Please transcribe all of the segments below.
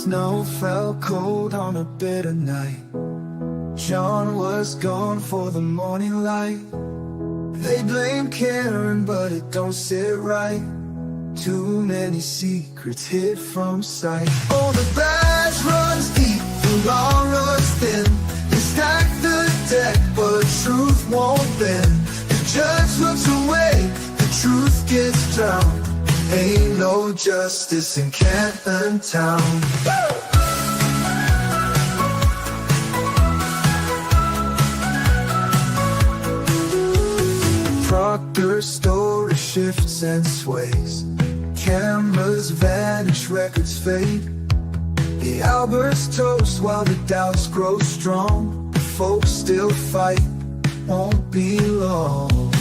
snow fell cold on a bitter night. John was gone for the morning light. They blame Karen, but it don't sit right. Too many secrets hid from sight. Oh, the badge runs deep, the law runs thin. They stack the deck, but truth won't bend. The judge looks away, the truth gets drowned. Ain't no justice in Canton Town. Proctor's story shifts and sways. Cameras vanish, records fade. The Alberts toast while the doubts grow strong. The folks still fight, won't be long.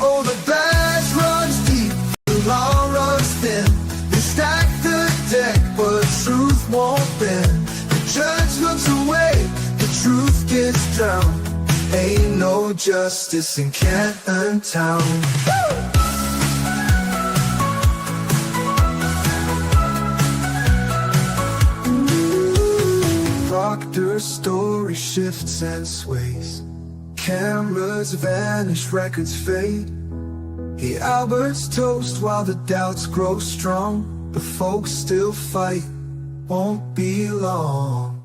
Oh, the badge runs deep, the law runs thin. They stack the deck, but truth won't bend. The judge looks away, the truth gets drowned. Ain't no justice in Canton Town. Proctor's story shifts and sways. Cameras vanish, records fade. The Alberts toast while the doubts grow strong. The folks still fight, won't be long.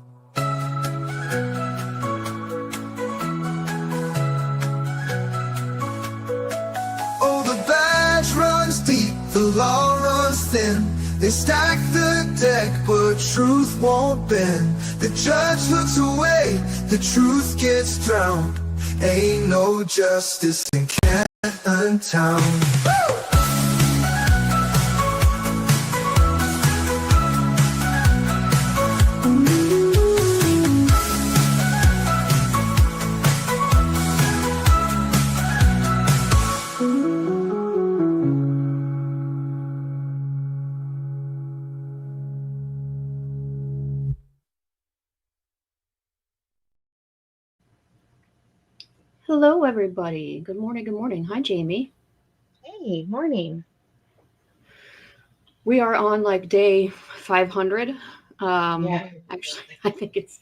Oh, the badge runs deep, the law runs thin. They stack the deck, but truth won't bend. The judge looks away, the truth gets drowned. Ain't no justice in Canton Town. Hello, everybody. Good morning. Good morning. Hi, Jamie. Hey, morning. We are on like day 500. Yeah. Actually, I think it's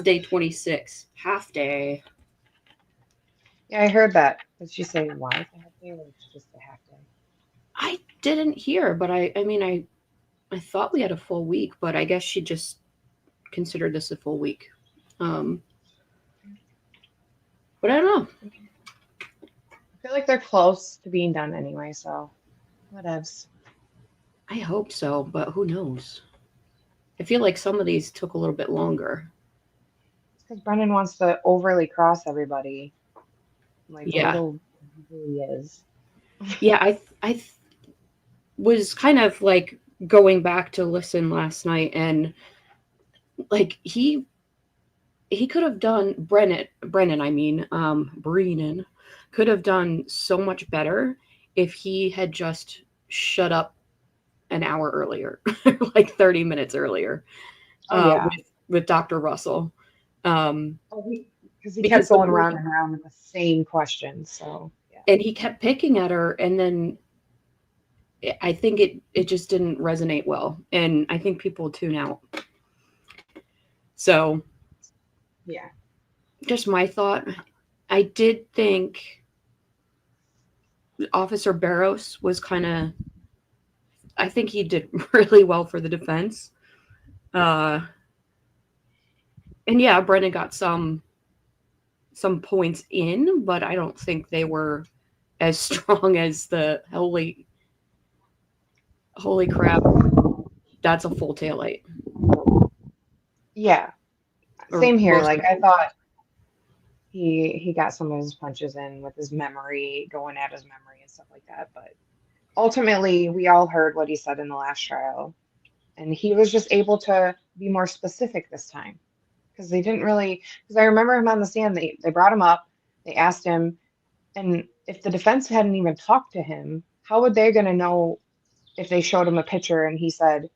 day 26, half day. Yeah, I heard that. Did she say why it's a half day or it's just a half day? I didn't hear, but I thought we had a full week, but I guess she just considered this a full week. But I don't know. I feel like they're close to being done anyway, so whatevs. I hope so, but who knows? I feel like some of these took a little bit longer. It's because Brennan wants to overly cross everybody. Like Yeah. little he is. Yeah, I was kind of like going back to listen last night, and like he could have done Brennan could have done so much better if he had just shut up an hour earlier, like 30 minutes earlier, with Dr. Russell. Because he kept going around and around with the same questions. So yeah. And he kept picking at her, and then I think it just didn't resonate well, and I think people tune out. So yeah, just my thought. I did think Officer Barros was I think he did really well for the defense. And yeah, Brennan got some points in, but I don't think they were as strong as the holy crap, that's a full taillight. Yeah. Same here. Like I thought he got some of his punches in with his memory, going at his memory and stuff like that. But ultimately, we all heard what he said in the last trial. And he was just able to be more specific this time. Because they didn't really, because I remember him on the stand, they brought him up, they asked him, and if the defense hadn't even talked to him, how would they going to know if they showed him a picture and he said,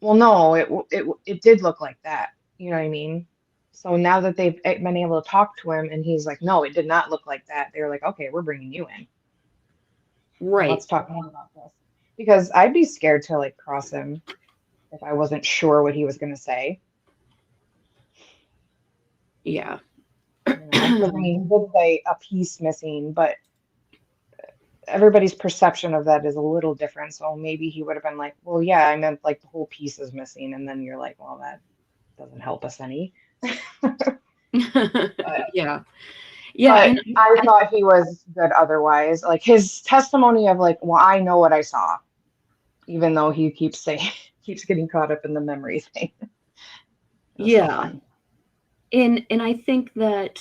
well, no, it did look like that. You know what I mean? So now that they've been able to talk to him and he's like, no, it did not look like that. They're like, okay, we're bringing you in. Right. Let's talk more about this. Because I'd be scared to like cross him if I wasn't sure what he was going to say. Yeah. You know, 'cause I mean, he did say a piece missing, but everybody's perception of that is a little different. So maybe he would have been like, well, yeah, I meant like the whole piece is missing. And then you're like, well, that doesn't help us any. But, Yeah. but And I thought he was good otherwise. Like his testimony of like, well, I know what I saw, even though he keeps saying, keeps getting caught up in the memory thing. yeah. And I think that,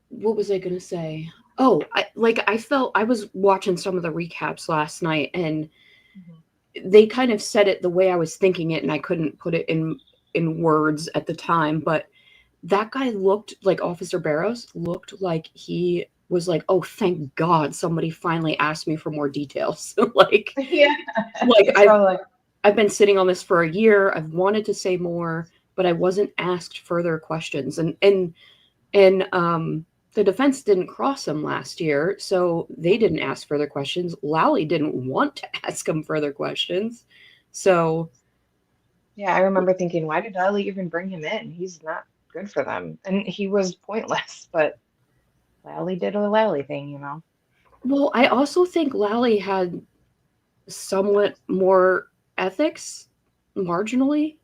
what was I going to say? Oh, I felt I was watching some of the recaps last night, and they kind of said it the way I was thinking it, and I couldn't put it in words at the time. But that guy looked like Officer Barrows looked like he was like, oh, thank God somebody finally asked me for more details. Like, Yeah. like Like, I've been sitting on this for a year. I've wanted to say more, but I wasn't asked further questions. And the defense didn't cross him last year, so they didn't ask further questions. Lally didn't want to ask him further questions. So yeah, I remember thinking, why did Lally even bring him in? He's not good for them. And he was pointless, but Lally did a Lally thing, you know. well, I also think Lally had somewhat more ethics, marginally.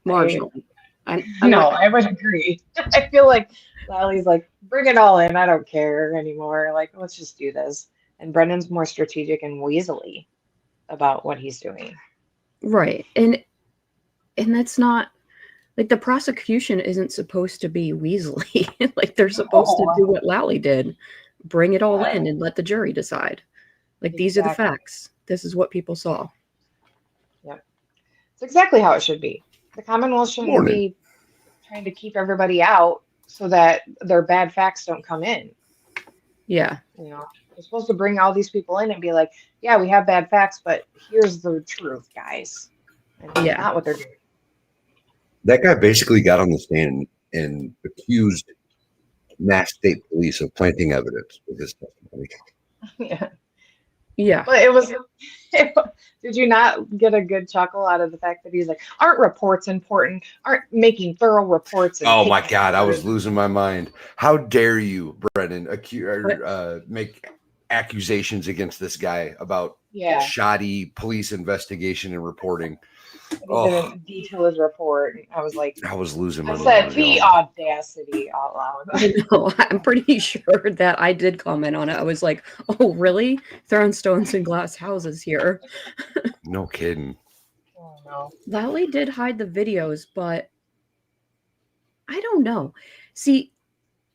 I would agree. I feel like Lally's like, bring it all in. I don't care anymore. Like, let's just do this. And Brennan's more strategic and weaselly about what he's doing. Right. And that's not like the prosecution isn't supposed to be weaselly. Like they're supposed to do what Lally did. Bring it all in and let the jury decide. Like these are the facts. This is what people saw. Yep. It's exactly how it should be. The Commonwealth shouldn't be trying to keep everybody out so that their bad facts don't come in. Yeah. You know, you're supposed to bring all these people in and be like, yeah, we have bad facts, but here's the truth, guys. And that's not what they're doing. That guy basically got on the stand and accused Mass State Police of planting evidence with his testimony. Yeah. Yeah. But did you not get a good chuckle out of the fact that he's like, aren't reports important? Aren't making thorough reports? Oh my God, I was losing my mind. How dare you, Brennan, make accusations against this guy about shoddy police investigation and reporting? He didn't detail his report. I was like, I was losing my mind. I said the audacity out loud. I know. I'm pretty sure that I did comment on it. I was like, oh, really? Throwing stones in glass houses here. No kidding. Oh, no. Lally did hide the videos, but I don't know. See,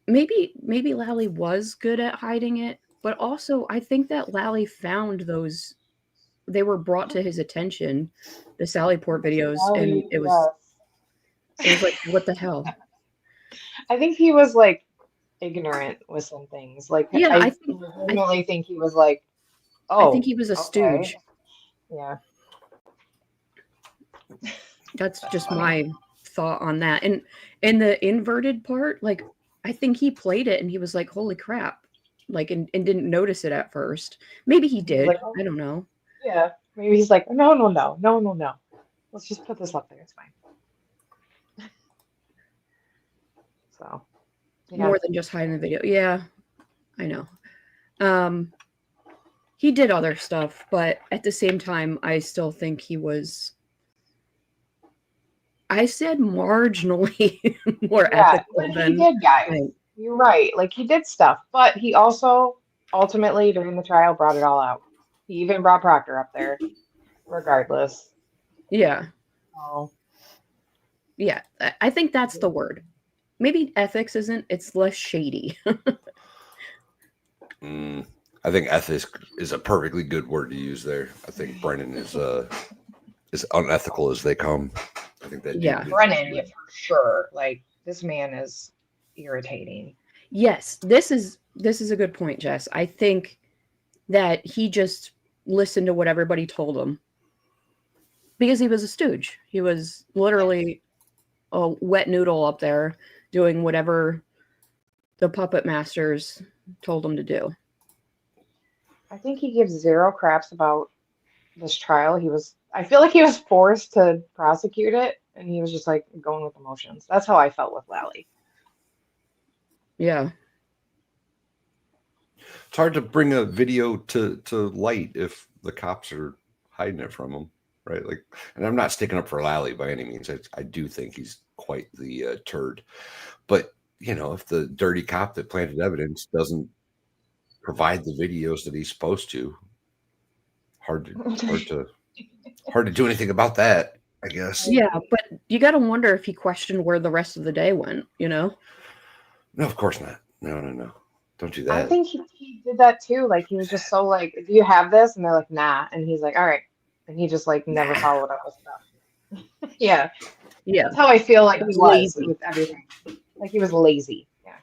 maybe Lally was good at hiding it, but also I think that Lally found those. They were brought to his attention, the Sallyport videos, and it was like, what the hell? I think he was like ignorant with some things. Like, yeah, I really think he was like, oh, I think he was a stooge. Yeah. That's just my thought on that. And the inverted part, like, I think he played it and he was like, holy crap, like, and didn't notice it at first. Maybe he did. Like, I don't know. Yeah. Maybe he's like, no. Let's just put this up there. It's fine. So. Yeah. More than just hiding the video. Yeah, I know. He did other stuff, but at the same time, I still think he was. I said marginally more ethical than he did, guys. Right. You're right. Like he did stuff, but he also ultimately during the trial brought it all out. He even brought Proctor up there, regardless. Yeah. Oh. Yeah, I think that's the word. Maybe ethics isn't. It's less shady. I think ethics is a perfectly good word to use there. I think Brennan is as unethical as they come. I think that. Yeah, Brennan for sure. Like this man is irritating. Yes, this is a good point, Jess. I think that he just listened to what everybody told him because he was a stooge. He was literally a wet noodle up there doing whatever the puppet masters told him to do. I think he gives zero craps about this trial. I feel like he was forced to prosecute it, and he was just like going with emotions. That's how I felt with Lally. Yeah. It's hard to bring a video to light if the cops are hiding it from him, right? Like, and I'm not sticking up for Lally by any means. I do think he's quite the turd, but if the dirty cop that planted evidence doesn't provide the videos that he's supposed to, hard to do anything about that, I guess. Yeah, but you got to wonder if he questioned where the rest of the day went. No, of course not. No. Don't do that. I think he did that too. Like he was just so like, do you have this? And they're like, nah. And he's like, all right. And he just like never followed up with stuff. Yeah. Yeah. That's how I feel like he was lazy with everything. Like he was lazy. Yeah.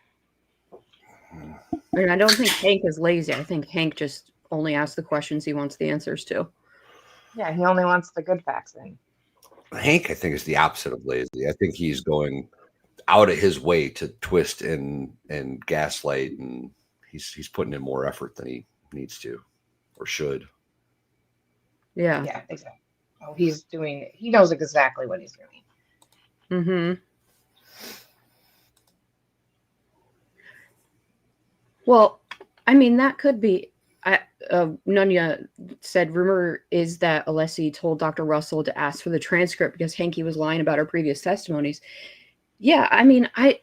And I don't think Hank is lazy. I think Hank just only asks the questions he wants the answers to. Yeah, he only wants the good facts in. Hank, I think, is the opposite of lazy. I think he's going out of his way to twist and gaslight, and he's putting in more effort than he needs to or should. Yeah. Yeah, exactly. Oh, he knows exactly what he's doing. Mm-hmm. Well, I mean, that could be. Nunya said, rumor is that Alessi told Dr. Russell to ask for the transcript because Hanky was lying about her previous testimonies. Yeah, I mean, I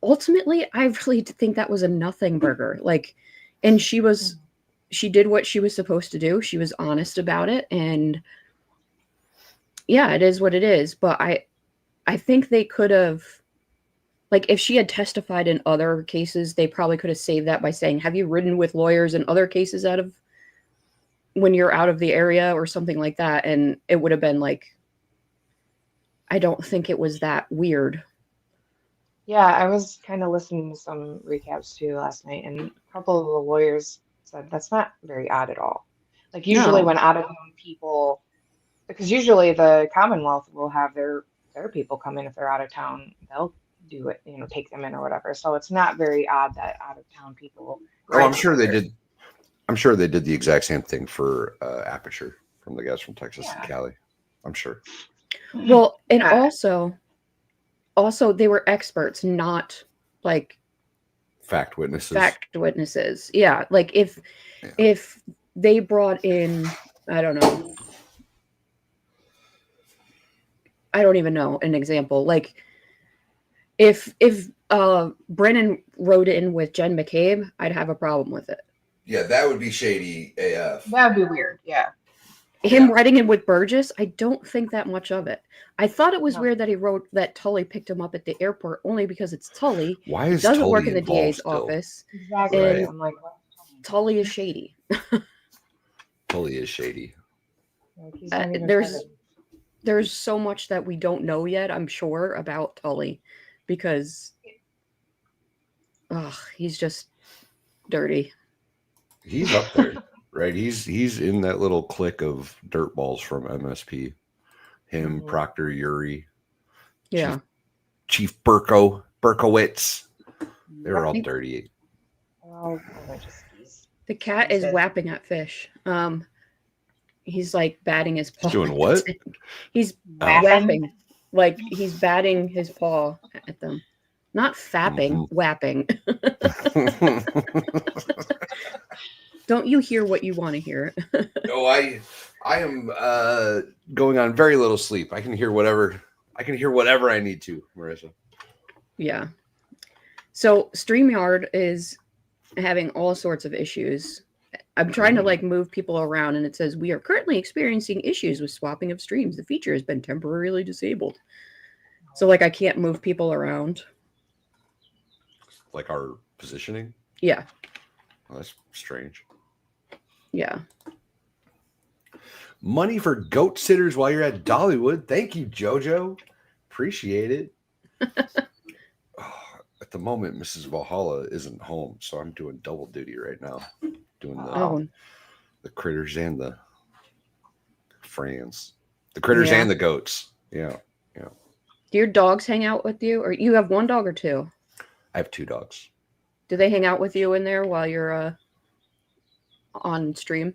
really think that was a nothing burger. Like, and she did what she was supposed to do. She was honest about it. And yeah, it is what it is. But I think they could have, like, if she had testified in other cases, they probably could have saved that by saying, have you ridden with lawyers in other cases when you're out of the area or something like that? And it would have been like, I don't think it was that weird. Yeah, I was kind of listening to some recaps too last night, and a couple of the lawyers said that's not very odd at all. Like usually when out of town people, because usually the Commonwealth will have their people come in if they're out of town, they'll do it, take them in or whatever. So it's not very odd that out of town people. Oh, I'm sure they did. I'm sure they did the exact same thing for Aperture from the guys from Texas and Cali. I'm sure. Well, and also they were experts, not like fact witnesses. Yeah, like if they brought in, I don't know, I don't even know an example. Like if Brennan wrote in with Jen McCabe, I'd have a problem with it. Yeah, that would be shady AF. That would be weird. Yeah. Him writing in with Burgess, I don't think that much of it. I thought it was weird that he wrote that Tully picked him up at the airport only because it's Tully. Why is doesn't Tully work in the involved DA's still? office. Exactly. And I'm like, Tully is shady. Tully is shady. There's so much that we don't know yet, I'm sure, about Tully, because he's just dirty. He's up there, right? He's in that little clique of dirtballs from MSP. Him, Proctor Uri, Chief Berkowitz. They were all dirty. The cat is whapping at fish. He's like batting his paw. He's doing what? He's whapping. Like he's batting his paw at them. Not fapping, whapping. Don't you hear what you want to hear? No, I am going on very little sleep. I can hear whatever I need to, Marissa. Yeah. So StreamYard is having all sorts of issues. I'm trying to move people around, and it says we are currently experiencing issues with swapping of streams. The feature has been temporarily disabled. So I can't move people around. Like our positioning? Yeah. Well, that's strange. Yeah. Money for goat sitters while you're at Dollywood. Thank you, JoJo. Appreciate it. At the moment, Mrs. Valhalla isn't home, so I'm doing double duty right now. Doing the critters and the friends. The critters and the goats. Yeah. Yeah. Do your dogs hang out with you? Or you have one dog or two? I have two dogs. Do they hang out with you in there while you're on stream?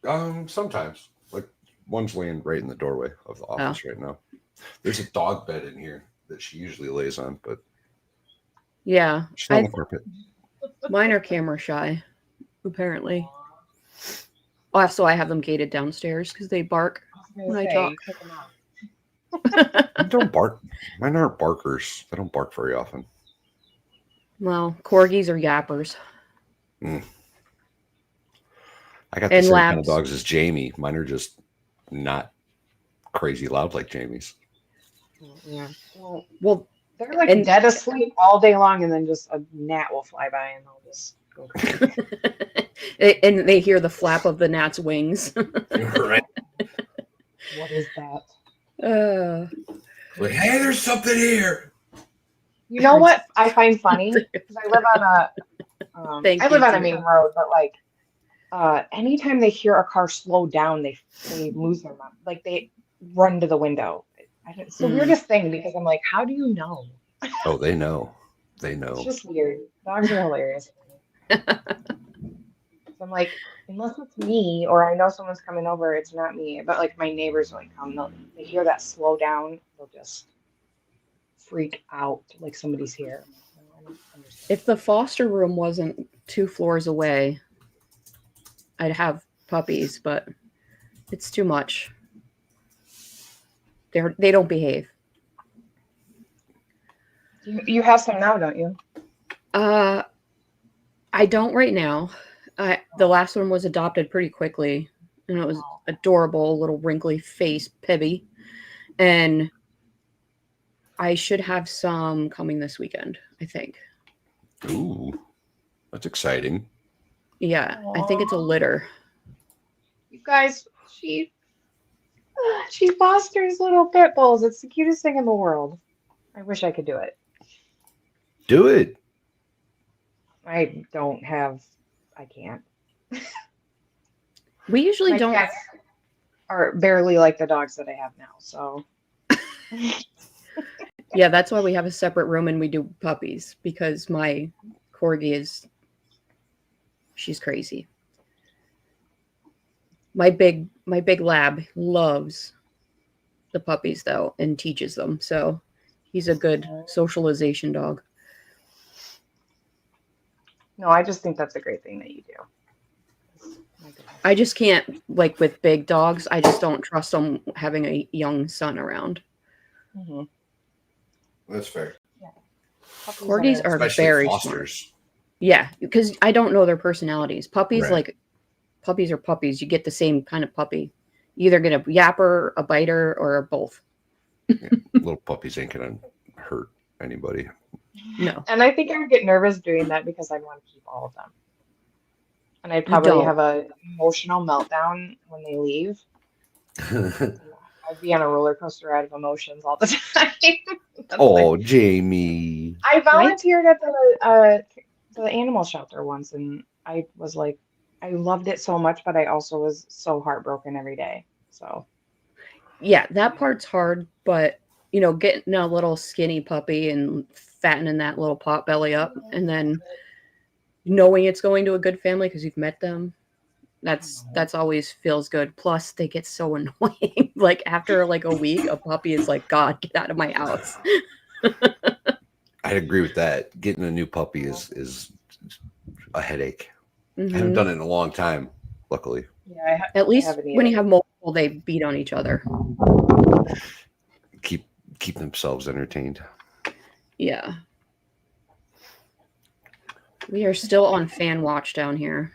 Sometimes. Like one's laying right in the doorway of the office right now. There's a dog bed in here that she usually lays on, but yeah, she's on the carpet. Mine are camera shy, apparently. Also, I have them gated downstairs because they bark when I talk. Kick them out. They don't bark. Mine aren't barkers. They don't bark very often. Well, corgis are yappers. I got the same kind of dogs as Jamie. Mine are just not crazy loud like Jamie's. Yeah. Well, they're like dead asleep all day long, and then just a gnat will fly by, and they'll just go crazy. And they hear the flap of the gnat's wings. Right. What is that? Like, hey, there's something here. You know what I find funny? Because I live on a main road, but like anytime they hear a car slow down, they lose their mind. Like they run to the window. It's the weirdest thing because I'm like, how do you know? Oh, they know. They know. It's just weird. Dogs are hilarious. So I'm like, unless it's me or I know someone's coming over, it's not me. But like my neighbors like come, they hear that slow down, they'll just freak out like somebody's here. I don't understand. If the foster room wasn't 2 floors away, I'd have puppies, but it's too much. They don't behave. You have some now, don't you? I don't right now. The last one was adopted pretty quickly, and it was adorable, little wrinkly face, Pibby. And I should have some coming this weekend, I think. Ooh, that's exciting. Yeah, I think it's a litter. You guys, she fosters little pit bulls. It's the cutest thing in the world. I wish I could do it. Do it. I can't. We usually don't. Cats are barely like the dogs that I have now, so. Yeah, that's why we have a separate room and we do puppies, because my corgi she's crazy. My big lab loves the puppies though and teaches them, so he's a good socialization dog. No, I just think that's a great thing that you do. I just can't, like with big dogs, I just don't trust them having a young son around. Mm-hmm. That's fair. Yeah. Corgis are especially very fosters. smart. Yeah, because I don't know their personalities. Puppies, Right. like puppies are puppies. You get the same kind of puppy. You either get a yapper, a biter, or both. Yeah, little puppies ain't gonna hurt anybody. No. And I think I would get nervous doing that because I'd want to keep all of them. And I'd probably don't. have an emotional meltdown when they leave. I'd be on a roller coaster ride of emotions all the time. Oh, Jamie. I volunteered at the animal shelter once, and I was like, I loved it so much, but I also was so heartbroken every day. So, Yeah, that part's hard, but you know, getting a little skinny puppy and fattening that little pot belly up, and then knowing it's going to a good family because you've met them, that's always feels good. Plus, they get so annoying. Like after like a week, a puppy is like, God, get out of my house. I'd agree with that. Getting a new puppy is a headache. Mm-hmm. I haven't done it in a long time, luckily. yeah, At least when you have multiple, they beat on each other. Keep themselves entertained. Yeah. We are still on fan watch down here.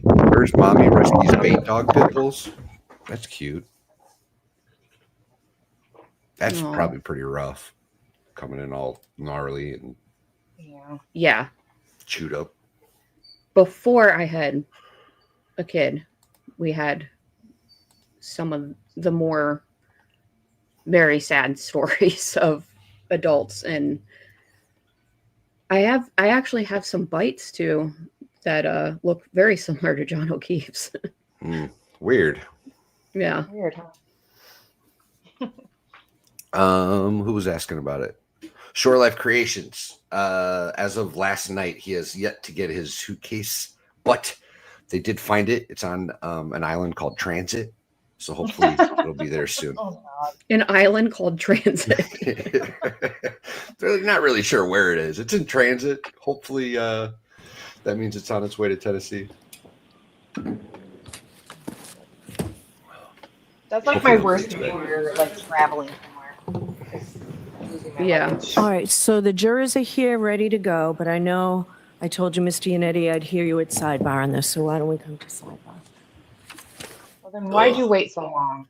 Where's Mommy rescues bait dog pit bulls? That's cute. That's probably pretty rough. Coming in all gnarly and Yeah. chewed up. Before I had a kid, we had some of the more very sad stories of adults, and I actually have some bites too that look very similar to John O'Keefe's. Weird. Yeah. Weird, huh? Who was asking about it? Shore Life Creations. As of last night, he has yet to get his suitcase but they did find it. It's on an island called Transit. So hopefully it'll be there soon. Oh, God. An island called Transit. They're not really sure where it is. It's in transit. Hopefully that means it's on its way to Tennessee. That's like my worst fear, like traveling somewhere. Losing my Yeah. luggage. All right, so the jurors are here, ready to go, but I know I told you, Mr. Yannetti, I'd hear you at Sidebar on this, so why don't we come to Sidebar? Well, then why'd you wait so long?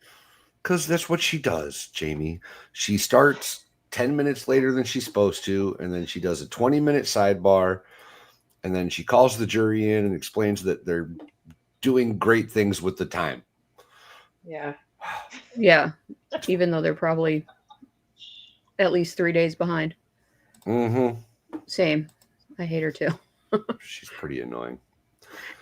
Because that's what she does, Jamie. She starts 10 minutes later than she's supposed to, and then she does a 20-minute sidebar, and then she calls the jury in and explains that they're doing great things with the time. Yeah. Yeah. Even though they're probably at least 3 days behind. Mm-hmm. Same. I hate her too. She's pretty annoying.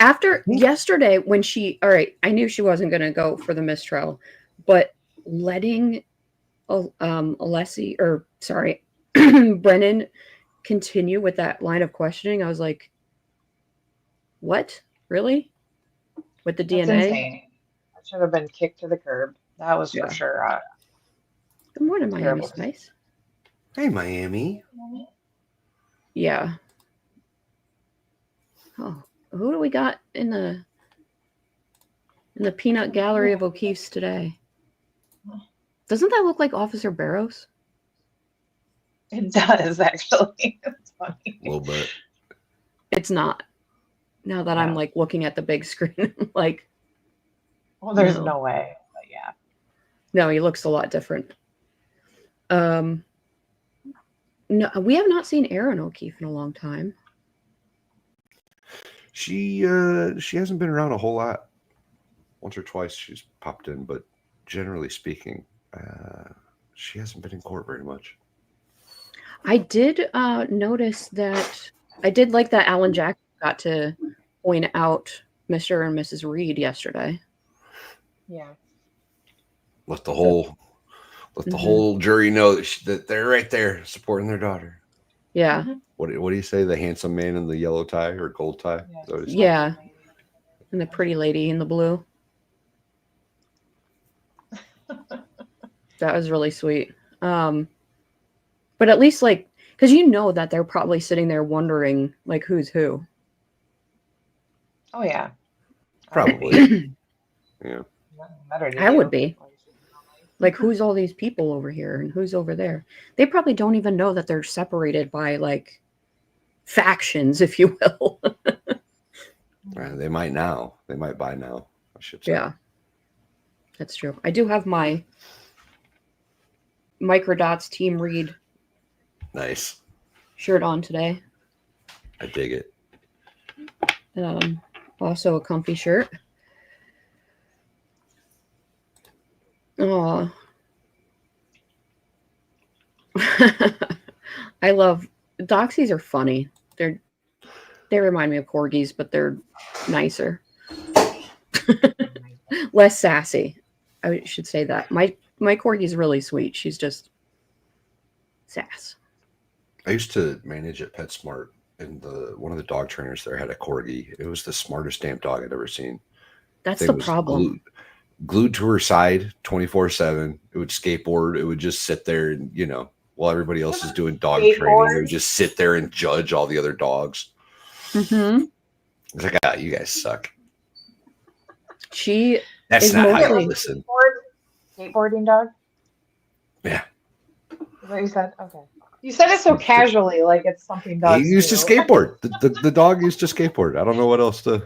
After yesterday, when all right, I knew she wasn't going to go for the mistrial, but letting Brennan continue with that line of questioning, I was like, what? Really? With the That's DNA? insane. I should have been kicked to the curb. That was for sure. Good morning, Miami Terrible. Spice. Hey, Miami. Yeah. Oh, who do we got in the peanut gallery of O'Keefe's today? Doesn't that look like Officer Barrows? It does, actually. It's funny. A little bit. It's not. Now that I'm like looking at the big screen, like, Well, there's no way. But yeah. no, he looks a lot different. No, we have not seen Aaron O'Keefe in a long time. She hasn't been around a whole lot. Once or twice she's popped in, but generally speaking, she hasn't been in court very much. I did notice that I did like that Alan Jackson got to point out Mr. and Mrs. Reed yesterday. Yeah. Let the whole jury know that they're right there supporting their daughter. Yeah. Mm-hmm. What do you say? The handsome man in the yellow tie or gold tie? Yeah. Is that what he said? Yeah. And the pretty lady in the blue. That was really sweet. But at least like, because you know that they're probably sitting there wondering like who's who. Oh yeah. Probably. Yeah. I would be. Like, who's all these people over here and who's over there? They probably don't even know that they're separated by like factions, if you will. They might now. They might by now, I should say. Yeah. That's true. I do have my Microdots Team Read Nice. shirt on today. I dig it. Also a comfy shirt. Oh. I love Doxies are funny. They remind me of corgis, but they're nicer. Less sassy. I should say that. My corgi is really sweet. She's just sass. I used to manage at PetSmart, and one of the dog trainers there had a corgi. It was the smartest damn dog I'd ever seen. That's the problem. Glued to her side 24/7. It would skateboard. It would just sit there and, while everybody else is doing dog training, it would just sit there and judge all the other dogs. Mm-hmm. It's like, you guys suck. That's not how you listen. Skateboarding dog? Yeah. Is that what you said? Okay. You said it so casually, like it's something dogs He used do. to skateboard. The dog used to skateboard. I don't know what else to.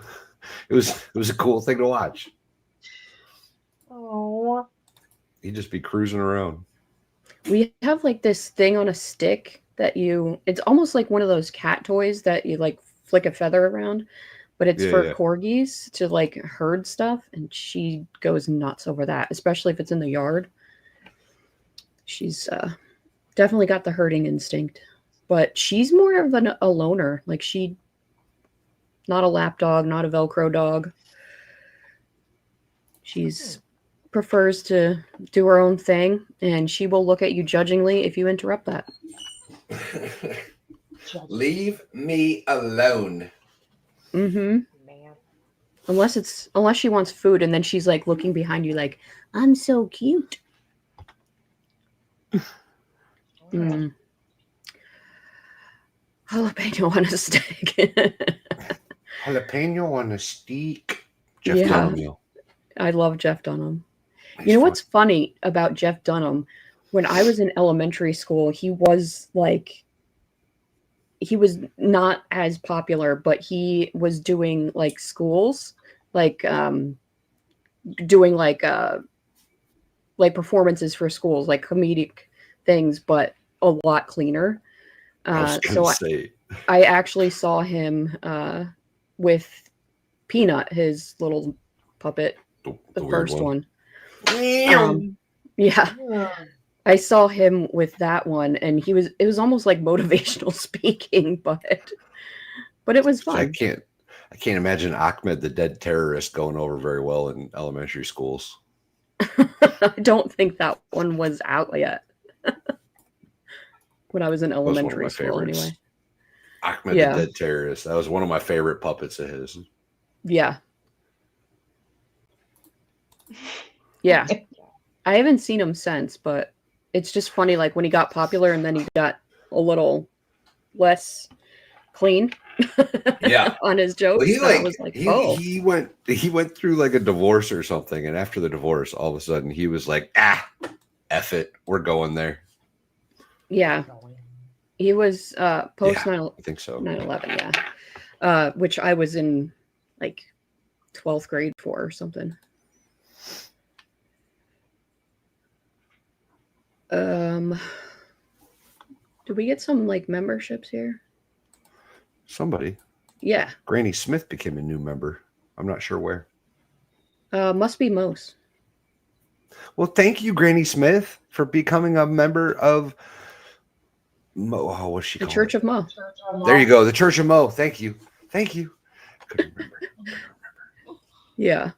It was a cool thing to watch. Oh. He'd just be cruising around. We have like this thing on a stick that it's almost like one of those cat toys that you like flick a feather around, but it's for corgis to like herd stuff. And she goes nuts over that, especially if it's in the yard. She's definitely got the herding instinct, but she's more of a loner. Like not a lap dog, not a Velcro dog. She's prefers to do her own thing, and she will look at you judgingly if you interrupt that. Leave me alone. Mm-hmm. Man. Unless she wants food, and then she's like looking behind you like, I'm so cute. Mm. Jalapeno on a stick. Jalapeno on a steak. Jeff Yeah. Dunham, you know. I love Jeff Dunham. He's You know fun. what's funny about Jeff Dunham? When I was in elementary school, he was not as popular, but he was doing like schools, like doing like performances for schools, like comedic things, but a lot cleaner. I was gonna say. I actually saw him with Peanut, his little puppet, the first one. Yeah. I saw him with that one, and it was almost like motivational speaking, but it was fun. I can't imagine Ahmed the dead terrorist going over very well in elementary schools. I don't think that one was out yet. When I was in elementary school, anyway. Ahmed the dead terrorist. That was one of my favorite puppets of his. Yeah. Yeah. I haven't seen him since, but it's just funny, like when he got popular and then he got a little less clean on his jokes. Well, he went through like a divorce or something, and after the divorce, all of a sudden he was like, F it, we're going there. Yeah. He was post 9/11. I think so. 9/11, yeah. Which I was in like 12th grade for or something. Did we get some like memberships here? Somebody. Yeah. Granny Smith became a new member. I'm not sure where. Must be Mo's. Well, thank you, Granny Smith, for becoming a member of Mo. Oh, what's she called? The Church of Mo. There you go. The Church of Mo. Thank you. Thank you. I couldn't remember. Yeah.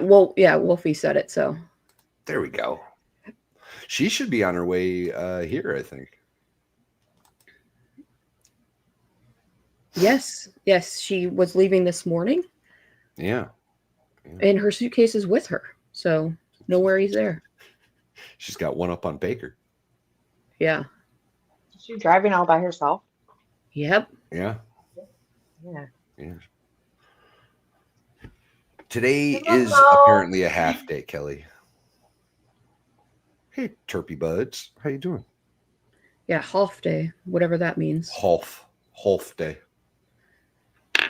Well, yeah, Wolfie said it, so. There we go. She should be on her way here, I think. Yes, she was leaving this morning. Yeah. And her suitcase is with her, so no worries there. She's got one up on Baker. Yeah. Is she driving all by herself? Yep. Yeah. Yeah. Today is apparently a half day, Kelly. Hey, Terpy Buds. How you doing? Yeah, Hoff day, whatever that means. Hoff day.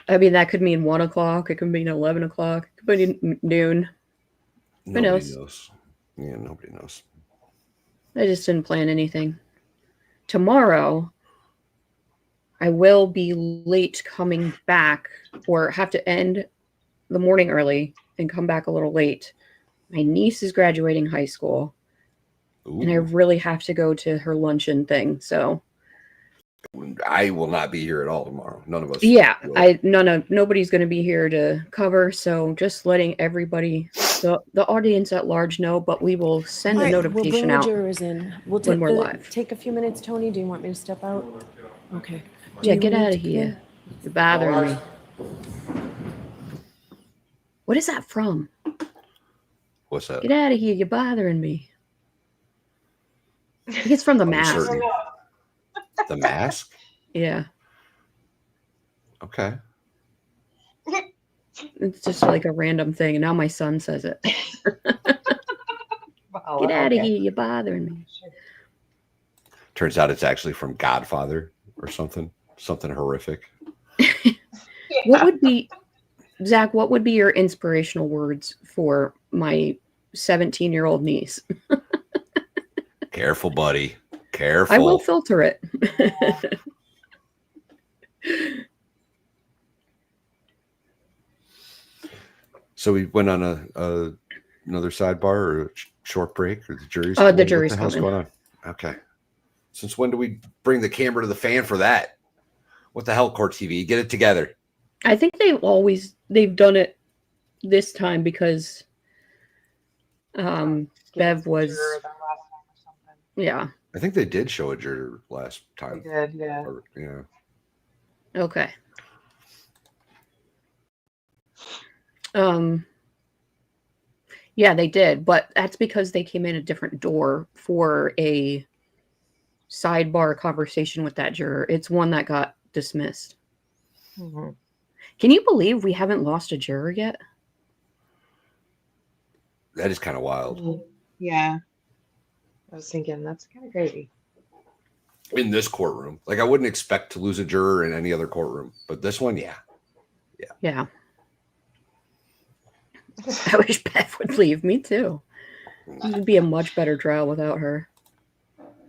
I mean, that could mean 1 o'clock. It could mean 11 o'clock. It could mean noon. Nobody knows. Yeah, nobody knows. I just didn't plan anything. Tomorrow, I will be late coming back or have to end the morning early and come back a little late. My niece is graduating high school. Ooh. And I really have to go to her luncheon thing. So I will not be here at all tomorrow. None of us. Yeah, nobody's going to be here to cover. So just letting everybody, the audience at large know, but we will send a notification out. We'll bring the jurors in. When we're live. Take a few minutes, Tony. Do you want me to step out? Okay. Yeah, get out of here. You're bothering me. What is that from? What's that? Get out of here. You're bothering me. I think it's from The Mask. The Mask? Yeah. Okay. It's just like a random thing. And now my son says it. Get out of here. You're bothering me. Turns out it's actually from Godfather or something. Something horrific. What would be, Zach, what would be your inspirational words for my 17-year-old niece? Careful, buddy. Careful. I will filter it. So we went on another sidebar or a short break, or the jury's the jury's what the hell's coming. going on? Okay. Since when do we bring the camera to the fan for that? What the hell, Court TV? Get it together. I think they've done it this time because Bev was yeah. I think they did show a juror last time. They did, yeah. Yeah. Okay. Yeah, they did, but that's because they came in a different door for a sidebar conversation with that juror. It's one that got dismissed. Mm-hmm. Can you believe we haven't lost a juror yet? That is kind of wild. Yeah. I was thinking that's kind of crazy. In this courtroom. Like, I wouldn't expect to lose a juror in any other courtroom, but this one, yeah. Yeah. I wish Beth would leave. Me too. It would be a much better trial without her.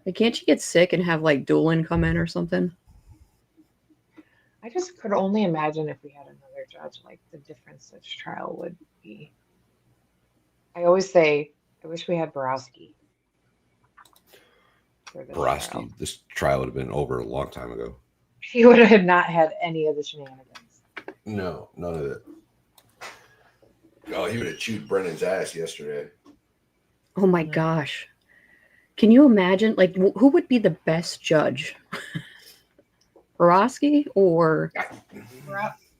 Like, can't she get sick and have like Doolin come in or something? I just could only imagine if we had another judge, like the difference this trial would be. I always say, I wish we had Borowski. Borowski, this trial would have been over a long time ago. He would have not had any of the shenanigans. No, none of it. Oh, he would have chewed Brennan's ass yesterday. Oh my gosh. Can you imagine? Like, who would be the best judge? Borowski or?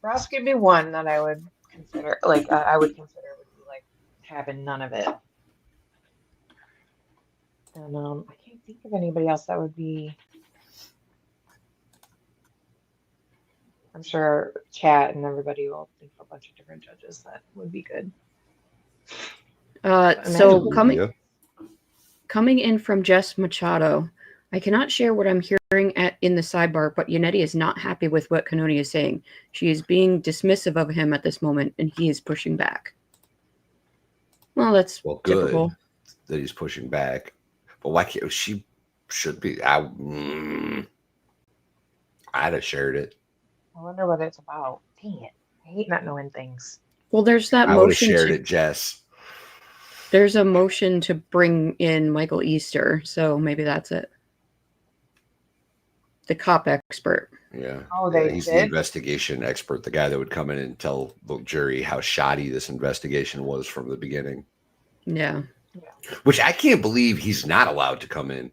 Borowski would be one that I would consider, like, I would consider would be like having none of it. And I can't think of anybody else that would be. I'm sure chat and everybody will think of a bunch of different judges that would be good. So coming in from Jess Machado, I cannot share what I'm hearing in the sidebar, but Yannetti is not happy with what Canoni is saying. She is being dismissive of him at this moment, and he is pushing back. Well, that's typical. Good that he's pushing back. But why can't she? Should be. I'd have shared it. I wonder what it's about. Dang it. I hate not knowing things. Well, there's that I would have motion. shared it, Jess. There's a motion to bring in Michael Easter, so maybe that's it. The cop expert. Yeah. Oh, He's the investigation expert, the guy that would come in and tell the jury how shoddy this investigation was from the beginning. Yeah. Which I can't believe he's not allowed to come in.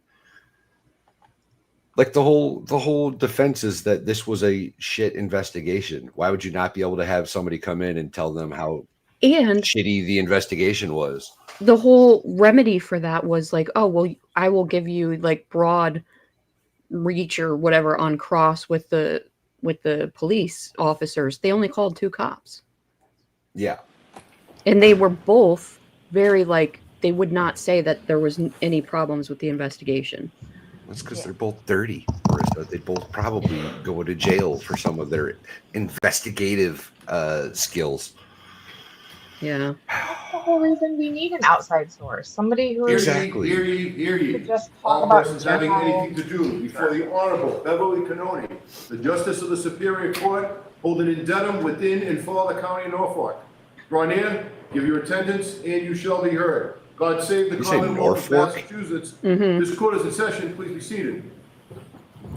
Like the whole defense is that this was a shit investigation. Why would you not be able to have somebody come in and tell them how shitty the investigation was? The whole remedy for that was like, oh, well, I will give you like broad reach or whatever on cross with the police officers. They only called 2 cops. Yeah. And they were both very like, they would not say that there was any problems with the investigation. That's because they're both dirty. They both probably go to jail for some of their investigative skills. Yeah. That's the whole reason we need an outside source. Somebody who exactly. Hear ye. Just All talk persons about having anything to do before the Honorable Beverly Canoni, the Justice of the Superior Court, holding in Dedham, within and for the County of Norfolk. Draw near, give your attendance, and you shall be heard. God save the Commonwealth of Massachusetts. Mm-hmm. This court is in session. Please be seated.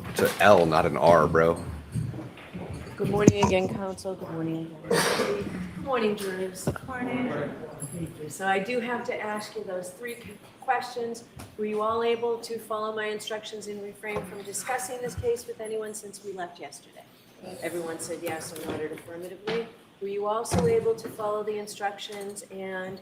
It's an L, not an R, bro. Good morning again, counsel. Good morning again. Good morning, jurors. Good morning. So I do have to ask you those 3 questions. Were you all able to follow my instructions and refrain from discussing this case with anyone since we left yesterday? Everyone said yes or nodded affirmatively. Were you also able to follow the instructions and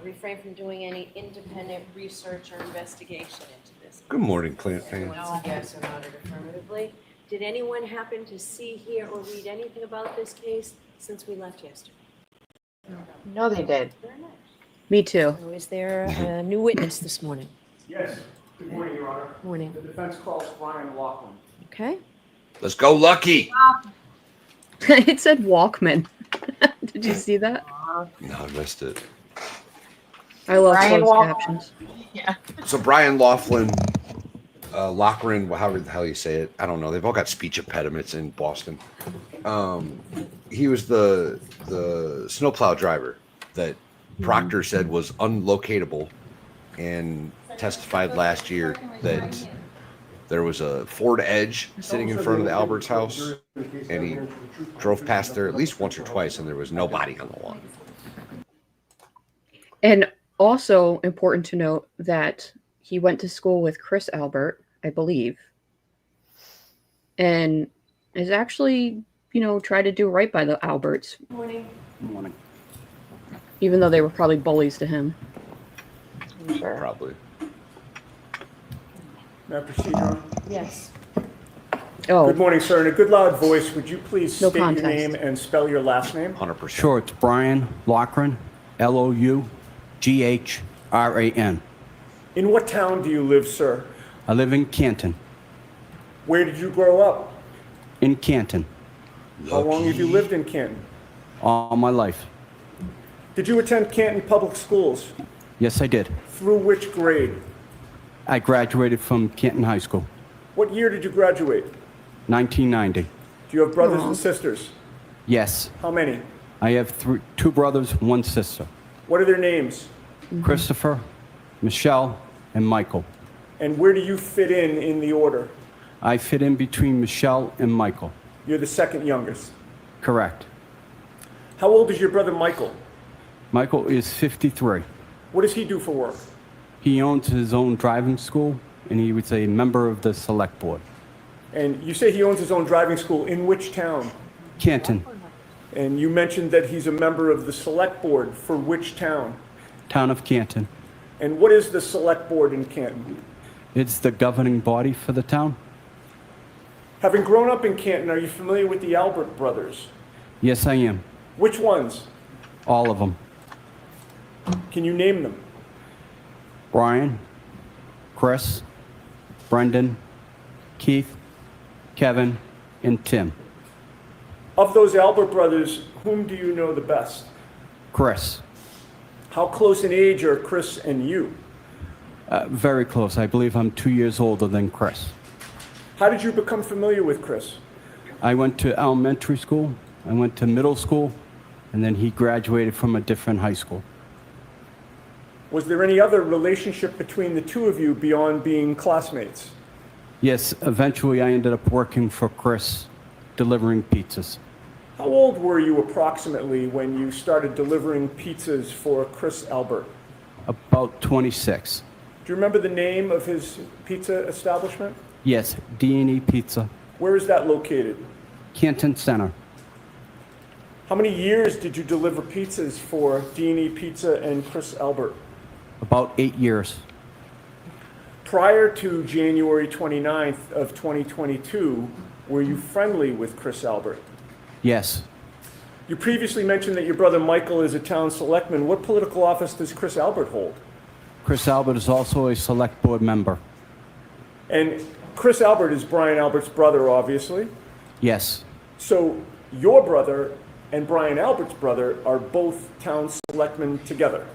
refrain from doing any independent research or investigation into this? Good morning, plant fan. Everyone said yes or nodded affirmatively. Did anyone happen to see, hear, or read anything about this case since we left yesterday? No, they did. Very nice. Me too. So is there a new witness this morning? Yes. Good morning, Your Honor. Morning. The defense calls Brian Laughlin. Okay. Let's go, Lucky. It said Walkman. Did you see that? No, I missed it. I love Brian closed Walker. captions. Yeah. So Brian Laughlin, Laughlin, however the hell you say it, I don't know. They've all got speech impediments in Boston. He was the snowplow driver that Proctor said was unlocatable, and testified last year that there was a Ford Edge sitting in front of the Alberts house, and he drove past there at least once or twice, and there was nobody on the lawn. And also important to note that he went to school with Chris Albert, I believe, and is actually, tried to do right by the Alberts. Morning. Good morning. even though they were probably bullies to him. I'm sure. Probably. May I proceed, Your Honor? Yes. Oh, Good morning, sir. In a good loud voice, would you please No state your contest. name and spell your last name? 100%. Sure, it's Brian Laughlin, Loughran. In what town do you live, sir? I live in Canton. Where did you grow up? In Canton, How long have you lived in Canton? all my life. Did you attend Canton Public Schools? Yes, I did. Through which grade? I graduated from Canton High School, What year did you graduate? 1990. Do you have brothers and sisters? Yes, How many? I have two brothers, one sister. What are their names? Christopher, Michelle, and Michael. And where do you fit in the order? I fit in between Michelle and Michael. You're the second youngest. Correct. How old is your brother Michael? Michael is 53. What does he do for work? He owns his own driving school, and he was a member of the select board. And you say he owns his own driving school. In which town? Canton, And you mentioned that he's a member of the select board. For which town? town of Canton. And what is the select board in Canton? It's the governing body for the town. Having grown up in Canton, are you familiar with the Albert brothers? Yes, I am. Which ones? All of them. Can you name them? Brian, Chris, Brendan, Keith, Kevin, and Tim. Of those Albert brothers, whom do you know the best? Chris, How close in age are Chris and you? very close. I believe I'm 2 years older than Chris. How did you become familiar with Chris? I went to elementary school, I went to middle school, and then he graduated from a different high school. Was there any other relationship between the two of you beyond being classmates? Yes, eventually I ended up working for Chris, delivering pizzas. How old were you approximately when you started delivering pizzas for Chris Albert? About 26. Do you remember the name of his pizza establishment? Yes, D&E Pizza, Where is that located? Canton Center. How many years did you deliver pizzas for D&E Pizza and Chris Albert? About 8 years. Prior to January 29th of 2022, were you friendly with Chris Albert? Yes, You previously mentioned that your brother Michael is a town selectman. What political office does Chris Albert hold? Chris Albert is also a select board member. And Chris Albert is Brian Albert's brother, obviously. Yes, So your brother and Brian Albert's brother are both town selectmen together.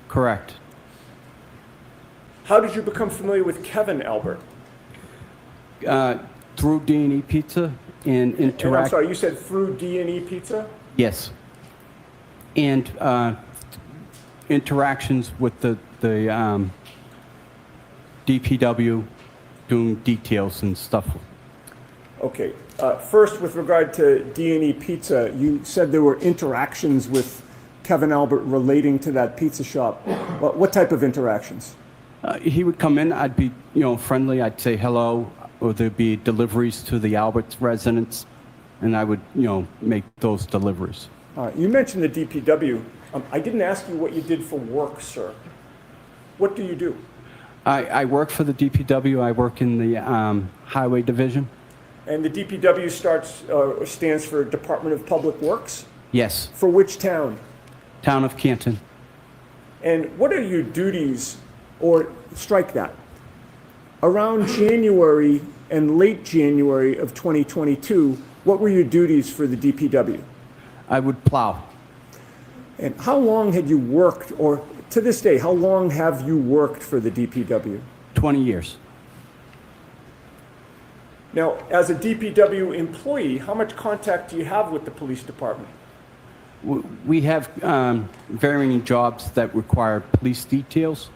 correct. How did you become familiar with Kevin Albert? Through D&E Pizza and And I'm interact. sorry, you said through D&E Pizza? Yes. And interactions with the DPW, doing details and stuff. Okay. First, with regard to D&E Pizza, you said there were interactions with Kevin Albert relating to that pizza shop. What type of interactions? He would come in, I'd be, friendly, I'd say hello, or there'd be deliveries to the Alberts residents, and I would, make those deliveries. You mentioned the DPW. I didn't ask you what you did for work, sir. What do you do? I work for the DPW, I work in the Highway Division. And the DPW stands for Department of Public Works? Yes, For which town? town of Canton. And what are your duties, or strike that, around January and late January of 2022, what were your duties for the DPW? I would plow. And how long had you worked, or to this day, how long have you worked for the DPW? 20 years. Now, as a DPW employee, how much contact do you have with the police department? We have varying jobs that require police details.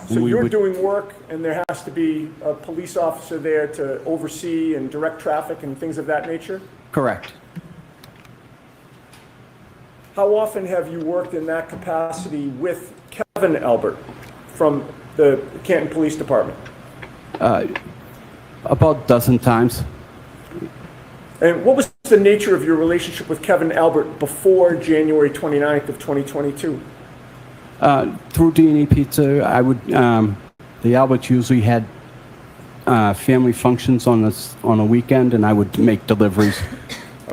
So and we you're would- doing work, and there has to be a police officer there to oversee and direct traffic and things of that nature? Correct. How often have you worked in that capacity with Kevin Albert from the Canton Police Department? About a dozen times. And what was the nature of your relationship with Kevin Albert before January 29th of 2022? Through D&E Pizza, I would, the Alberts usually had family functions on a weekend, and I would make deliveries.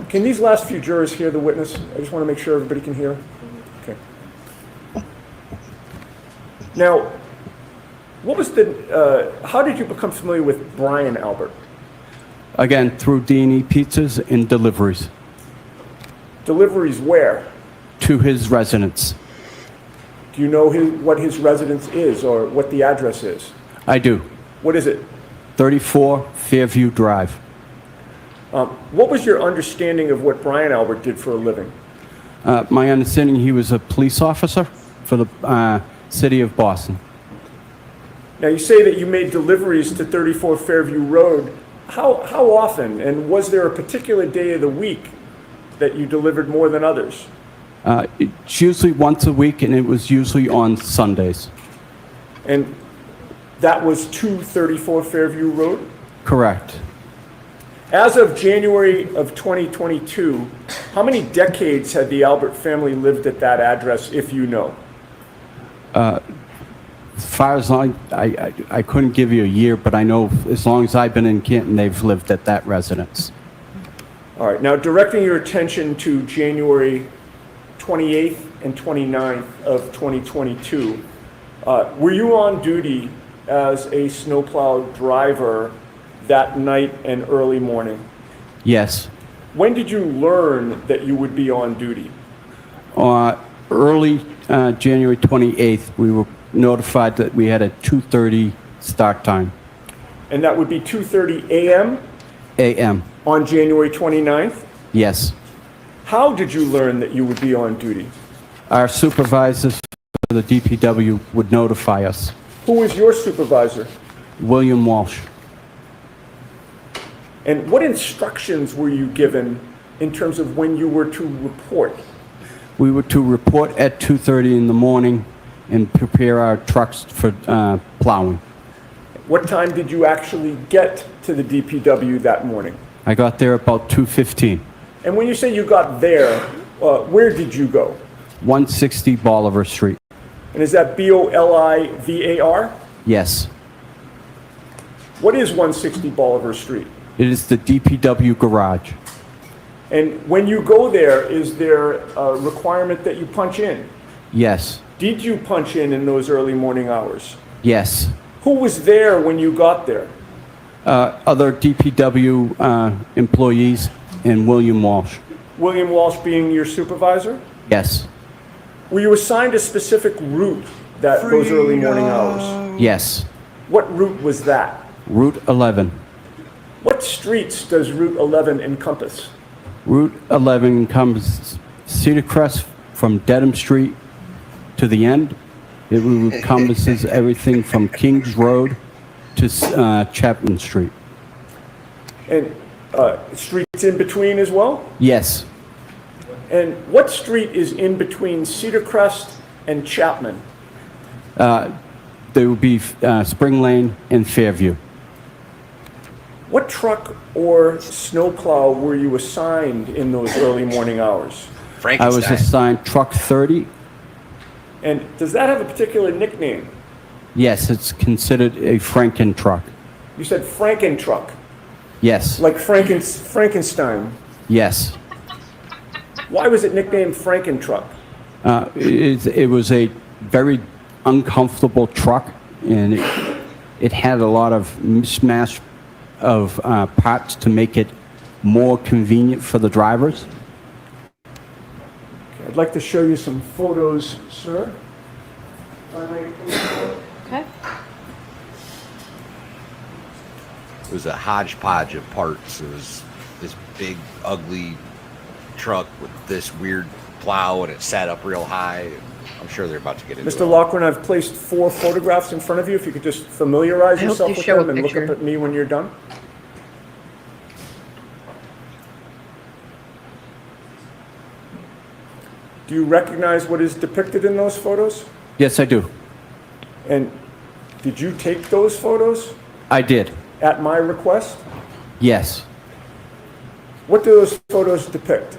Can these last few jurors hear the witness? I just want to make sure everybody can hear. Okay. Now, what was how did you become familiar with Brian Albert? Again, through D&E Pizzas and deliveries Deliveries where? to his residence. Do you know what his residence is or what the address is? I do. What is it? 34 Fairview Drive. What was your understanding of what Brian Albert did for a living? My understanding, he was a police officer for the city of Boston. Now, you say that you made deliveries to 34 Fairview Road. How often, and was there a particular day of the week that you delivered more than others? It's usually once a week, and it was usually on Sundays. And that was to 34 Fairview Road? Correct. As of January of 2022, how many decades had the Albert family lived at that address, if you know? As far as I couldn't give you a year, but I know as long as I've been in Canton, they've lived at that residence. All right, now directing your attention to January 28th and 29th of 2022, were you on duty as a snowplow driver that night and early morning? Yes. When did you learn that you would be on duty? Early January 28th, we were notified that we had a 2:30 start time. And that would be 2:30 a.m. A.M. on January 29th? Yes. How did you learn that you would be on duty? Our supervisors for the DPW would notify us. Who was your supervisor? William Walsh. And what instructions were you given in terms of when you were to report? We were to report at 2:30 in the morning and prepare our trucks for plowing. What time did you actually get to the DPW that morning? I got there about 2:15. And when you say you got there, where did you go? 160 Bolivar Street. And is that Bolivar? Yes. What is 160 Bolivar Street? It is the DPW garage. And when you go there, is there a requirement that you punch in? Yes. Did you punch in those early morning hours? Yes. Who was there when you got there? Other DPW employees and William Walsh. William Walsh being your supervisor? Yes. Were you assigned a specific route those early morning hours? Yes. What route was that? Route 11. What streets does Route 11 encompass? Route 11 encompasses Cedar Crest from Dedham Street to the end. It encompasses everything from Kings Road to Chapman Street. And streets in between as well? Yes. And what street is in between Cedar Crest and Chapman? There would be Spring Lane and Fairview. What truck or snowplow were you assigned in those early morning hours? I was assigned truck 30. And does that have a particular nickname? Yes, it's considered a Franken truck. You said Franken truck, Yes. like Frankenstein. Yes. Why was it nicknamed Franken truck? It was a very uncomfortable truck, and it had a lot of mishmash of parts to make it more convenient for the drivers. Okay, I'd like to show you some photos, sir. Okay. It was a hodgepodge of parts. It was this big, ugly truck with this weird plow, and it sat up real high. I'm sure they're about to get into Mr. it. Laughlin, I've placed 4 photographs in front of you. If you could just familiarize I hope yourself you with show a them and look picture. up at me when you're done. Do you recognize what is depicted in those photos? Yes, I do. And did you take those photos I did. at my request? Yes. What do those photos depict?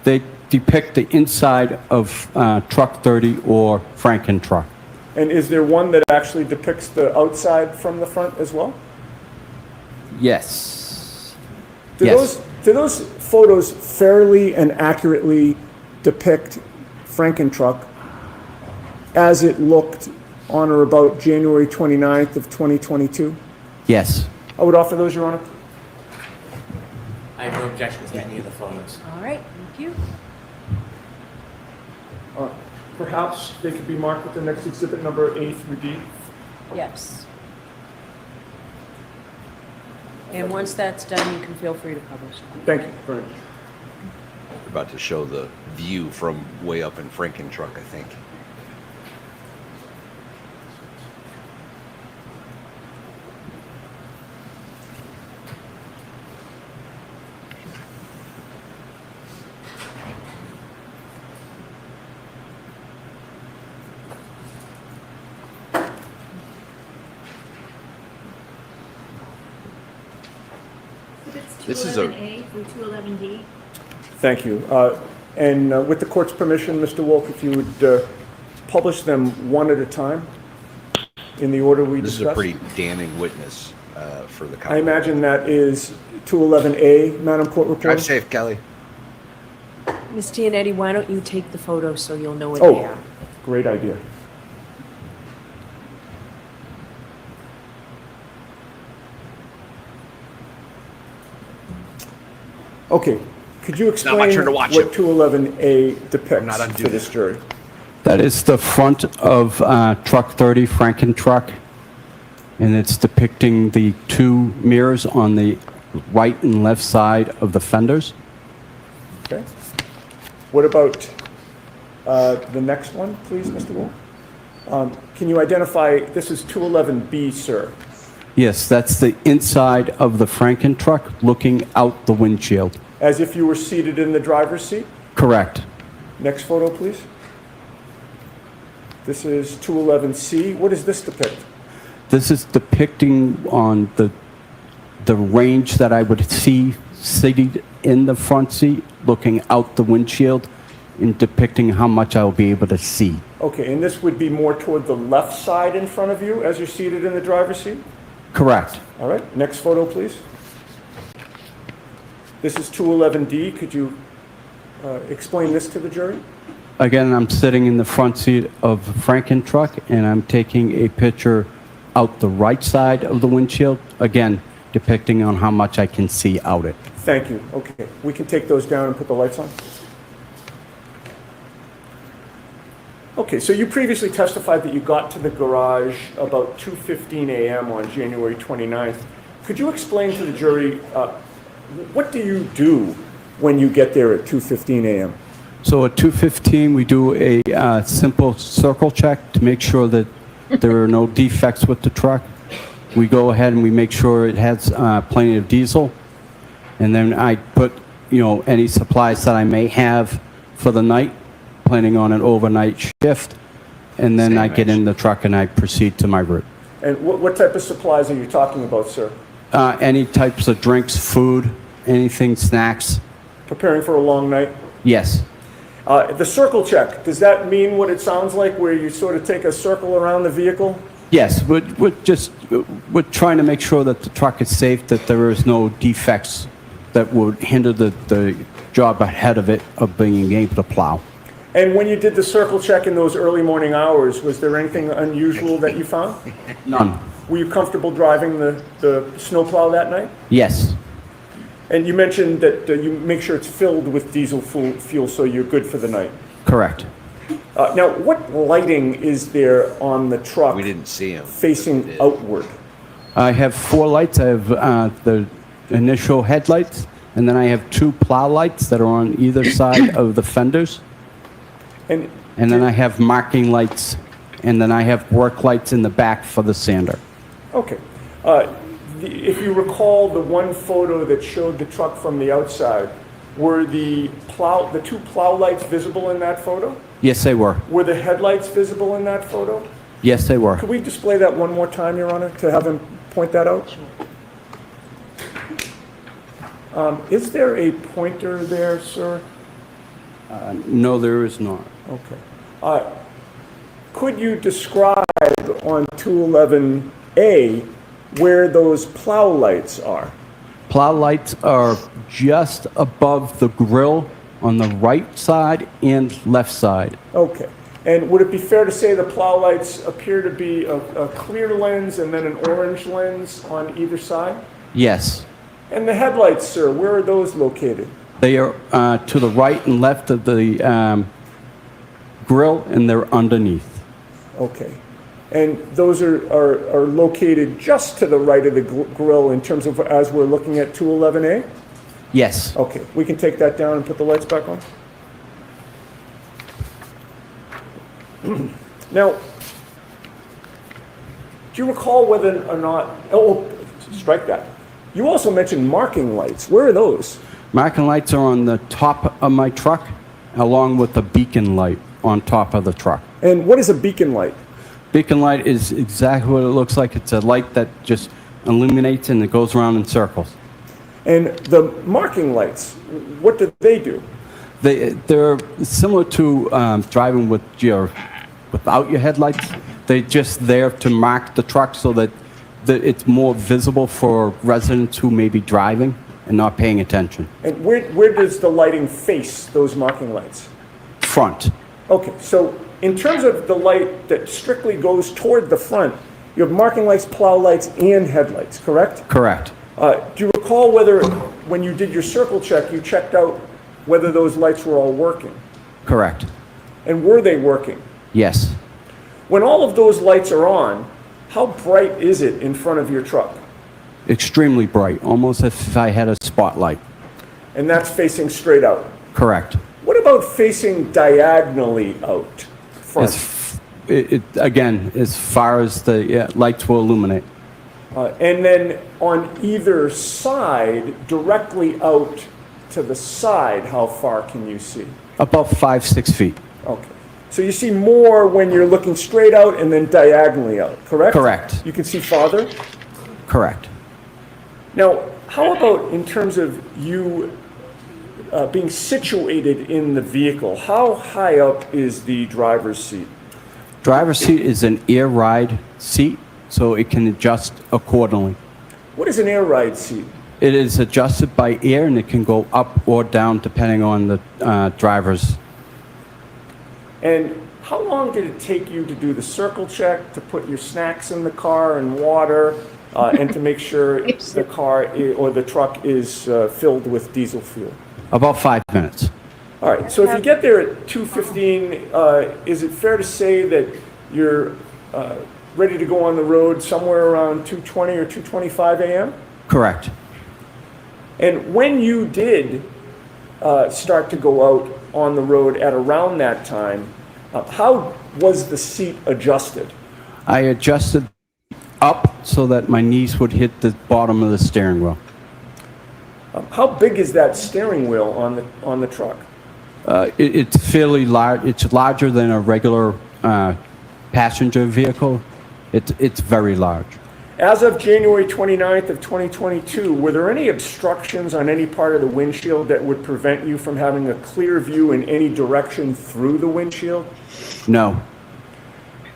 They depict the inside of truck 30 or Franken truck. And is there one that actually depicts the outside from the front as well? Yes. Do Yes. those photos fairly and accurately depict Franken truck as it looked on or about January 29th of 2022? Yes. I would offer those, Your Honor. I have no objections to any of the photos. All right, thank you. Perhaps they could be marked with the next exhibit number A through D. Yes. And once that's done, you can feel free to publish. Thank you very much. We're about to show the view from way up in Franken truck, I think. This is a 211A through 211D. Thank you. And with the court's permission, Mr. Wolf, if you would publish them one at a time in the order we this discussed. is a pretty damning witness for the. I imagine that is 211A, Madam Court Reporter. Drive safe, Kelly. Ms. Gianetti, why don't you take the photos so you'll know what they Oh, are? great idea. Okay, could you Not my explain turn to watch what it. 211A depicts not on for duty. this jury? That is the front of truck 30, Franken truck. And it's depicting the two mirrors on the right and left side of the fenders. Okay. What about the next one, please, Mr. Wolf? Can you identify, this is 211B, sir. Yes, that's the inside of the Franken truck looking out the windshield. As if you were seated in the driver's seat? Correct. Next photo, please. This is 211C. What does this depict? This is depicting on the range that I would see seated in the front seat, looking out the windshield, and depicting how much I'll be able to see. Okay, and this would be more toward the left side in front of you as you're seated in the driver's seat? Correct. All right, next photo, please. This is 211D. Could you explain this to the jury? Again, I'm sitting in the front seat of the Franken truck, and I'm taking a picture out the right side of the windshield, again, depicting on how much I can see out it. Thank you. Okay, we can take those down and put the lights on. Okay, so you previously testified that you got to the garage about 2:15 a.m. on January 29th. Could you explain to the jury, what do you do when you get there at 2:15 a.m.? So at 2:15, we do a simple circle check to make sure that there are no defects with the truck. We go ahead and we make sure it has plenty of diesel. And then I put, any supplies that I may have for the night, planning on an overnight shift. And then I get in the truck and I proceed to my route. And what type of supplies are you talking about, sir? Any types of drinks, food, anything, snacks. Preparing for a long night? Yes. The circle check, does that mean what it sounds like, where you sort of take a circle around the vehicle? Yes, we're trying to make sure that the truck is safe, that there is no defects that would hinder the job ahead of it of being able to plow. And when you did the circle check in those early morning hours, was there anything unusual that you found? None. Were you comfortable driving the snowplow that night? Yes. And you mentioned that you make sure it's filled with diesel fuel so you're good for the night. Correct. Now, what lighting is there on the truck We didn't see him. facing outward? I have 4 lights. I have the initial headlights, and then I have 2 plow lights that are on either side of the fenders. And And then I have marking lights, and then I have work lights in the back for the sander. okay. If you recall the one photo that showed the truck from the outside, were the 2 plow lights visible in that photo? Yes, they were. Were the headlights visible in that photo? Yes, they were. Could we display that one more time, Your Honor, to have him point that out? Is there a pointer there, sir? No, there is not. Okay. Could you describe on 211A where those plow lights are? Plow lights are just above the grill on the right side and left side. Okay. And would it be fair to say the plow lights appear to be a clear lens and then an orange lens on either side? Yes. And the headlights, sir, where are those located? They are to the right and left of the grill, and they're underneath. Okay. And those are located just to the right of the grill in terms of as we're looking at 211A? Yes. Okay. We can take that down and put the lights back on? Now, do you recall whether or not, oh, strike that. You also mentioned marking lights. Where are those? Marking lights are on the top of my truck, along with the beacon light on top of the truck. And what is a beacon light? Beacon light is exactly what it looks like. It's a light that just illuminates and it goes around in circles. And the marking lights, what do they do? They're similar to driving without your headlights. They're just there to mark the truck so that it's more visible for residents who may be driving and not paying attention. And where does the lighting face those marking lights? Front. Okay, so in terms of the light that strictly goes toward the front, you have marking lights, plow lights, and headlights, correct? Correct. Do you recall whether, when you did your circle check, you checked out whether those lights were all working? Correct. And were they working? Yes. When all of those lights are on, how bright is it in front of your truck? Extremely bright, almost as if I had a spotlight. And that's facing straight out? Correct. What about facing diagonally out front? Again, as far as the lights will illuminate. And then on either side, directly out to the side, how far can you see? About 5-6 feet. Okay. So you see more when you're looking straight out and then diagonally out, correct? Correct. You can see farther? Correct. Now, how about in terms of you being situated in the vehicle? How high up is the driver's seat? Driver's seat is an air ride seat, so it can adjust accordingly. What is an air ride seat? It is adjusted by air, and it can go up or down depending on the driver's. And how long did it take you to do the circle check, to put your snacks in the car and water, and to make sure the car or the truck is filled with diesel fuel? About 5 minutes. All right, so if you get there at 2:15, is it fair to say that you're ready to go on the road somewhere around 2:20 or 2:25 a.m.? Correct. And when you did start to go out on the road at around that time, how was the seat adjusted? I adjusted up so that my knees would hit the bottom of the steering wheel. How big is that steering wheel on the truck? It's fairly large. It's larger than a regular passenger vehicle. It's very large. As of January 29th of 2022, were there any obstructions on any part of the windshield that would prevent you from having a clear view in any direction through the windshield? No.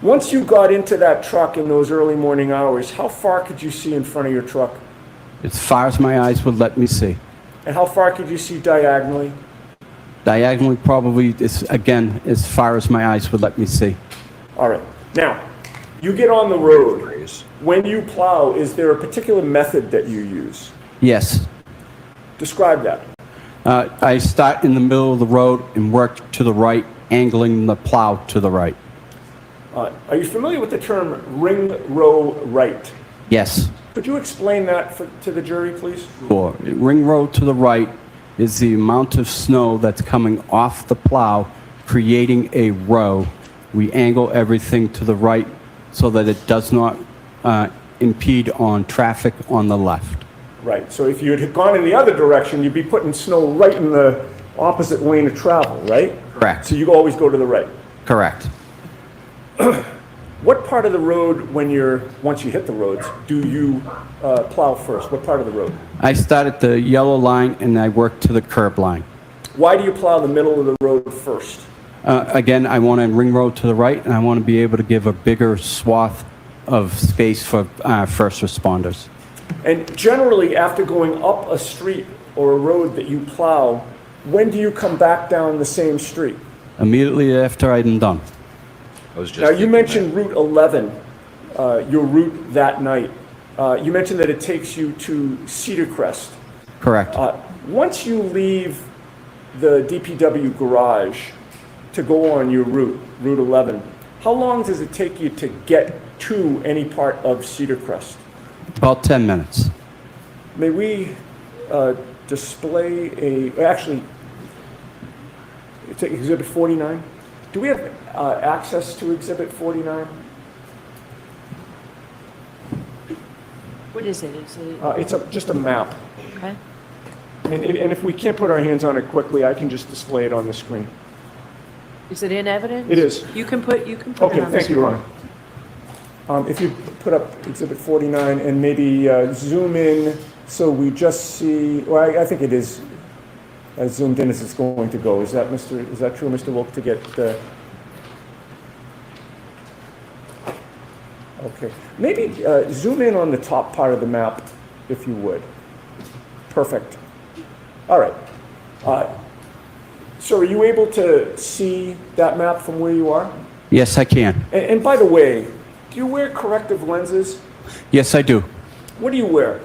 Once you got into that truck in those early morning hours, how far could you see in front of your truck? As far as my eyes would let me see. And how far could you see diagonally? Diagonally, probably, again, as far as my eyes would let me see. All right. Now, you get on the road. When you plow, is there a particular method that you use? Yes. Describe that. I start in the middle of the road and work to the right, angling the plow to the right. Are you familiar with the term ring row right? Yes. Could you explain that to the jury, please? Sure. Ring row to the right is the amount of snow that's coming off the plow, creating a row. We angle everything to the right so that it does not impede on traffic on the left. Right. So if you had gone in the other direction, you'd be putting snow right in the opposite lane of travel, right? Correct. So you always go to the right. Correct. What part of the road, once you hit the roads, do you plow first? What part of the road? I start at the yellow line and I work to the curb line. Why do you plow the middle of the road first? Again, I want a ring road to the right, and I want to be able to give a bigger swath of space for first responders. And generally, after going up a street or a road that you plow, when do you come back down the same street? Immediately after I'm done. I was just Now, you thinking mentioned that. Route 11, your route that night. You mentioned that it takes you to Cedar Crest. Correct. Once you leave the DPW garage to go on your route, Route 11, how long does it take you to get to any part of Cedar Crest? About 10 minutes. May we display actually, it's Exhibit 49? Do we have access to Exhibit 49? What is it? Is it, It's just a map. okay. And if we can't put our hands on it quickly, I can just display it on the screen. Is it in evidence? It is. You can put it Okay, on the thank you, Ron. If you put up Exhibit 49 and maybe zoom in so we just see, well, I think it is as zoomed in as it's going to go. Is that true, Mr. Wilk, to get okay. Maybe zoom in on the top part of the map, if you would. Perfect. All right. So are you able to see that map from where you are? Yes, I can. And by the way, do you wear corrective lenses? Yes, I do. What do you wear?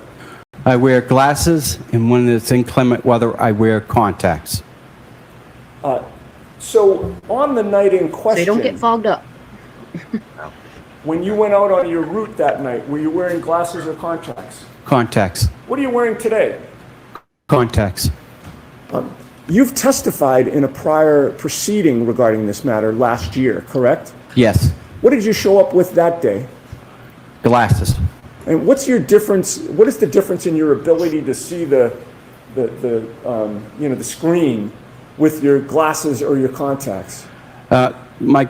I wear glasses, and when it's inclement weather, I wear contacts. So on the night in question, They don't get fogged up. when you went out on your route that night, were you wearing glasses or contacts? Contacts. What are you wearing today? Contacts. You've testified in a prior proceeding regarding this matter last year, correct? Yes. What did you show up with that day? Glasses. And what's your difference? What is the difference in your ability to see the screen with your glasses or your contacts? My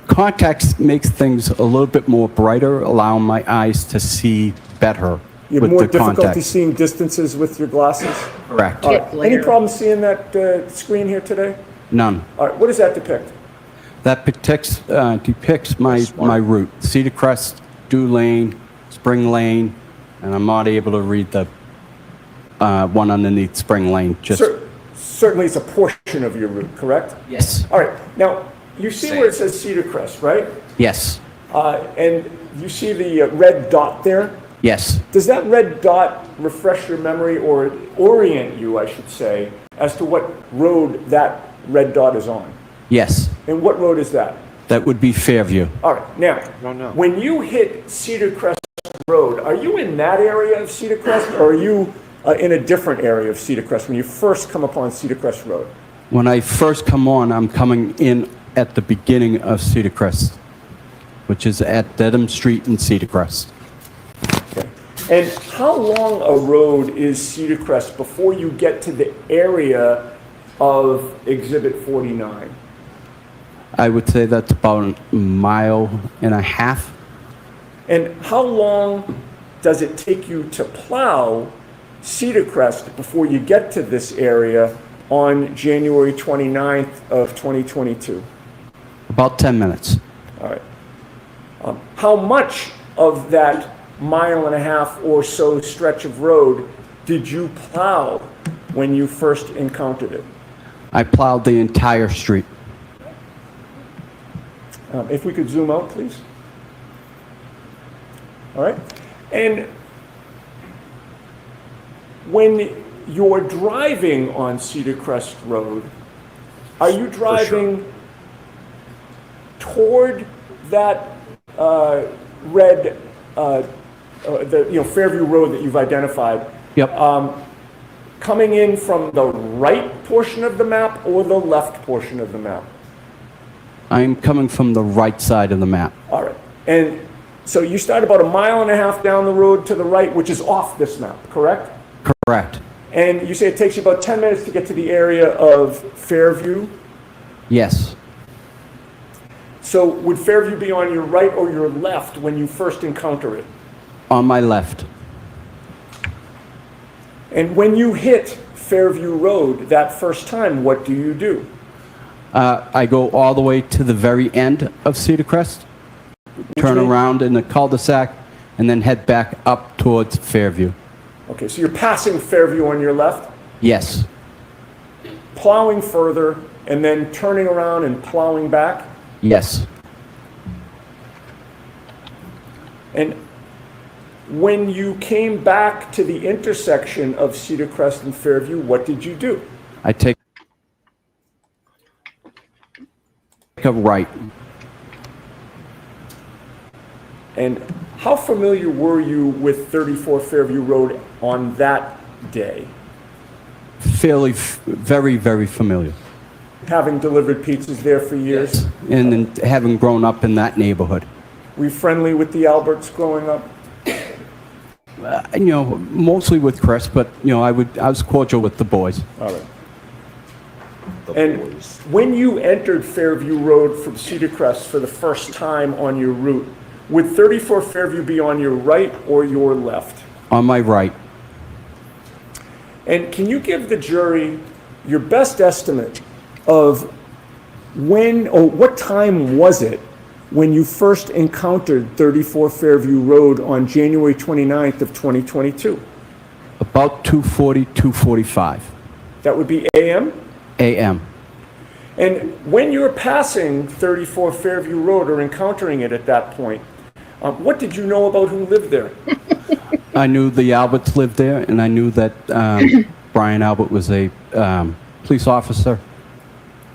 contacts makes things a little bit more brighter, allowing my eyes to see better You have with more the difficulty contacts. seeing distances with your glasses? Correct. All right. Get Any glare. problem seeing that screen here today? None. All right. What does that depict? That depicts my route. Cedar Crest, Dew Lane, Spring Lane, and I'm not able to read the one underneath Spring Lane. Just Certainly it's a portion of your route, correct? yes. All right. Now, you see where it says Cedar Crest, right? Yes. And you see the red dot there? Yes. Does that red dot refresh your memory or orient you, I should say, as to what road that red dot is on? Yes. And what road is that? That would be Fairview. All right. Now, when you hit Cedar Crest Road, are you in that area of Cedar Crest or are you in a different area of Cedar Crest when you first come upon Cedar Crest Road? When I first come on, I'm coming in at the beginning of Cedar Crest, which is at Dedham Street in Cedar Crest. Okay. And how long a road is Cedar Crest before you get to the area of Exhibit 49? I would say that's about a mile and a half. And how long does it take you to plow Cedar Crest before you get to this area on January 29th of 2022? About 10 minutes. All right. How much of that mile and a half or so stretch of road did you plow when you first encountered it? I plowed the entire street. If we could zoom out, please. All right. And when you're driving on Cedar Crest Road, are you driving toward that red, Fairview Road that you've identified? Yep. Coming in from the right portion of the map or the left portion of the map? I'm coming from the right side of the map. All right. And so you start about a mile and a half down the road to the right, which is off this map, correct? Correct. And you say it takes you about 10 minutes to get to the area of Fairview? Yes. So would Fairview be on your right or your left when you first encounter it? On my left. And when you hit Fairview Road that first time, what do you do? I go all the way to the very end of Cedar Crest, turn way? around in the cul-de-sac, and then head back up towards Fairview. Okay, so you're passing Fairview on your left, Yes, plowing further, and then turning around and plowing back? yes. And when you came back to the intersection of Cedar Crest and Fairview, what did you do? I take a right. And how familiar were you with 34 Fairview Road on that day, Very, very familiar. having delivered pizzas there for years? And then having grown up in that neighborhood. Were you friendly with the Alberts growing up? Mostly with Chris, but, I was cordial with the boys. All right. The And boys. when you entered Fairview Road from Cedar Crest for the first time on your route, would 34 Fairview be on your right or your left? On my right, And can you give the jury your best estimate of when or what time was it when you first encountered 34 Fairview Road on January 29th of 2022? about 2:40, 2:45 That would be AM? a.m. And when you were passing 34 Fairview Road or encountering it at that point, what did you know about who lived there? I knew the Alberts lived there, and I knew that Brian Albert was a police officer,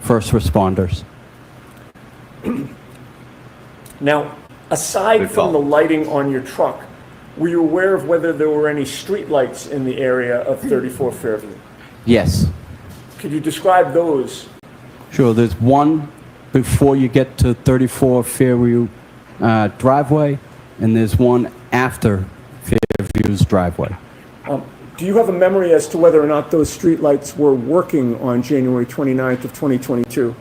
first responders. Now, aside Good from call. the lighting on your truck, were you aware of whether there were any streetlights in the area of 34 Fairview? Yes, Could you describe those? sure. There's one before you get to 34 Fairview driveway, and there's one after Fairview's driveway. Do you have a memory as to whether or not those streetlights were working on January 29th of 2022?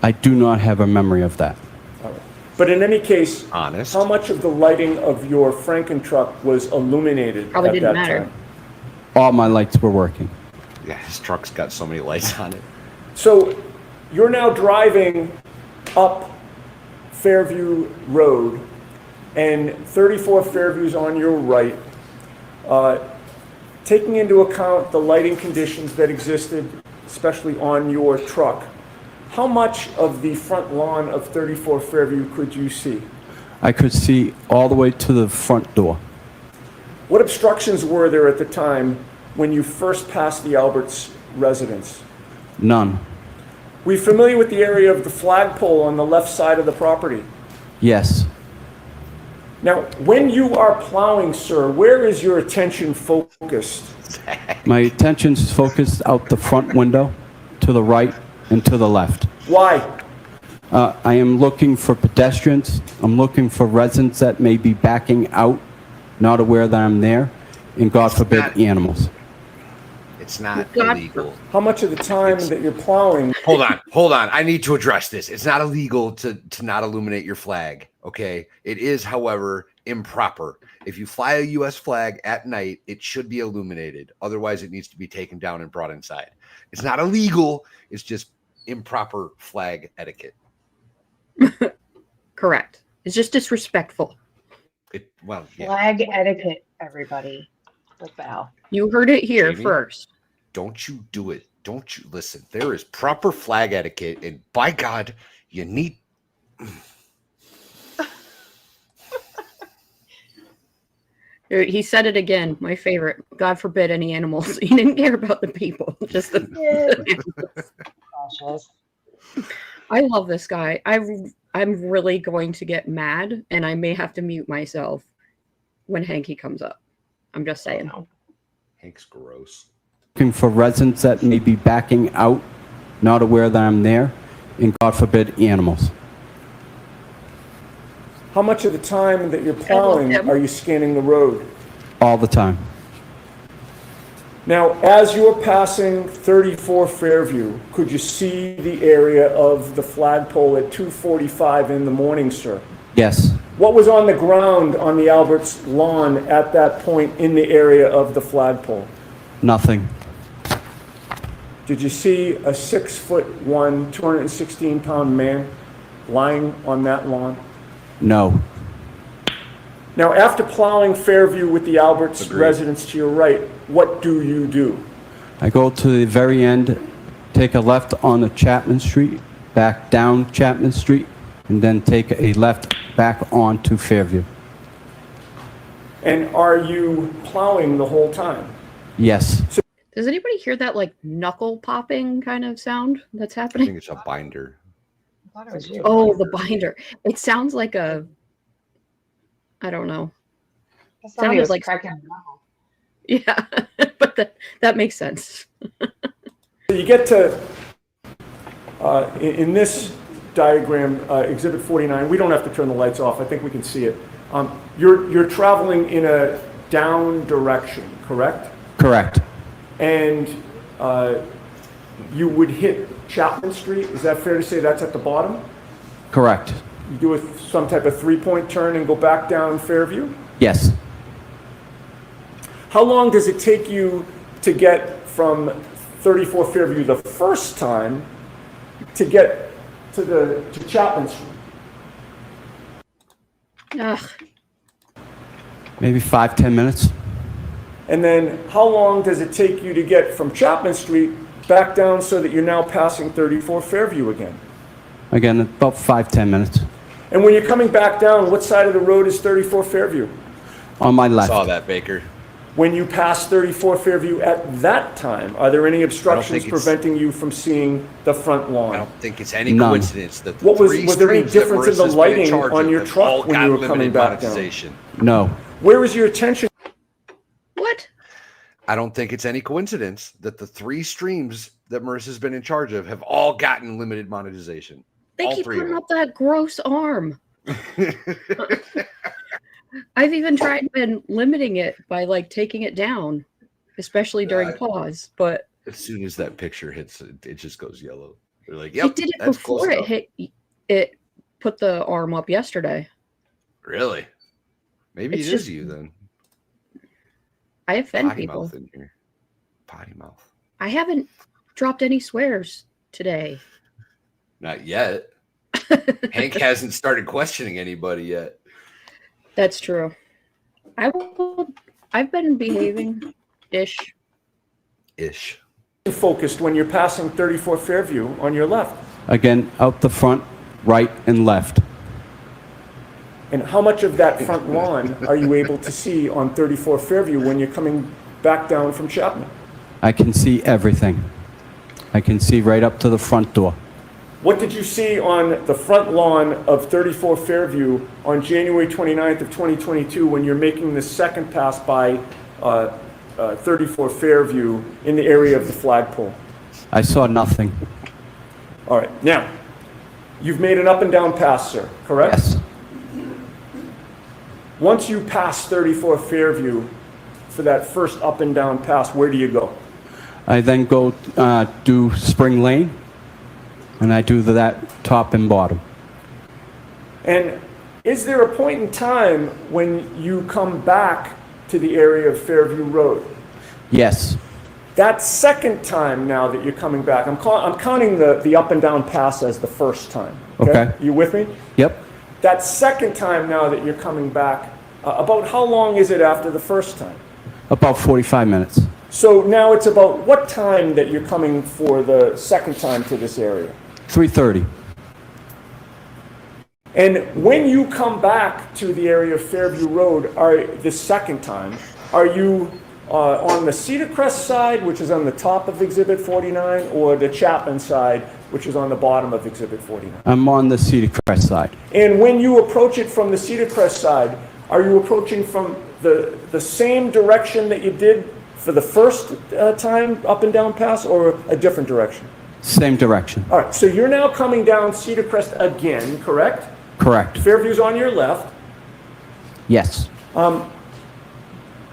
I do not have a memory of that. But in any case, Honest. how much of the lighting of your Franken truck was illuminated Probably at didn't that matter. time? All my lights were working. Yeah, his truck's got so many lights on it. So you're now driving up Fairview Road, and 34 Fairview's on your right. Taking into account the lighting conditions that existed, especially on your truck, how much of the front lawn of 34 Fairview could you see? I could see all the way to the front door. What obstructions were there at the time when you first passed the Alberts residence? None. Were you familiar with the area of the flagpole on the left side of the property? Yes. Now, when you are plowing, sir, where is your attention focused? My attention's focused out the front window, to the right and to the left. Why? I am looking for pedestrians. I'm looking for residents that may be backing out, not aware that I'm there, and God forbid, not- animals. It's not God- illegal. How much of the time that you're plowing? Hold on. I need to address this. It's not illegal to not illuminate your flag, okay? It is, however, improper. If you fly a U.S. flag at night, it should be illuminated. Otherwise, it needs to be taken down and brought inside. It's not illegal. It's just improper flag etiquette. Correct. It's just disrespectful. Yeah. Flag etiquette, everybody. With Val. You heard it here Jamie? first. Don't you do it. Don't you listen. There is proper flag etiquette, and by God, you need. He said it again. My favorite. God forbid any animals. He didn't care about the people. Just the Cautious. I love this guy. I'm really going to get mad, and I may have to mute myself when Hanky comes up. I'm just saying. Hank's gross. Looking for residents that may be backing out, not aware that I'm there, and God forbid, animals. How much of the time that you're plowing him. are you scanning the road? All the time. Now, as you were passing 34 Fairview, could you see the area of the flagpole at 2:45 in the morning, sir? Yes. What was on the ground on the Alberts lawn at that point in the area of the flagpole? Nothing. did you see a 6'1", 216-pound man lying on that lawn? No. Now, after plowing Fairview with the Alberts Agreed. residence to your right, what do you do? I go to the very end, take a left on the Chapman Street, back down Chapman Street, and then take a left back onto Fairview. And are you plowing the whole time? Yes. Does anybody hear that like knuckle popping kind of sound that's I happening? think it's a binder. I thought it was you. Oh, the binder. It sounds like a, I don't know. Somebody was like- cracking them out. Yeah, but that makes sense. You get to, in this diagram, Exhibit 49, we don't have to turn the lights off. I think we can see it. You're traveling in a down direction, correct? Correct. And you would hit Chapman Street. Is that fair to say that's at the bottom? Correct. You do some type of three-point turn and go back down Fairview? Yes. How long does it take you to get from 34 Fairview the first time to get to Chapman Street? Ugh. Maybe 5-10 minutes. And then how long does it take you to get from Chapman Street back down so that you're now passing 34 Fairview again? Again, about 5-10 minutes. And when you're coming back down, what side of the road is 34 Fairview? On my left. Saw that, Baker. When you pass 34 Fairview at that time, are there any obstructions think it's- preventing you from seeing the front I lawn? don't think it's any None. coincidence that the What was three there any streams that difference in the Marissa's been lighting charge on of your have truck all when got you were coming limited back down? monetization. No. Where was your attention? What? I don't think it's any coincidence that the three streams that Marissa's been in charge of have all gotten limited monetization. They All keep three of putting them. up that gross arm. I've even tried and limiting it by like taking it down, especially during pause. But As soon as that picture hits, it just goes yellow. They're like, he "Yep, did it that's close before it enough." hit. It put the arm up yesterday. Really? Maybe It's it is just- you then. I offend Potty people. mouth in here. Potty mouth. I haven't dropped any swears today. Not yet. Hank hasn't started questioning anybody yet. That's true. I've been behaving ish. Ish. Focused when you're passing 34 Fairview on your left? Again, out the front, right and left. And how much of that front lawn are you able to see on 34 Fairview when you're coming back down from Chapman? I can see everything. I can see right up to the front door. What did you see on the front lawn of 34 Fairview on January 29th of 2022 when you're making the second pass by 34 Fairview in the area of the flagpole? I saw nothing. All right, now, you've made an up and down pass, sir, correct? Yes. Once you pass 34 Fairview for that first up and down pass, where do you go? I then go do Spring Lane, and I do that top and bottom. And is there a point in time when you come back to the area of Fairview Road? Yes. That second time now that you're coming back, I'm counting the up and down pass as the first time. Okay. You with me? Yep. That second time now that you're coming back, about how long is it after the first time? About 45 minutes. So now it's about what time that you're coming for the second time to this area? 3:30. And when you come back to the area of Fairview Road, the second time, are you on the Cedar Crest side, which is on the top of Exhibit 49, or the Chapman side, which is on the bottom of Exhibit 49? I'm on the Cedar Crest side. And when you approach it from the Cedar Crest side, are you approaching from the same direction that you did for the first time up and down pass, or a different direction? Same direction. All right, so you're now coming down Cedar Crest again, correct? Correct. Fairview's on your left. Yes.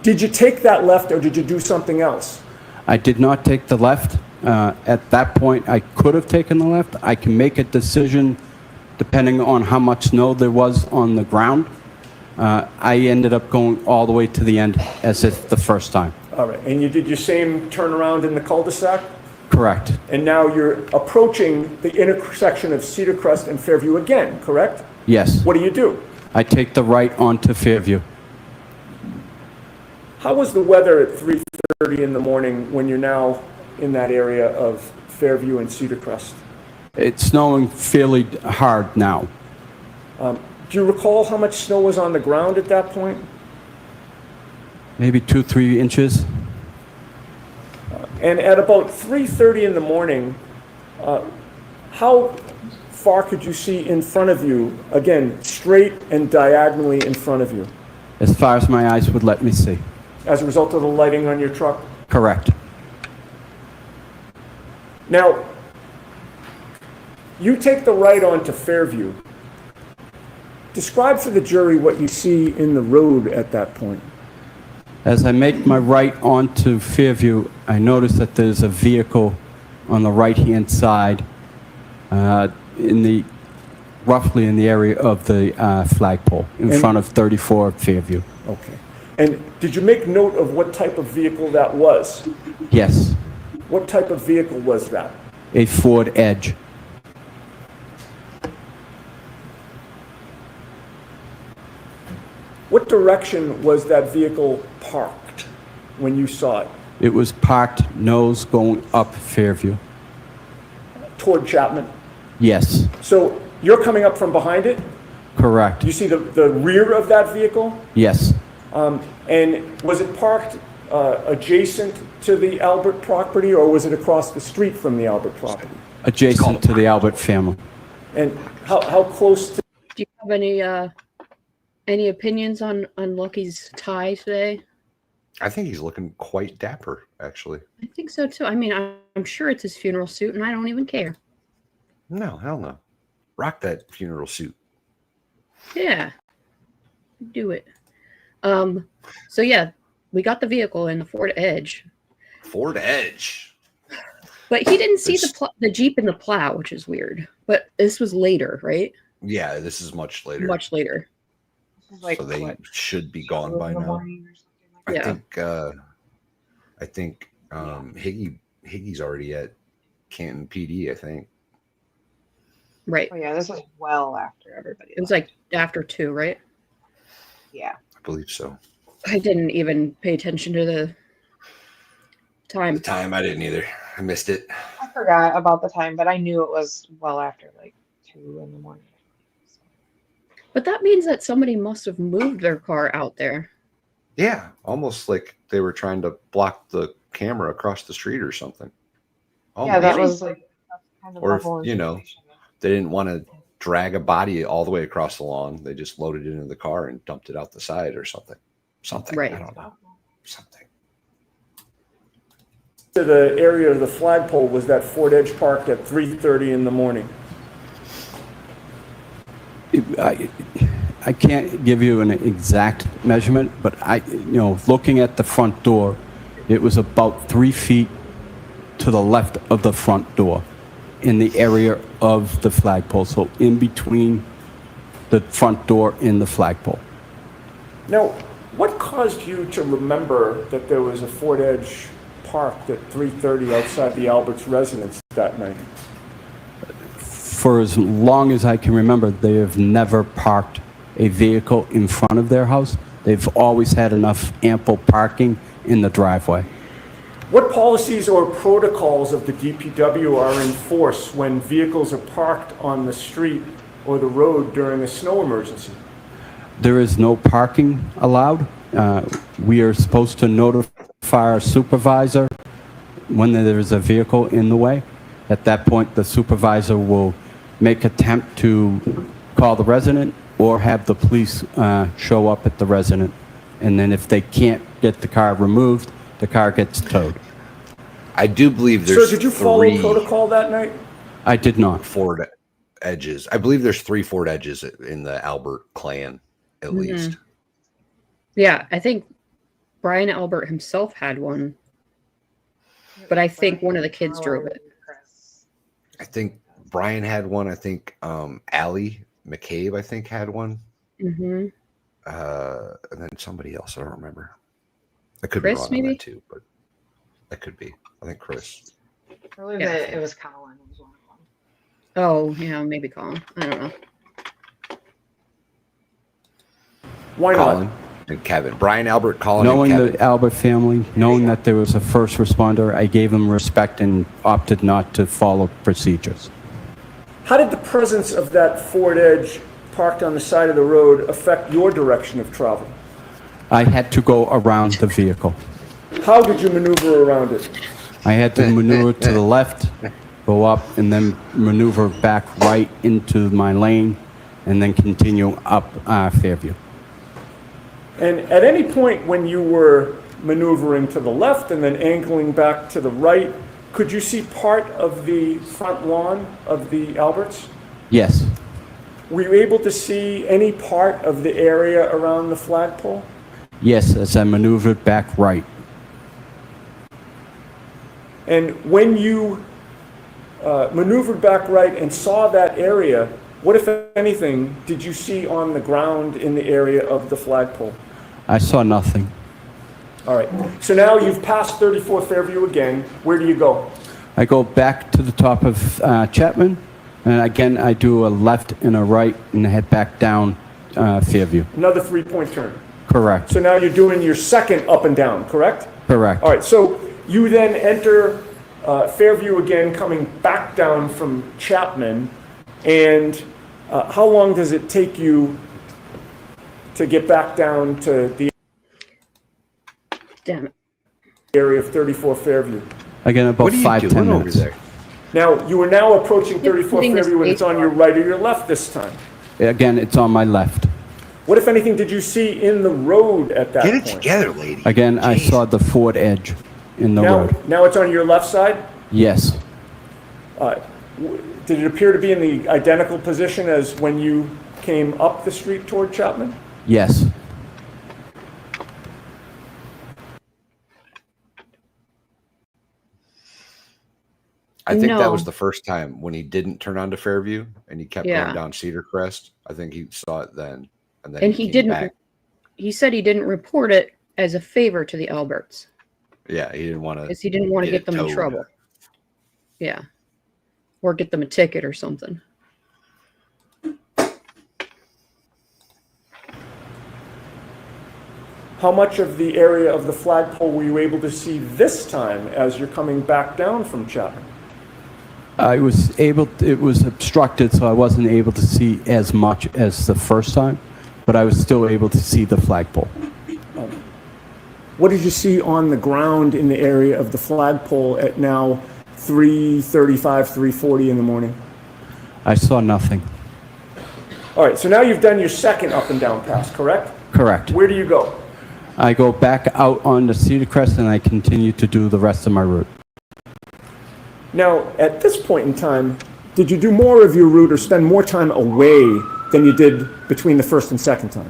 Did you take that left or did you do something else? I did not take the left. At that point, I could have taken the left. I can make a decision depending on how much snow there was on the ground. I ended up going all the way to the end as if the first time. All right, and you did your same turnaround in the cul-de-sac? Correct. And now you're approaching the intersection of Cedar Crest and Fairview again, correct? Yes. What do? I take the right onto Fairview. How was the weather at 3:30 in the morning when you're now in that area of Fairview and Cedar Crest? It's snowing fairly hard now. Do you recall how much snow was on the ground at that point? Maybe 2-3 inches. And at about 3:30 in the morning, how far could you see in front of you, again, straight and diagonally in front of you, As far as my eyes would let me see. as a result of the lighting on your truck? Correct. Now, you take the right onto Fairview. Describe for the jury what you see in the road at that point. As I make my right onto Fairview, I notice that there's a vehicle on the right-hand side, roughly in the area of the flagpole, in front of 34 Fairview. Okay. And did you make note of what type of vehicle that was? Yes, What type of vehicle was that? a Ford Edge. What direction was that vehicle parked when you saw it? It was parked nose going up Fairview. Toward Chapman? Yes, So you're coming up from behind it? correct. Do you see the rear of that vehicle? Yes, And was it parked adjacent to the Albert property, or was it across the street from the Albert property? adjacent to the Albert family. And how close to... Do you have any opinions on Lucky's tie today? I think he's looking quite dapper, actually. I think so too. I mean, I'm sure it's his funeral suit, and I don't even care. No, hell no. Rock that funeral suit. Yeah, do it. So yeah, we got the vehicle in the Ford Edge, Ford Edge. but he didn't see It's- the Jeep and the plow, which is weird. But this was later, right? Yeah, this is much later. Much later. Like, so they what, should be gone 2 by in the now. morning or something like Yeah. I think Higgy's already at Canton PD, I think. Right. that? Oh yeah, this was well after everybody. It was left. like after 2, right? Yeah. I believe so. I didn't even pay attention to the time. The time I didn't either. I missed it. I forgot about the time, but I knew it was well after like 2 in the morning. But that means that somebody must have moved their car out there. Yeah, almost like they were trying to block the camera across the street or something. Oh, Yeah, that maybe. was like kind of Or the if, whole you know, information. they didn't want to drag a body all the way across the lawn. They just loaded it into the car and dumped it out the side or something. Something. Right. I don't know. Something. To the area of the flagpole was that Ford Edge parked at 3:30 in the morning. I can't give you an exact measurement, but looking at the front door, it was about 3 feet to the left of the front door in the area of the flagpole, so in between the front door and the flagpole. Now, what caused you to remember that there was a Ford Edge parked at 3:30 outside the Alberts residence that night? For as long as I can remember, they have never parked a vehicle in front of their house. They've always had enough ample parking in the driveway. What policies or protocols of the DPW are in force when vehicles are parked on the street or the road during a snow emergency? There is no parking allowed. We are supposed to notify our supervisor when there is a vehicle in the way. At that point, the supervisor will make attempt to call the resident or have the police show up at the resident. And then if they can't get the car removed, the car gets towed. I do believe there's Sir, did you follow 3 protocol that night? I did not. Ford Edges. I believe there's 3 Ford Edges in the Albert clan, at least. Yeah, I think Brian Albert himself had one, but I think one of the kids drove it. I think Brian had one. I think Allie McCabe, I think, had one. Mm-hmm. And then somebody else. I don't remember. I could Chris, be wrong on maybe? that too, but that could be. I think Chris. believe Yeah. that it was Colin was one of them. Oh, yeah, maybe Colin. I don't know. Why Colin not? and Kevin. Brian, Albert, Colin, Knowing and Kevin. the Albert family, knowing that there was a first responder, I gave them respect and opted not to follow procedures. How did the presence of that Ford Edge parked on the side of the road affect your direction of travel? I had to go around the vehicle. How did you maneuver around it? I had to maneuver to the left, go up, and then maneuver back right into my lane, and then continue up Fairview. And at any point when you were maneuvering to the left and then angling back to the right, could you see part of the front lawn of the Alberts? Yes, Were you able to see any part of the area around the flagpole? yes, as I maneuvered back right. And when you maneuvered back right and saw that area, what, if anything, did you see on the ground in the area of the flagpole? I saw nothing. All right. So now you've passed 34 Fairview again. Where do you go? I go back to the top of Chapman, and again I do a left and a right and head back down Fairview. Another 3-point turn. Correct. So now you're doing your second up and down, correct? Correct. All right. So you then enter Fairview again, coming back down from Chapman. And how long does it take you to get back down to the Damn it. area of 34 Fairview? Again, about What are you 5-10 doing over minutes. there? Now, you are now approaching You're 34 putting the Fairview, and it's on space your bar. right or your left this time. Again, it's on my left. What, if anything, did you see in the road at that Get it point? together, lady. Again, I Jeez. saw the Ford Edge in the road. Now it's on your left side? Yes, Did it appear to be in the identical position as when you came up the street toward Chapman? yes. I think that No. was the first time when he didn't turn onto Fairview and he kept Yeah. going down Cedar Crest. I think he saw it then. And then And he came didn't, back. he said he didn't report it as a favor to the Alberts Yeah, he didn't want to. because he didn't want to Get get it them in towed. trouble. Yeah. Or get them a ticket or something. How much of the area of the flagpole were you able to see this time as you're coming back down from Chapman? I was able, it was obstructed, so I wasn't able to see as much as the first time, but I was still able to see the flagpole. What did you see on the ground in the area of the flagpole at now 3:35, 3:40 in the morning? I saw nothing. All right, so now you've done your second up and down pass, correct? Correct. Where do you go? I go back out on the Cedar Crest and I continue to do the rest of my route. Now, at this point in time, did you do more of your route or spend more time away than you did between the first and second time?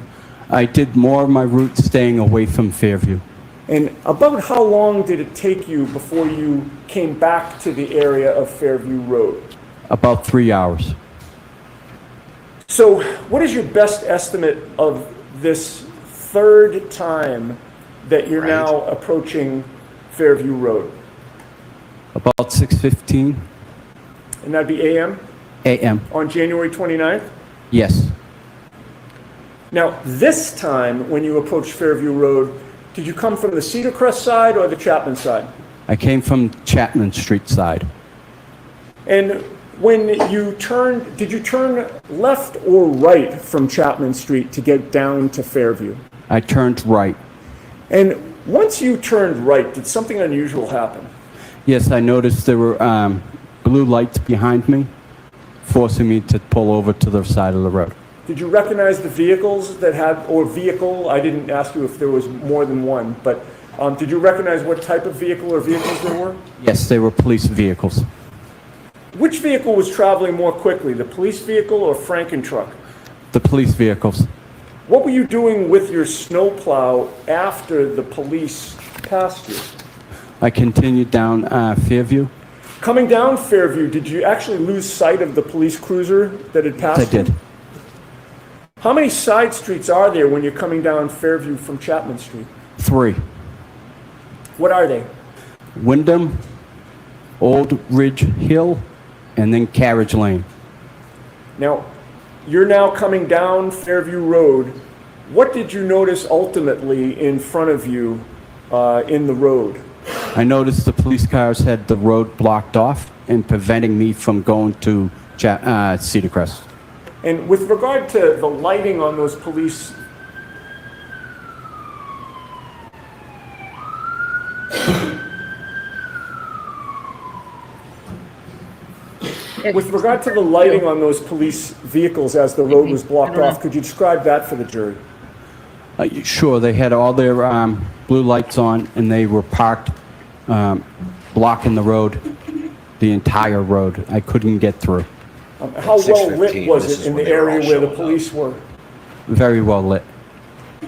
I did more of my route staying away from Fairview. And about how long did it take you before you came back to the area of Fairview Road? About 3 hours. So, what is your best estimate of this third time that you're Right. now approaching Fairview Road? About 6:15 And that'd be AM a.m. on January 29th? Yes. Now, this time when you approached Fairview Road, did you come from the Cedar Crest side or the Chapman side? I came from Chapman Street side. And when you turned, did you turn left or right from Chapman Street to get down to Fairview? I turned right. And once you turned right, did something unusual happen? Yes, I noticed there were blue lights behind me, forcing me to pull over to the side of the road. Did you recognize the vehicles that had, or vehicle? I didn't ask you if there was more than one, but did you recognize what type of vehicle or vehicles there were? Yes, they were police vehicles. Which vehicle was traveling more quickly, the police vehicle or Franken truck? The police vehicles. What were you doing with your snowplow after the police passed you? I continued down Fairview. Coming down Fairview, did you actually lose sight of the police cruiser that had passed Yes, I did. you? How many side streets are there when you're coming down Fairview from Chapman Street? 3. What are they? Wyndham, Old Ridge Hill, and then Carriage Lane. Now, you're now coming down Fairview Road. What did you notice ultimately in front of you in the road? I noticed the police cars had the road blocked off and preventing me from going to Cedar Crest. And with regard to the lighting on those police... With regard to the lighting on those police vehicles as the road was blocked off, could you describe that for the jury? Sure, they had all their blue lights on, and they were parked blocking the road, the entire road. I couldn't get through. How well lit was it in the area where the police were? Very well lit.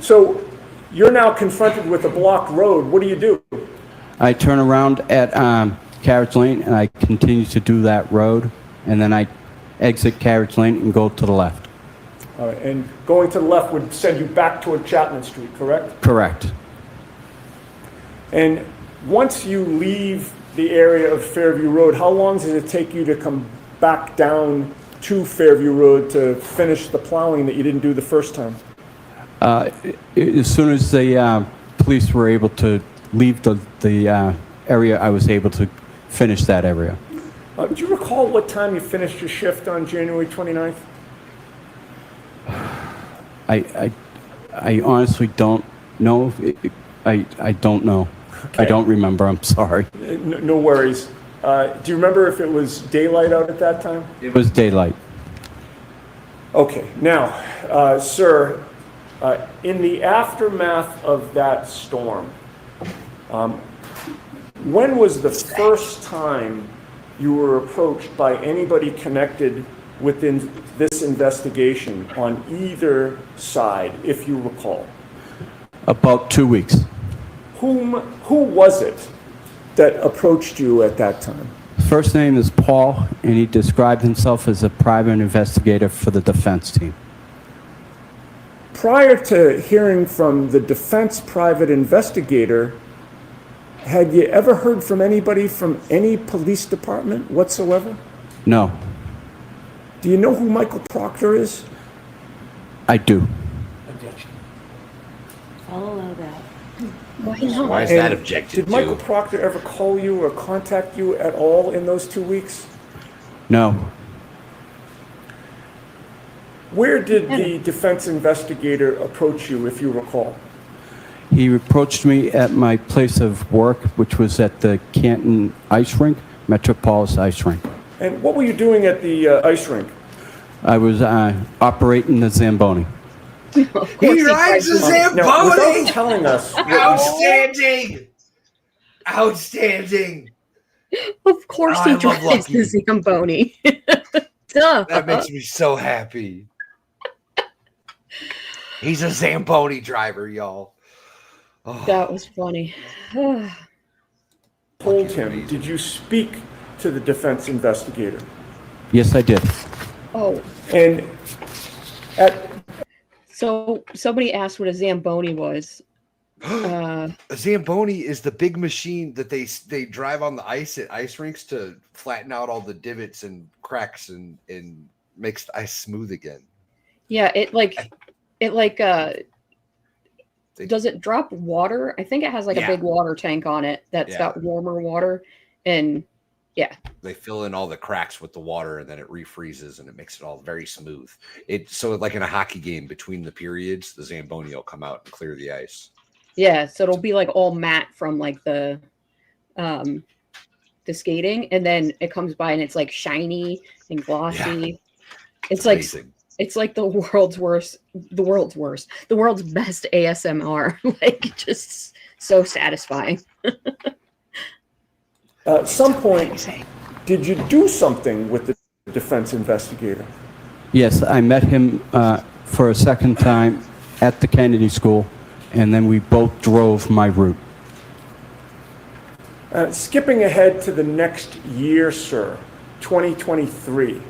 So you're now confronted with a blocked road. What do you do? I turn around at Carriage Lane, and I continue to do that road, and then I exit Carriage Lane and go to the left. All right, and going to the left would send you back toward Chapman Street, correct? Correct. And once you leave the area of Fairview Road, how long does it take you to come back down to Fairview Road to finish the plowing that you didn't do the first time? As soon as the police were able to leave the area, I was able to finish that area. Do you recall what time you finished your shift on January 29th? I honestly don't know. I don't know. Okay. I don't remember. I'm sorry. No worries. Do you remember if it was daylight out at that time? It was daylight. Okay. Now, sir, in the aftermath of that storm, when was the first time you were approached by anybody connected within this investigation on either side, if you recall? About 2 weeks. Who was it that approached you at that time? First name is Paul, and he described himself as a private investigator for the defense team. Prior to hearing from the defense private investigator, had you ever heard from anybody from any police department whatsoever? No. Do you know who Michael Proctor is? I do. Objection. I'll allow that. Why not? Why is And that objected did Michael to? Proctor ever call you or contact you at all in those 2 weeks? No. Where did the defense investigator approach you, if you recall? He approached me at my place of work, which was at the Canton Ice Rink, Metropolis Ice Rink. And what were you doing at the ice rink? I was operating the Zamboni. He rides a Now, without Zamboni! telling us, Outstanding! Outstanding! Of course Oh, he I love drives Lucky. the Zamboni. Duh. That makes me so happy. He's a Zamboni driver, y'all. Oh, That was funny. told him, did you speak to the defense investigator? Yes, I did. Oh, And at so somebody asked what a Zamboni was. A Zamboni is the big machine that they drive on the ice at ice rinks to flatten out all the divots and cracks and makes the ice smooth again. Yeah, does it drop water? I think it has like a big water tank on it that's got warmer water, and They fill in all the cracks with the water and then it refreezes and it makes it all very smooth. So like in a hockey game between the periods, the Zamboni will come out and clear the ice. yeah, so it'll be like all matte from like the skating, and then it comes by and it's like shiny and glossy. It's like amazing. it's like the world's best ASMR. Like just so satisfying. At some point, did you do something with the defense investigator? Yes, I met him for a second time at the Kennedy School, and then we both drove my route. Skipping ahead to the next year, sir, 2023,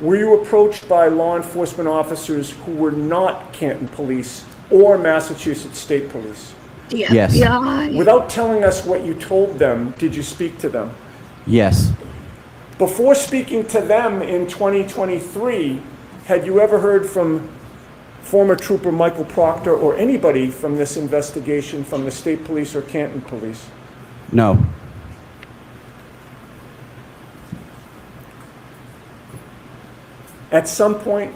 were you approached by law enforcement officers who were not Canton Police or Massachusetts State Police? The Yes. FBI. Without telling us what you told them, did you speak to them? Yes. Before speaking to them in 2023, had you ever heard from former Trooper Michael Proctor or anybody from this investigation from the State Police or Canton Police? No. At some point,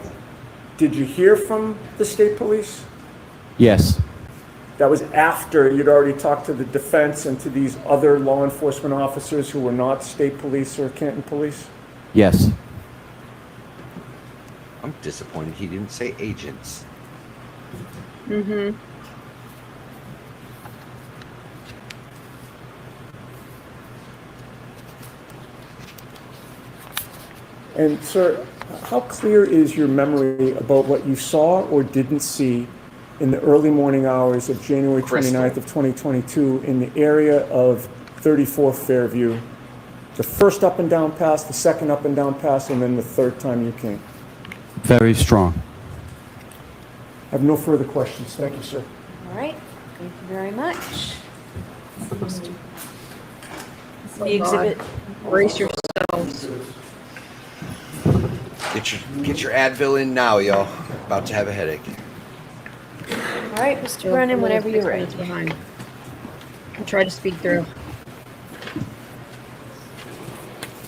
did you hear from the State Police? Yes. That was after you'd already talked to the defense and to these other law enforcement officers who were not State Police or Canton Police? Yes. I'm disappointed he didn't say agents. Mm-hmm. And sir, how clear is your memory about what you saw or didn't see in the early morning hours of January 29th of 2022 in the area of 34 Fairview? The first up and down pass, the second up and down pass, and then the third time you came. Very strong. I have no further questions. Thank you, sir. All right, thank you very much. The exhibit. Brace yourselves. Get your Advil in now, y'all. About to have a headache. All right, Mr. Brennan, whenever you're ready. Behind. I'll try to speak through.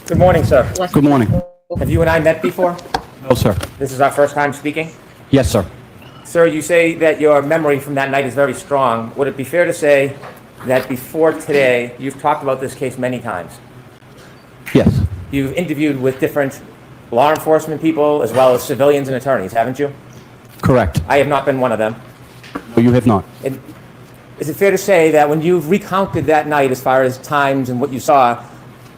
Good morning, sir. Good morning. Have you and I met before? No, sir. This is our first time speaking? Yes, sir. Sir, you say that your memory from that night is very strong. Would it be fair to say that before today, you've talked about this case many times? Yes. You've interviewed with different law enforcement people as well as civilians and attorneys, haven't you? Correct. I have not been one of them. No, you have not. And is it fair to say that when you've recounted that night as far as times and what you saw,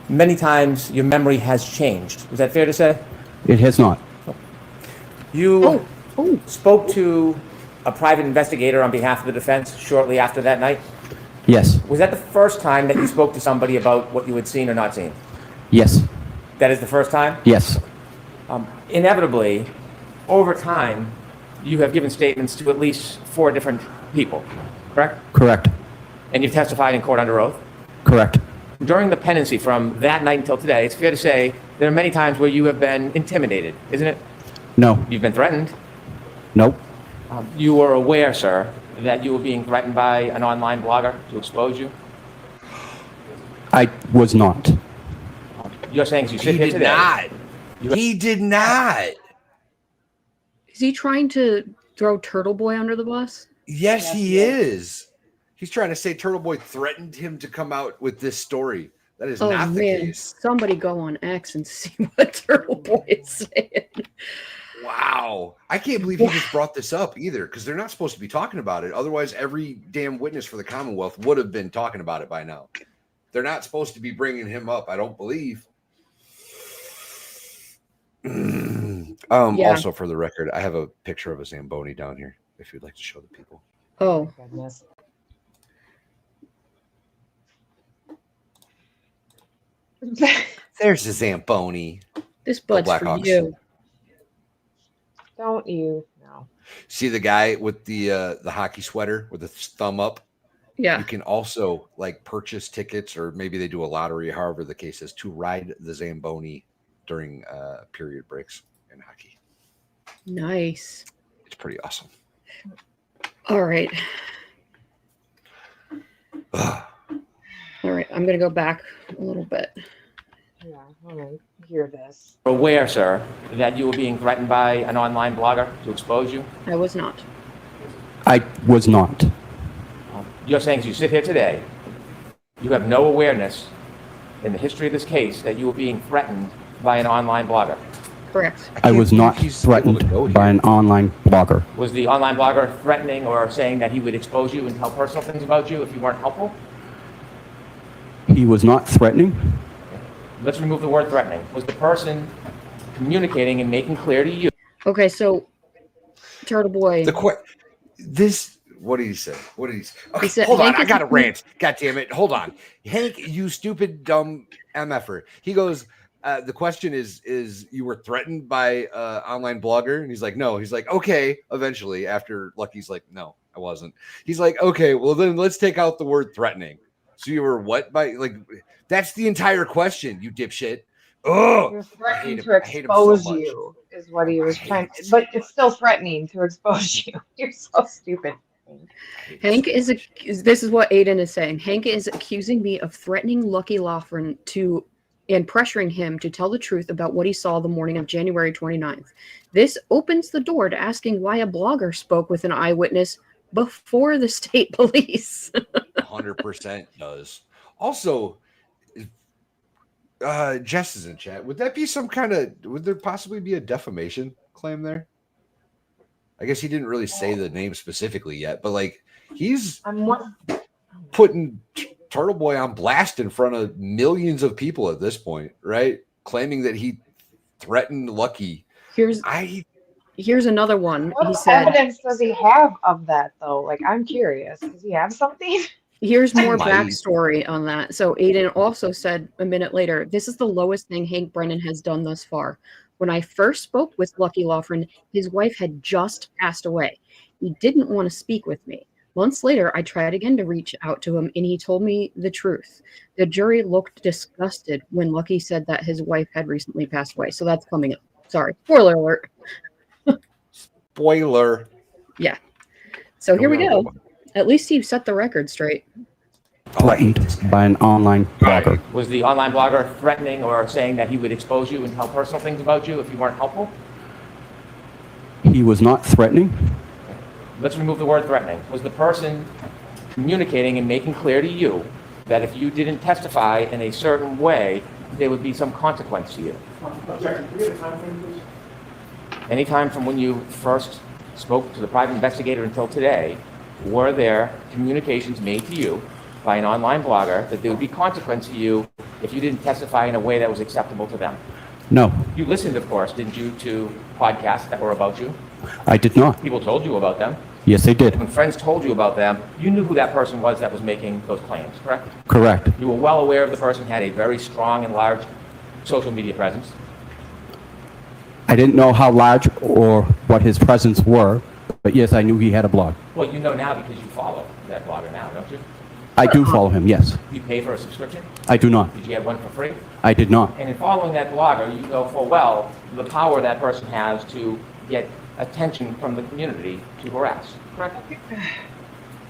many times your memory has changed? Is that fair to say? It has not. You spoke to a private investigator on behalf of the defense shortly after that night? Yes. Was that the first time that you spoke to somebody about what you had seen or not seen? Yes. That is the first time? Yes. Inevitably, over time, you have given statements to at least 4 different people, correct? Correct. And you've testified in court under oath? Correct. During the pendency from that night until today, it's fair to say there are many times where you have been intimidated, isn't it? No. You've been threatened. Nope. You were aware, sir, that you were being threatened by an online blogger to expose you? I was not. You're saying you sit He here did today. not. He did not. Is he trying to throw Turtle Boy under the bus? Yes, he is. He's trying to say Turtle Boy threatened him to come out with this story. That is not the case. Somebody go on X and see what Turtle Boy is saying. Wow. I can't believe he just brought this up either, because they're not supposed to be talking about it. Otherwise, every damn witness for the Commonwealth would have been talking about it by now. They're not supposed to be bringing him up, I don't believe. Also, for the record, I have a picture of a Zamboni down here, if you'd like to show the people. Oh. Goodness. There's a Zamboni. This bud's for Blackhawks. you. Don't you? No. See the guy with the hockey sweater with the thumb up? Yeah. You can also like purchase tickets, or maybe they do a lottery, however the case is, to ride the Zamboni during period breaks in hockey. Nice. It's pretty awesome. All right. Ugh. All right. I'm going to go back a little bit. Yeah, I want to hear this. Aware, sir, that you were being threatened by an online blogger to expose you? I was not. I was not. You're saying as you sit here today, you have no awareness in the history of this case that you were being threatened by an online blogger? Correct. I was not threatened by an online blogger. Was the online blogger threatening or saying that he would expose you and tell personal things about you if you weren't helpful? He was not threatening. Let's remove the word threatening. Was the person communicating and making clear to you? Okay, so Turtle Boy. What did he say? What did he say? Okay, He said, hold on, Hank I is got a a- rant. God damn it. Hold on. Hank, you stupid, dumb MFer. He goes, the question is you were threatened by online blogger? And he's like, no. He's like, okay, eventually, after Lucky's like, no, I wasn't. He's like, okay, well then let's take out the word threatening. So you were what by like? That's the entire question, you dipshit. Oh, He was threatening to expose you, is what he was trying. But it's still threatening to expose you. You're so stupid. Hank is this is what Aiden is saying. Hank is accusing me of threatening Lucky Laughlin and pressuring him to tell the truth about what he saw the morning of January 29th. This opens the door to asking why a blogger spoke with an eyewitness before the state police. 100% does. Also, Jess is in chat. Would that be would there possibly be a defamation claim there? I guess he didn't really say the name specifically yet, but like he's putting Turtle Boy on blast in front of millions of people at this point, right? Claiming that he threatened Lucky. Here's another one. What He said, evidence does he have of that, though? Like, I'm curious. Does he have something? here's more backstory on that. So Aiden also said a minute later, this is the lowest thing Hank Brennan has done thus far. When I first spoke with Lucky Laughlin, his wife had just passed away. He didn't want to speak with me. Months later, I tried again to reach out to him, and he told me the truth. The jury looked disgusted when Lucky said that his wife had recently passed away. So that's coming up. Sorry. Spoiler alert. Spoiler. Yeah. So here we go. At least he set the record straight. Threatened by an online blogger. Was the online blogger threatening or saying that he would expose you and tell personal things about you if you weren't helpful? He was not threatening. Let's remove the word threatening. Was the person communicating and making clear to you that if you didn't testify in a certain way, there would be some consequence to you? Objection. Can we have a time frame, please? Anytime from when you first spoke to the private investigator until today, were there communications made to you by an online blogger that there would be consequence to you if you didn't testify in a way that was acceptable to them? No, You listened, of course, didn't you, to podcasts that were about you? I did not. People told you about them. Yes, they did. When friends told you about them, you knew who that person was that was making those claims, correct? Correct. You were well aware of the person had a very strong and large social media presence. I didn't know how large or what his presence were, but yes, I knew he had a blog. Well, you know now because you follow that blogger now, don't you? I do follow him, yes. You pay for a subscription? I do not. Did you get one for free? I did not. And in following that blogger, you know full well the power that person has to get attention from the community to harass, correct?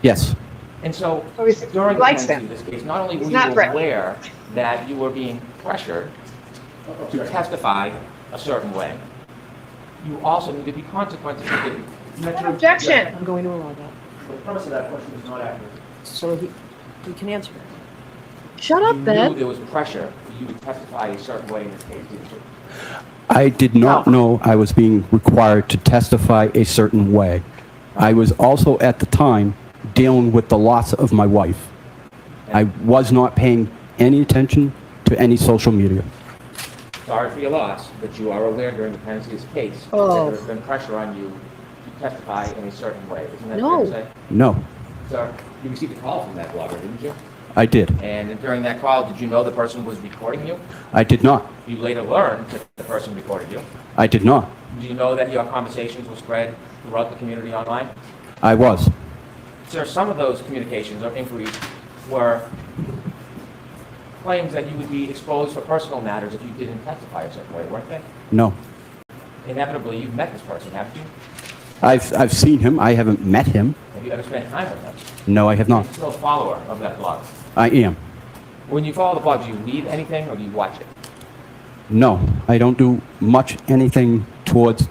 Yes. And so, So he during the likes pendency him. of this case, not only were He's you not threatening. aware that you were being pressured to testify a certain way, you also knew there'd be consequences if you didn't. Objection. I'm going to allow that. The premise of that question is not accurate. So he can answer it. Shut up, You knew Beth. there was pressure for you to testify a certain way in this case, didn't you? I did not know I was being required to testify a certain way. I was also at the time dealing with the loss of my wife. I was not paying any attention to any social media. Sorry for your loss, but you are aware during the pendency of this case that Oh. there's been pressure on you to testify in a certain way. Isn't that No. fair to say? No, Sir, you received a call from that blogger, didn't you? I did. And during that call, did you know the person was recording you? I did not. You later learned that the person recorded you. I did not. Do you know that your conversations were spread throughout the community online? I was. Sir, some of those communications or inquiries were claims that you would be exposed for personal matters if you didn't testify a certain way, weren't they? No. Inevitably, you've met this person, haven't you? I've seen him. I haven't met him. Have you ever spent time with him? No, I have not. You're still a follower of that blog. I am. When you follow the blog, do you read anything or do you watch it? No, I don't do much anything towards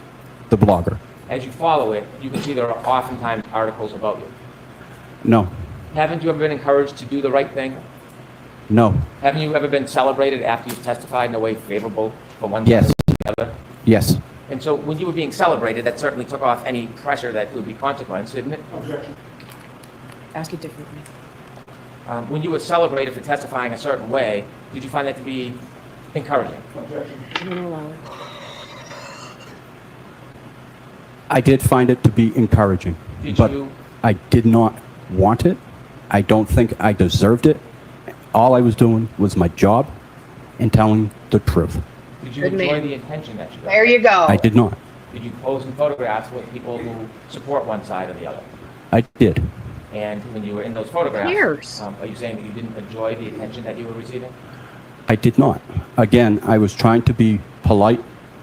the blogger. As you follow it, you can see there are oftentimes articles about you. No, Haven't you ever been encouraged to do the right thing? no, Haven't you ever been celebrated after you've testified in a way favorable for one Yes. side or the other? yes, And so when you were being celebrated, that certainly took off any pressure that would be consequence, didn't it? Objection. Ask it differently. When you were celebrated for testifying a certain way, did you find that to be encouraging? Objection. I'm going to allow it. I did find it to be encouraging, Did but you, I did not want it. I don't think I deserved it. All I was doing was my job and telling the truth. did you Good enjoy man. the attention that you got? There you go. I did not. Did you pose in photographs with people who support one side or the other? I did. And when you were in those photographs, cares? Are you saying that you didn't enjoy the attention that you were receiving? I did not. Again, I was trying to be polite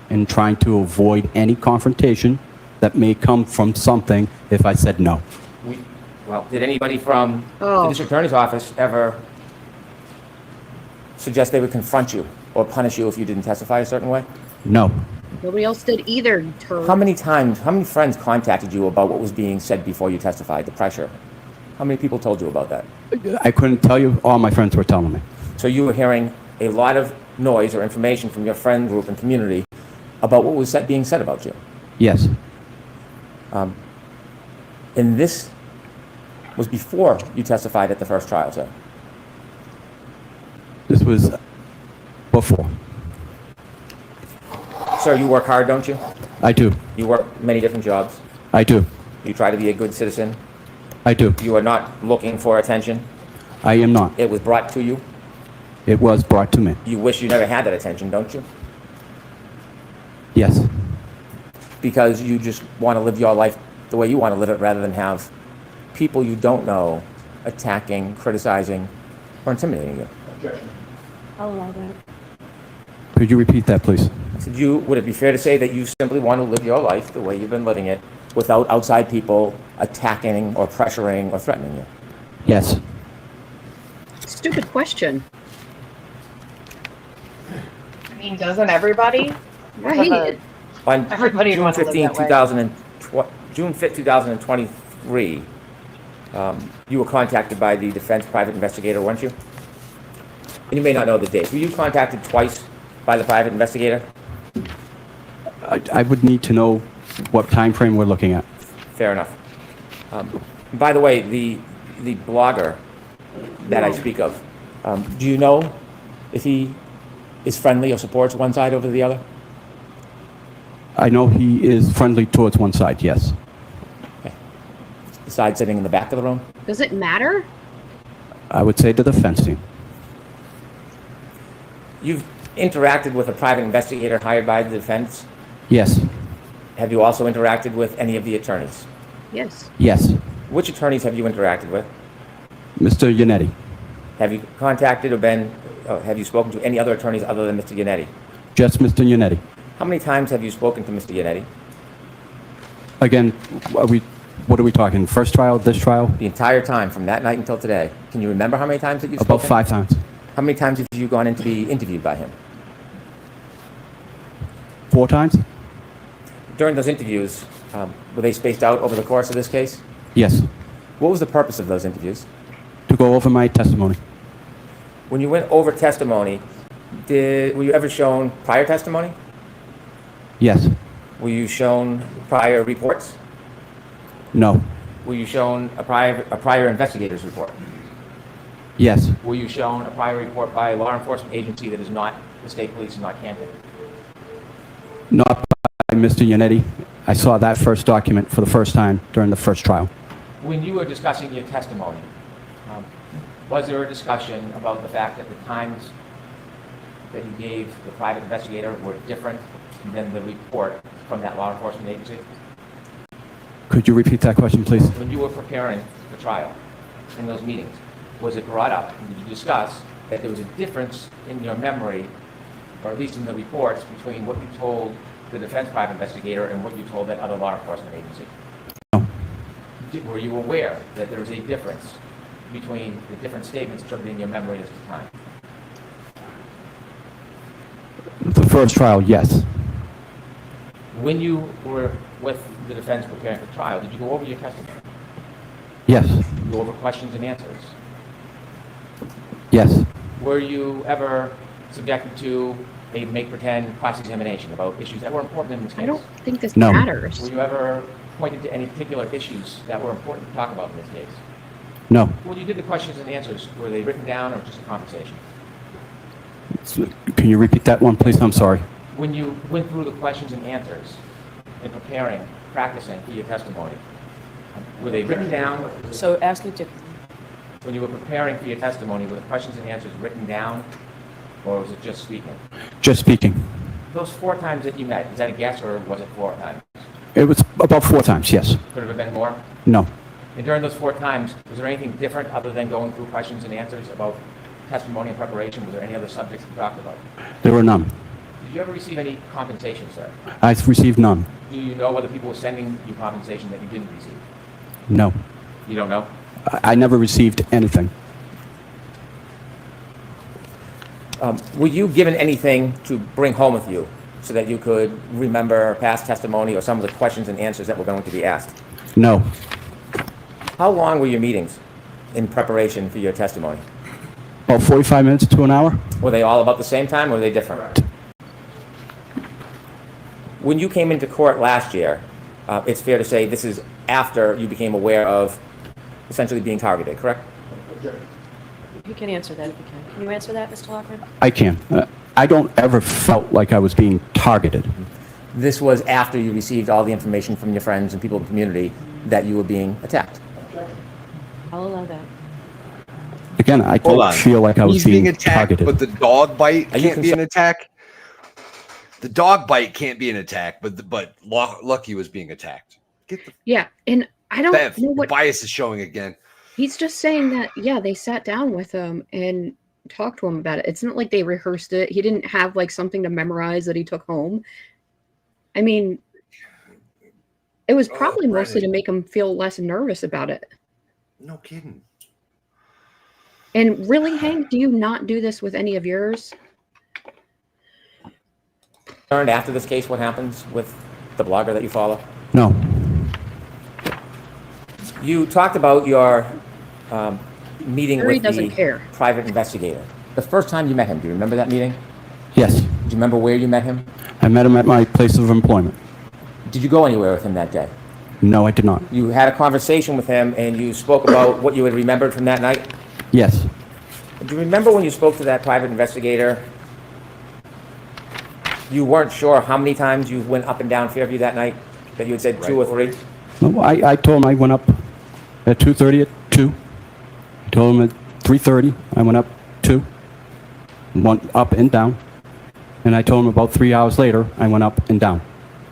and trying to avoid any confrontation that may come from something if I said no. Well, did anybody from the district attorney's office ever suggest they would confront you or punish you if you didn't testify a certain way? No. Nobody else did either, turd. How many friends contacted you about what was being said before you testified, the pressure? How many people told you about that? I couldn't tell you. All my friends were telling me. So you were hearing a lot of noise or information from your friend group and community about what was being said about you. Yes. And this was before you testified at the first trial, sir. This was before. Sir, you work hard, don't you? I do. You work many different jobs. I do. You try to be a good citizen. I do. You are not looking for attention. I am not. It was brought to you. It was brought to me. You wish you never had that attention, don't you? Yes. Because you just want to live your life the way you want to live it rather than have people you don't know attacking, criticizing, or intimidating you. I'll allow that. Could you repeat that, please? So would it be fair to say that you simply want to live your life the way you've been living it without outside people attacking or pressuring or threatening you? Yes. Stupid question. I mean, doesn't everybody? Right. On Everybody June wants to live 15, that way. June 5th, 2023, you were contacted by the defense private investigator, weren't you? And you may not know the date. Were you contacted twice by the private investigator? I would need to know what time frame we're looking at. Fair enough. By the way, the blogger that I speak of, do you know if he is friendly or supports one side over the other? I know he is friendly towards one side, yes. Okay. The side sitting in the back of the room? Does it matter? I would say the defense team. You've interacted with a private investigator hired by the defense. Yes. Have you also interacted with any of the attorneys? Yes. Yes. Which attorneys have you interacted with? Mr. Yannetti. Have you contacted or have you spoken to any other attorneys other than Mr. Yannetti? Just Mr. Yannetti. How many times have you spoken to Mr. Yannetti? Again, what are we talking? First trial, this trial? The entire time, from that night until today. Can you remember how many times that you've spoken? About 5 times. How many times have you gone in to be interviewed by him? 4 times? During those interviews, were they spaced out over the course of this case? Yes. What was the purpose of those interviews? To go over my testimony. When you went over testimony, were you ever shown prior testimony? Yes. Were you shown prior reports? No. Were you shown a prior investigator's report? Yes. Were you shown a prior report by a law enforcement agency that is not the state police and not Canton? Not by Mr. Yannetti. I saw that first document for the first time during the first trial. When you were discussing your testimony, was there a discussion about the fact that the times that you gave the private investigator were different than the report from that law enforcement agency? Could you repeat that question, please? When you were preparing the trial in those meetings, was it brought up, and did you discuss that there was a difference in your memory, or at least in the reports, between what you told the defense private investigator and what you told that other law enforcement agency? No. Were you aware that there was a difference between the different statements attributed in your memory at the time? The first trial, yes. When you were with the defense preparing for trial, did you go over your testimony? Yes. Did you go over questions and answers? Yes. Were you ever subjected to a make-pretend cross-examination about issues that were important in this case? I don't think this No. matters. Were you ever pointed to any particular issues that were important to talk about in this case? No. When you did the questions and answers, were they written down or just a conversation? Can you repeat that one, please? I'm sorry. When you went through the questions and answers in preparing, practicing for your testimony, were they written down? So ask it differently. When you were preparing for your testimony, were the questions and answers written down, or was it just speaking? Just speaking. Those 4 times that you met, is that a guess, or was it 4 times? It was about 4 times, yes. Could it have been more? No. And during those 4 times, was there anything different other than going through questions and answers about testimony and preparation? Was there any other subjects you talked about? There were none. Did you ever receive any compensation, sir? I've received none. Do you know whether people were sending you compensation that you didn't receive? No. You don't know? I never received anything. Were you given anything to bring home with you so that you could remember past testimony or some of the questions and answers that were going to be asked? No. How long were your meetings in preparation for your testimony? About 45 minutes to an hour? Were they all about the same time or were they different? When you came into court last year, it's fair to say this is after you became aware of essentially being targeted, correct? You can answer that if you can. Can you answer that, Mr. Laughlin? I can. I don't ever felt like I was being targeted. This was after you received all the information from your friends and people in the community that you were being attacked. I'll allow that. Again, I don't feel like I was He's being attacked, targeted. but the dog bite can't be an attack. The dog bite can't be an attack, but Lucky was being attacked. Yeah, and I don't Bev, know what bias is showing again. he's just saying. That they sat down with him and talked to him about it. It's not like they rehearsed it. He didn't have like something to memorize that he took home. I mean, it was probably mostly to make him feel less nervous about it. No kidding. And really, Hank, do you not do this with any of yours? Learned after this case what happens with the blogger that you follow? No. You talked about your meeting Jury with doesn't the care. private investigator. The first time you met him, do you remember that meeting? Yes. Do you remember where you met him? I met him at my place of employment. Did you go anywhere with him that day? No, I did not. You had a conversation with him and you spoke about what you had remembered from that night? Yes. Do you remember when you spoke to that private investigator, you weren't sure how many times you went up and down Fairview that night? That you had said 2 or 3? No, I told him I went up at 2:30 at 2. I told him at 3:30 I went up 2. Went up and down. And I told him about 3 hours later I went up and down.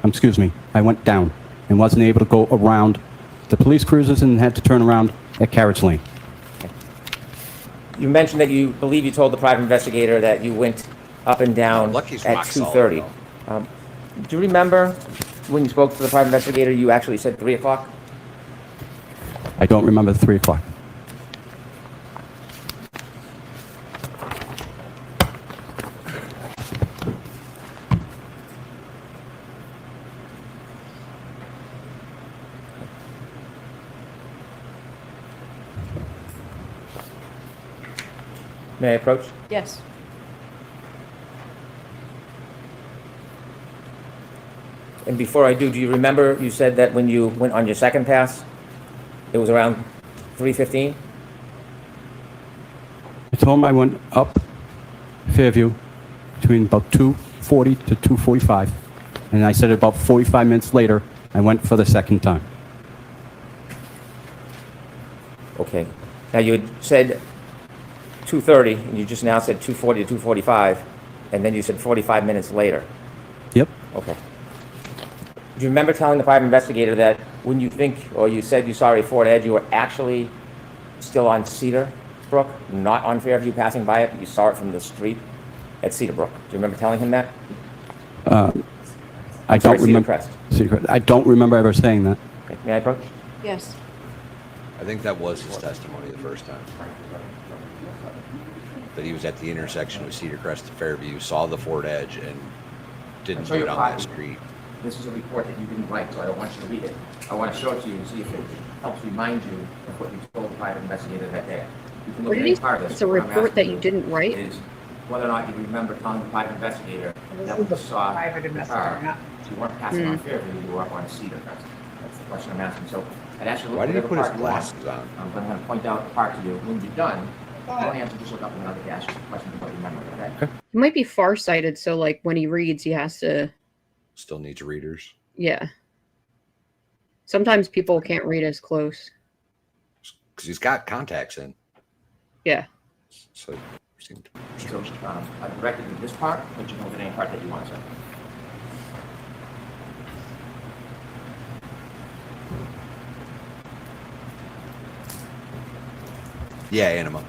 I went down and wasn't able to go around the police cruisers and had to turn around at Carriage Lane. You mentioned that you believe you told the private investigator that you went up and down Lucky's at rock 2:30. solid, Do you remember when you spoke to the private investigator, you actually said 3 o'clock? I don't remember 3 o'clock. May I approach? Yes. And before I do you remember you said that when you went on your second pass, it was around 3:15? I told him I went up Fairview between about 2:40 to 2:45. And I said about 45 minutes later, I went for the second time. Okay. Now you had said 2:30, and you just now said 2:40 to 2:45, and then you said 45 minutes later. Yep. Okay. Do you remember telling the private investigator that when you think, or you said you saw a Ford Edge, you were actually still on Cedar Brook, not on Fairview passing by it, but you saw it from the street at Cedar Brook? Do you remember telling him that? I don't remember. Cedar Crest. I don't remember ever saying that. Okay. May I approach? Yes. I think that was his testimony the first time. That he was at the intersection with Cedar Crest and Fairview, saw the Ford Edge, and didn't show you get a on that copy. street. This is a report that you didn't write, so I don't want you to read it. I want to show it to you and see if it helps remind you of what you told the private investigator that day. You can look What at did any he? part of this. It's a What I'm report that asking you didn't write. Is whether or not you remember telling the private investigator This that is when the you saw private the investigator, car, not- you weren't passing on Fairview, you were up on Cedar Crest. That's the question I'm asking. So I'd ask you to Why look did at he the put his part glasses on? I'm going to point out the part to you. When you're done, don't answer, just look up and I'll get to ask you some questions about your memory, okay? He might be farsighted, so like when he reads, he has to. Still needs readers. Yeah. Sometimes people can't read as close. Because he's got contacts in. Yeah. So it seemed So I've directed you to this part, but you can look at any part that you want to say. Yeah, Anima.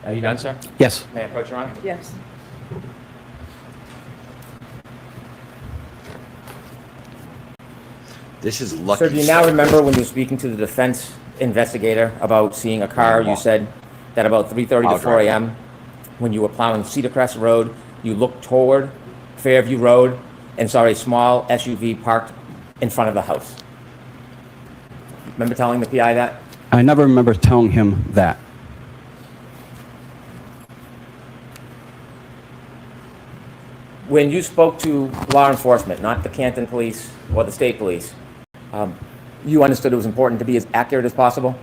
Are you done, sir? Yes. May I approach, Your Honor? Yes. This is lucky. So do you now remember when you were speaking to the defense investigator about seeing a car? You said that about 3:30 to 4 a.m. when you were plowing Cedar Crest Road, you looked toward Fairview Road and saw a small SUV parked in front of the house. Remember telling the PI that? I never remember telling him that. When you spoke to law enforcement, not the Canton Police or the state police, you understood it was important to be as accurate as possible?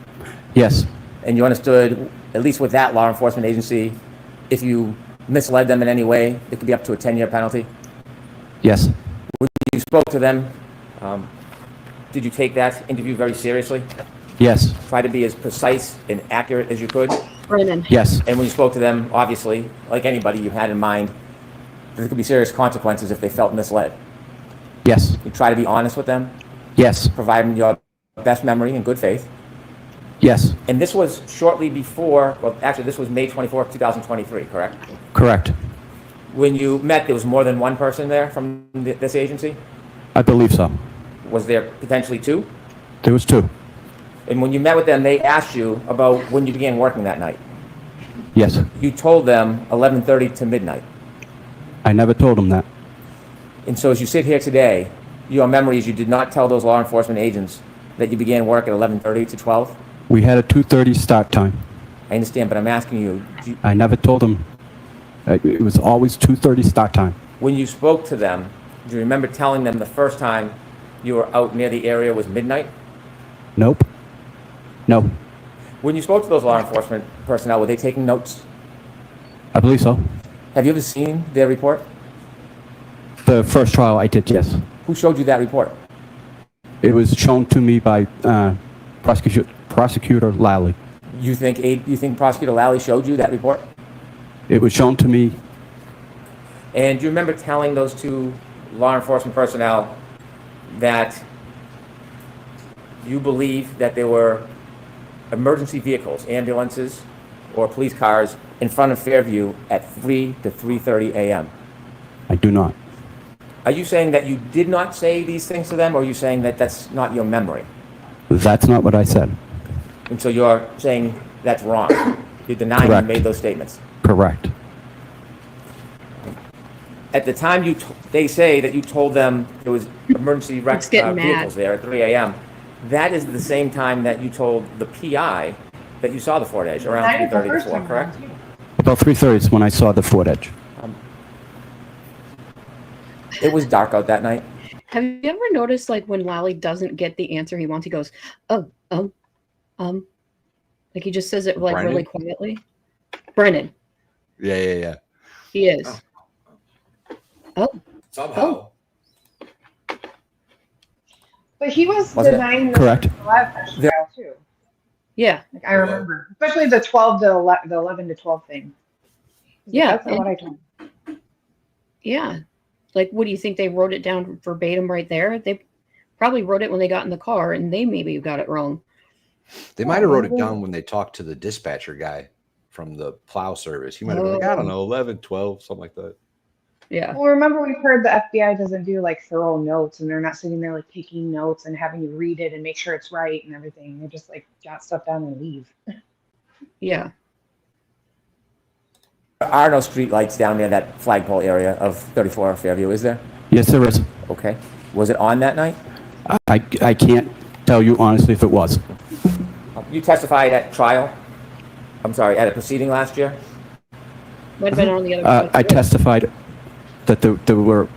Yes. And you understood, at least with that law enforcement agency, if you misled them in any way, it could be up to a 10-year penalty? Yes. When you spoke to them, did you take that interview very seriously? Yes. Try to be as precise and accurate as you could? Brennan. Yes. And when you spoke to them, obviously, like anybody, you had in mind there could be serious consequences if they felt misled. Yes. You try to be honest with them, Yes. provide them your best memory and good faith. Yes. And this was shortly before, well, actually, this was May 24th, 2023, correct? Correct. When you met, there was more than one person there from this agency? I believe so. Was there potentially two? There was two. And when you met with them, they asked you about when you began working that night. Yes. You told them 11:30 to midnight. I never told him that. And so as you sit here today, your memory is you did not tell those law enforcement agents that you began work at 11:30 to 12? We had a 2:30 start time. I understand, but I'm asking you, I never told him. It was always 2:30 start time. when you spoke to them, do you remember telling them the first time you were out near the area was midnight? Nope. No. When you spoke to those law enforcement personnel, were they taking notes? I believe so. Have you ever seen their report? The first trial I did, yes. Who showed you that report? It was shown to me by prosecutor Lally. You think Prosecutor Lally showed you that report? It was shown to me. And do you remember telling those two law enforcement personnel that you believe that there were emergency vehicles, ambulances, or police cars in front of Fairview at 3 to 3:30 a.m.? I do not. Are you saying that you did not say these things to them, or are you saying that that's not your memory? That's not what I said. And so you're saying that's wrong? You're denying Correct. you made those statements? Correct. At the time they say that you told them there was emergency It's getting vehicles mad. there at 3 a.m. That is the same time that you told the PI that you saw the Ford Edge around 3:30 to 4, correct? About 3:30 is when I saw the Ford Edge. It was dark out that night. Have you ever noticed, like, when Lally doesn't get the answer he wants, he goes, like he just says it like Brennan? really quietly? Brennan. Yeah. He is. Oh. Somehow. But he was Was it? denying the Correct. last trial too. Yeah. Like I remember, especially the 12 to 11 to 12 thing. Yeah. That's not what I told him. Yeah. Like, what do you think? They wrote it down verbatim right there? They probably wrote it when they got in the car, and they maybe got it wrong. They might have wrote it down when they talked to the dispatcher guy from the plow service. He might have been like, I don't know, 11, 12, something like that. Yeah. Well, remember we've heard the FBI doesn't do like thorough notes, and they're not sitting there like taking notes and having you read it and make sure it's right and everything. They just like jot stuff down and leave. Yeah. There are no street lights down near that flagpole area of 34 Fairview, is there? Yes, there is. Okay. Was it on that night? I can't tell you honestly if it was. You testified at trial? I'm sorry, at a proceeding last year? Might have been on the other side. I testified that there were,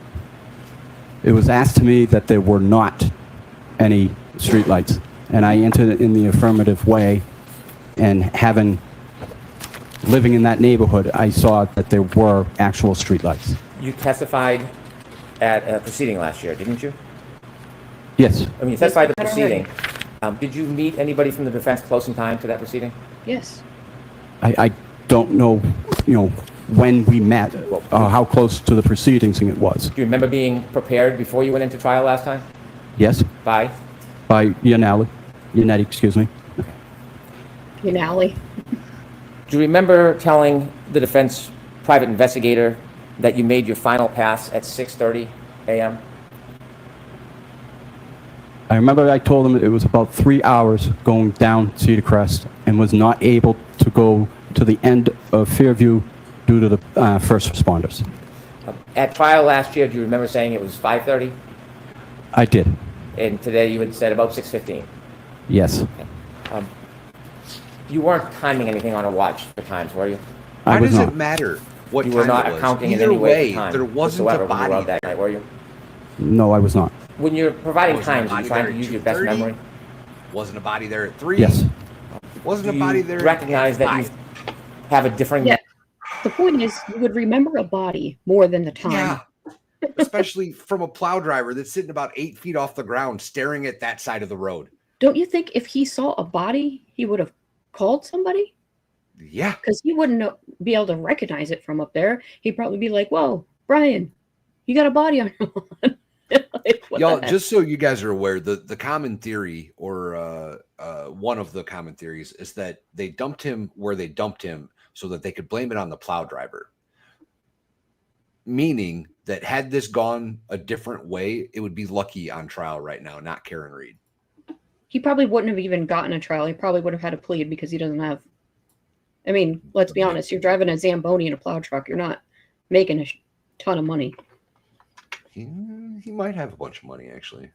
it was asked to me that there were not any streetlights and I answered it in the affirmative way. And living in that neighborhood, I saw that there were actual streetlights. You testified at a proceeding last year, didn't you? Yes, I mean, you testified at the Yes, I proceeding. Did you meet anybody from the defense close in time to that proceeding? Yes. I don't know, when we met, how close to the proceedings it was. Do you remember being prepared before you went into trial last time? Yes, By? by Yannetti, excuse me. Unali. Do you remember telling the defense private investigator that you made your final pass at 6:30 a.m.? I remember I told him it was about 3 hours going down Cedar Crest and was not able to go to the end of Fairview due to the first responders. At trial last year, do you remember saying it was 5:30? I did, And today you had said about 6:15. yes. You weren't timing anything on a watch for times, were you? I Why was does not. it matter what You time were not it was? accounting in Either any way way, for time. there wasn't whatsoever a when you were body out that there. night, were you? No, I was not. When you're providing Wasn't a times, are body you trying there to at use your best 2:30? memory? Wasn't a body there at 3. Yes, Wasn't Do a body you there recognize at that you 5. have a different... Yeah. The point is, you would remember a body more than the time. Yeah. Especially from a plow driver that's sitting about 8 feet off the ground staring at that side of the road. Don't you think if he saw a body, he would have called somebody? Yeah. Because he wouldn't be able to recognize it from up there. He'd probably be like, "Whoa, Brian, you got a body on your lawn." Like, what Y'all, the heck? just so you guys are aware, the common theory, or one of the common theories, is that they dumped him where they dumped him so that they could blame it on the plow driver. Meaning that had this gone a different way, it would be Lucky on trial right now, not Karen Reed. He probably wouldn't have even gotten a trial. He probably would have had to plead because he doesn't have. I mean, let's be honest. You're driving a Zamboni in a plow truck. You're not making a ton of money. He might have a bunch of money, actually.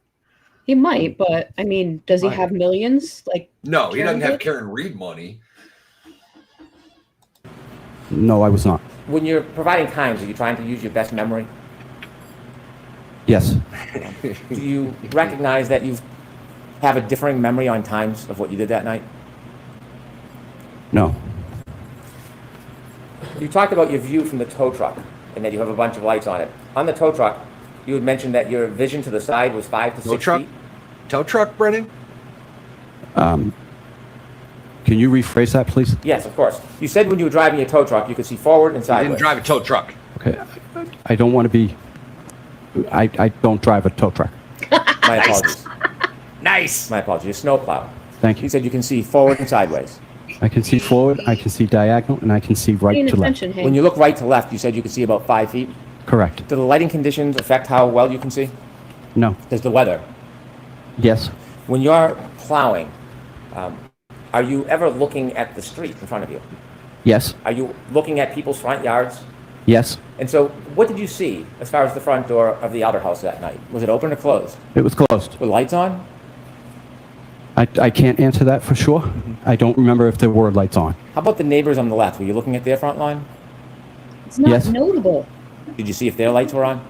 He might, but I mean, does he Might. have millions? Like, No, he doesn't have did? Karen Reed money. no, I was not. When you're providing times, are you trying to use your best memory? Yes, Do you recognize that you have a differing memory on times of what you did that night? no, You talked about your view from the tow truck and that you have a bunch of lights on it. On the tow truck, you had mentioned that your vision to the side was 5 to 6 Tow truck? feet. Tow truck, Brennan? can you rephrase that, please? Yes, of course. You said when you were driving your tow truck, you could see forward and I sideways. didn't drive a tow truck. Okay, I don't want to be, I don't drive a tow truck. My apologies. Nice. My apologies. A snowplow. Thank You you. said you can see forward and sideways. I can see forward, I can see diagonal, and I can see right paying to left. attention, Hank. When you look right to left, you said you could see about 5 feet. Correct. Do the lighting conditions affect how well you can see? No, Does the weather? yes, When you're plowing, are you ever looking at the street in front of you? yes, Are you looking at people's front yards? yes, And so, what did you see as far as the front door of the outer house that night? Was it open or closed? it was closed. Were lights on? I can't answer that for sure. I don't remember if there were lights on. How about the neighbors on the left? Were you looking at their front line? It's not Yes. notable. Did you see if their lights were on?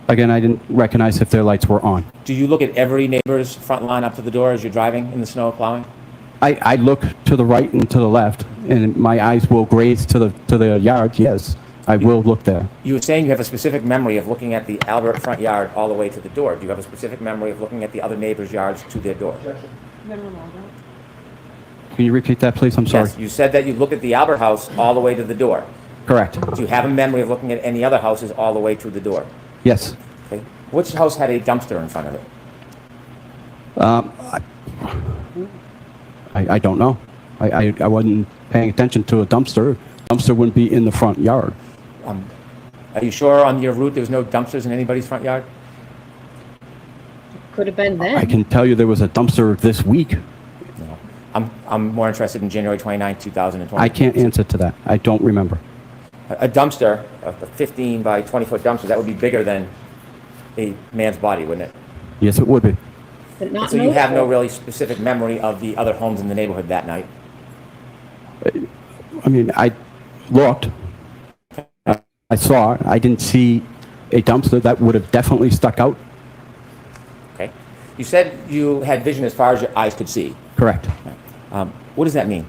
Again, I didn't recognize if their lights were on. Do you look at every neighbor's front line up to the door as you're driving in the snow plowing? I look to the right and to the left, and my eyes will graze to the yard. Yes, I will look there. You were saying you have a specific memory of looking at the Albert front yard all the way to the door. Do you have a specific memory of looking at the other neighbors' yards to their door? Can you repeat that, please? I'm sorry. Yes, you said that you looked at the Albert house all the way to the door. Correct. Do you have a memory of looking at any other houses all the way to the door? Yes. Okay. Which house had a dumpster in front of it? I don't know. I wasn't paying attention to a dumpster. Dumpster wouldn't be in the front yard. Are you sure on your route there was no dumpsters in anybody's front yard? Could have been then. I can tell you there was a dumpster this week. No. I'm more interested in January 29, 2020. I can't answer to that. I don't remember. A dumpster, a 15 by 20 foot dumpster, that would be bigger than a man's body, wouldn't it? Yes, it would be. But not So you have no notable. really specific memory of the other homes in the neighborhood that night? I mean, I looked. I saw. I didn't see a dumpster that would have definitely stuck out. Okay. You said you had vision as far as your eyes could see. Correct. What does that mean?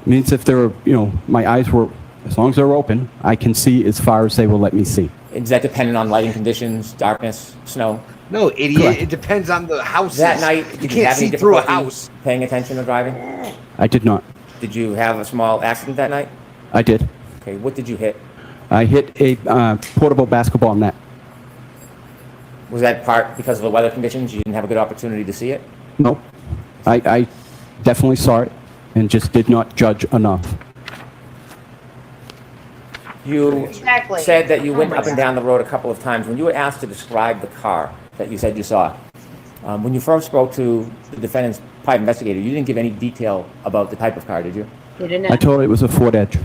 Means if there were, my eyes were, as long as they're open, I can see as far as they will let me see. Is that dependent on lighting conditions, darkness, snow? No, idiot. Correct. It depends on the house. That night, you did can't have any see through a difficulty house. paying attention or driving? I did not. Did you have a small accident that night? I did. Okay, what did you hit? I hit a portable basketball net. Was that part because of the weather conditions? You didn't have a good opportunity to see it? No. I definitely saw it and just did not judge enough. You Exactly. said that you Oh went my up and God. down the road a couple of times. When you were asked to describe the car that you said you saw, when you first spoke to the defendant's private investigator, you didn't give any detail about the type of car, did you? He didn't I told her it was a Ford Edge.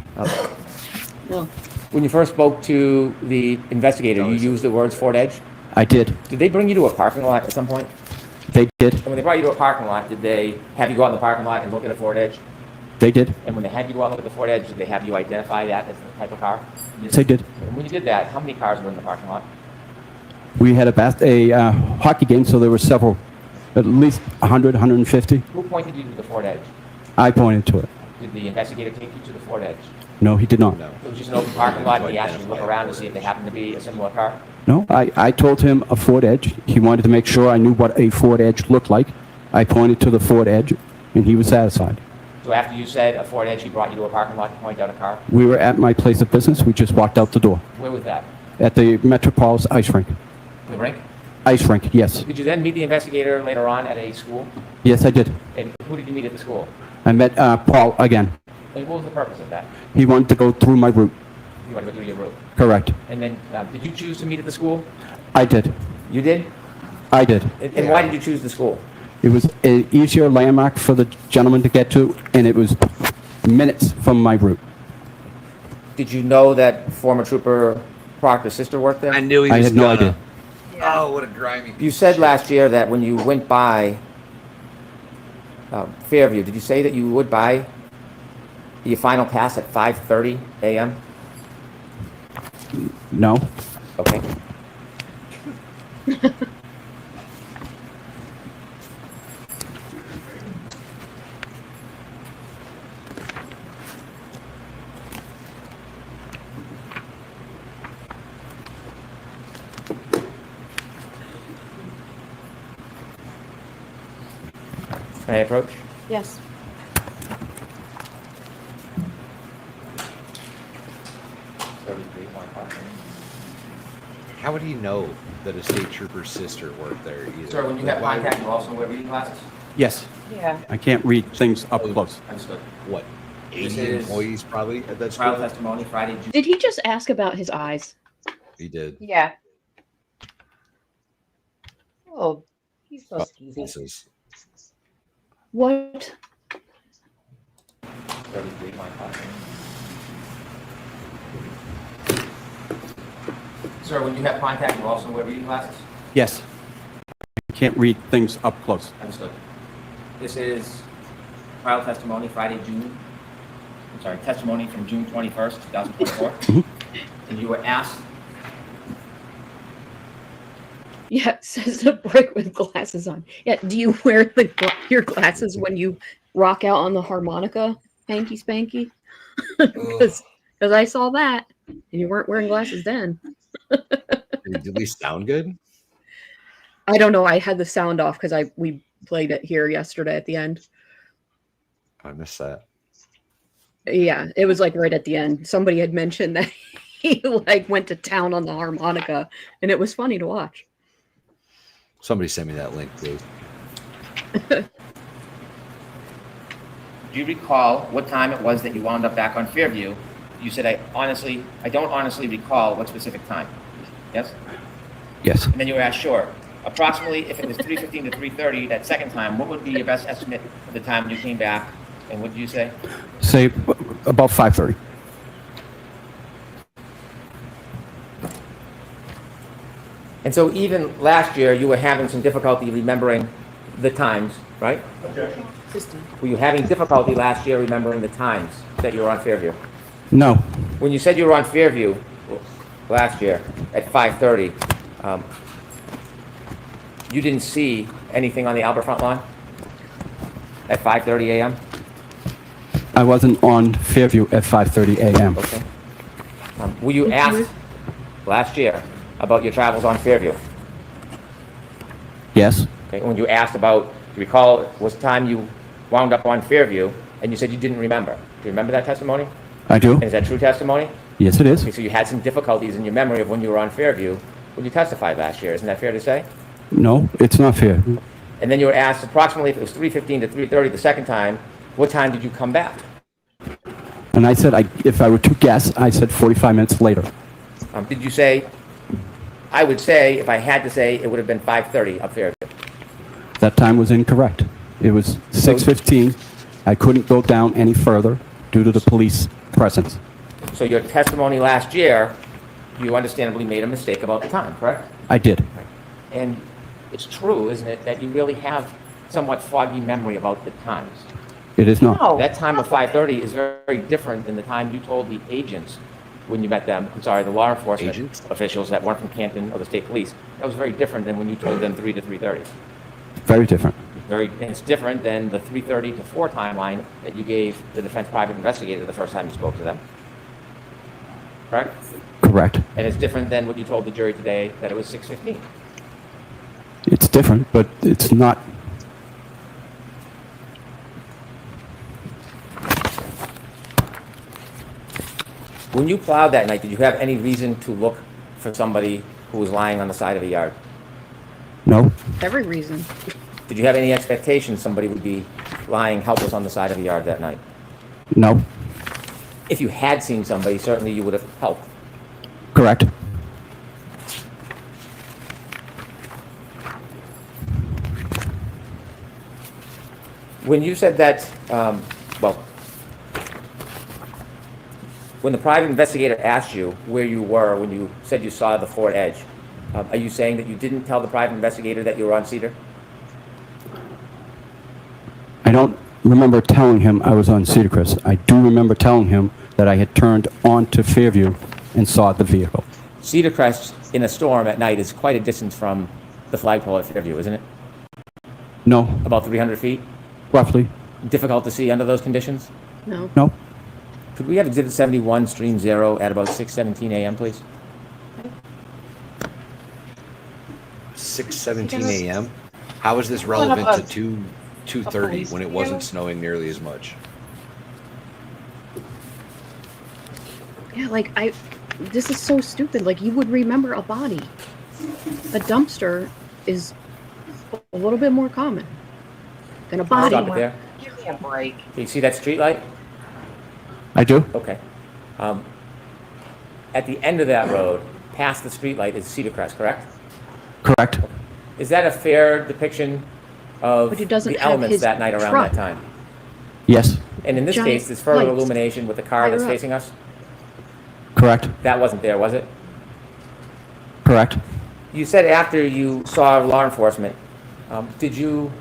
no. When you first spoke to the investigator, you used the words Ford Edge? I did. Did they bring you to a parking lot at some point? They did. And when they brought you to a parking lot, did they have you go out in the parking lot and look at a Ford Edge? They did. And when they had you go out and look at the Ford Edge, did they have you identify that as the type of car? Yes, they did. And when you did that, how many cars were in the parking lot? We had a hockey game, so there were several, at least 100, 150. Who pointed you to the Ford Edge? I pointed to it. Did the investigator take you to the Ford Edge? No, he did not. No. It was just an open parking lot, and he asked you to look around to see if they happened to be a similar car? No, I told him a Ford Edge. He wanted to make sure I knew what a Ford Edge looked like. I pointed to the Ford Edge, and he was satisfied. So after you said a Ford Edge, he brought you to a parking lot to point out a car? We were at my place of business. We just walked out the door. Where was that? At the Metropolis ice rink. The rink? Ice rink, yes. Did you then meet the investigator later on at a school? Yes, I did. And who did you meet at the school? I met Paul again. And what was the purpose of that? He wanted to go through my route. You want to go through your route? Correct. And then, did you choose to meet at the school? I did. You did? I did. And why did you choose the school? It was an easier landmark for the gentleman to get to, and it was minutes from my route. Did you know that former Trooper Proctor's sister worked there? I knew he I was had no gonna. idea. Oh, what a grimy. You said last year that when you went by Fairview, did you say that you would buy your final pass at 5:30 a.m.? No. Okay. Can I approach? Yes. How would he know that a state trooper's sister worked there either? Sir, when you have Why- contact, you also wear reading glasses? Yes. Yeah. I can't read things up close. Understood. What? This 80 is employees probably at that Trial school? testimony Friday, June. Did he just ask about his eyes? He did. Yeah. Oh, he's so skeezy. This is What? 33 my clock. Sir, when you have contact, you also wear reading glasses? Yes. I can't read things up close. Understood. This is trial testimony Friday, testimony from June 21st, 2024. And you were asked, Yeah, it says the brick with glasses on. Yeah, do you wear your glasses when you rock out on the harmonica, hanky spanky? Because I saw that, and you weren't wearing glasses then. did we sound good? I don't know. I had the sound off because we played it here yesterday at the end. I missed that. Yeah, it was like right at the end. Somebody had mentioned that he like went to town on the harmonica, and it was funny to watch. Somebody send me that link, please. do you recall what time it was that you wound up back on Fairview? You said, I don't honestly recall what specific time. Yes? Yes. And then you were asked, sure. Approximately, if it was 3:15 to 3:30 that second time, what would be your best estimate of the time when you came back? And what did you say? Say about 5:30. And so even last year, you were having some difficulty remembering the times, right? Objection. Were you having difficulty last year remembering the times that you were on Fairview? No. When you said you were on Fairview last year at 5:30, you didn't see anything on the Albert front lawn at 5:30 a.m.? I wasn't on Fairview at 5:30 a.m. Okay. Were you asked last year about your travels on Fairview? Yes, Okay. When you asked about, do you recall it was time you wound up on Fairview, and you said you didn't remember. Do you remember that testimony? I do. And is that true testimony? Yes, it is. Okay, so you had some difficulties in your memory of when you were on Fairview when you testified last year. Isn't that fair to say? No, it's not fair. And then you were asked approximately, if it was 3:15 to 3:30 the second time, what time did you come back? And I said, if I were to guess, I said 45 minutes later. Did you say, I would say, if I had to say, it would have been 5:30 up Fairview? That time was incorrect. It was 6:15. I couldn't go down any further due to the police presence. So your testimony last year, you understandably made a mistake about the time, correct? I did. And it's true, isn't it, that you really have somewhat foggy memory about the times? It is not. No. That time of 5:30 is very different than the time you told the agents when you met them, I'm sorry, the law enforcement Agents? officials that weren't from Canton or the state police. That was very different than when you told them 3 to 3:30. Very different. And it's different than the 3:30 to 4 timeline that you gave the defense private investigator the first time you spoke to them. Correct? Correct. And it's different than what you told the jury today, that it was 6:15. It's different, but it's not. When you plowed that night, did you have any reason to look for somebody who was lying on the side of a yard? No. Every reason. Did you have any expectation somebody would be lying helpless on the side of a yard that night? No. If you had seen somebody, certainly you would have helped. Correct. When you said that, when the private investigator asked you where you were when you said you saw the Ford Edge, are you saying that you didn't tell the private investigator that you were on Cedar? I don't remember telling him I was on Cedar Crest. I do remember telling him that I had turned onto Fairview and saw the vehicle. Cedar Crest in a storm at night is quite a distance from the flagpole at Fairview, isn't it? No. About 300 feet? Roughly. Difficult to see under those conditions? No. No. Could we have Exhibit 71, Stream 0, at about 6:17 a.m., please? 6:17 a.m. How is this relevant to 2:30 when it wasn't snowing nearly as much? Yeah, like this is so stupid. Like you would remember a body. A dumpster is a little bit more common than a body. Stop it there. Give me a break. Okay, you see that street light? I do. Okay. At the end of that road, past the street light, is Cedar Crest, correct? Correct. Is that a fair depiction of But it doesn't the have elements his that night around truck. that time? Yes. And in this Giant case, there's further lights. illumination with the car that's Higher up. facing us? Correct. That wasn't there, was it? Correct. You said after you saw law enforcement, did you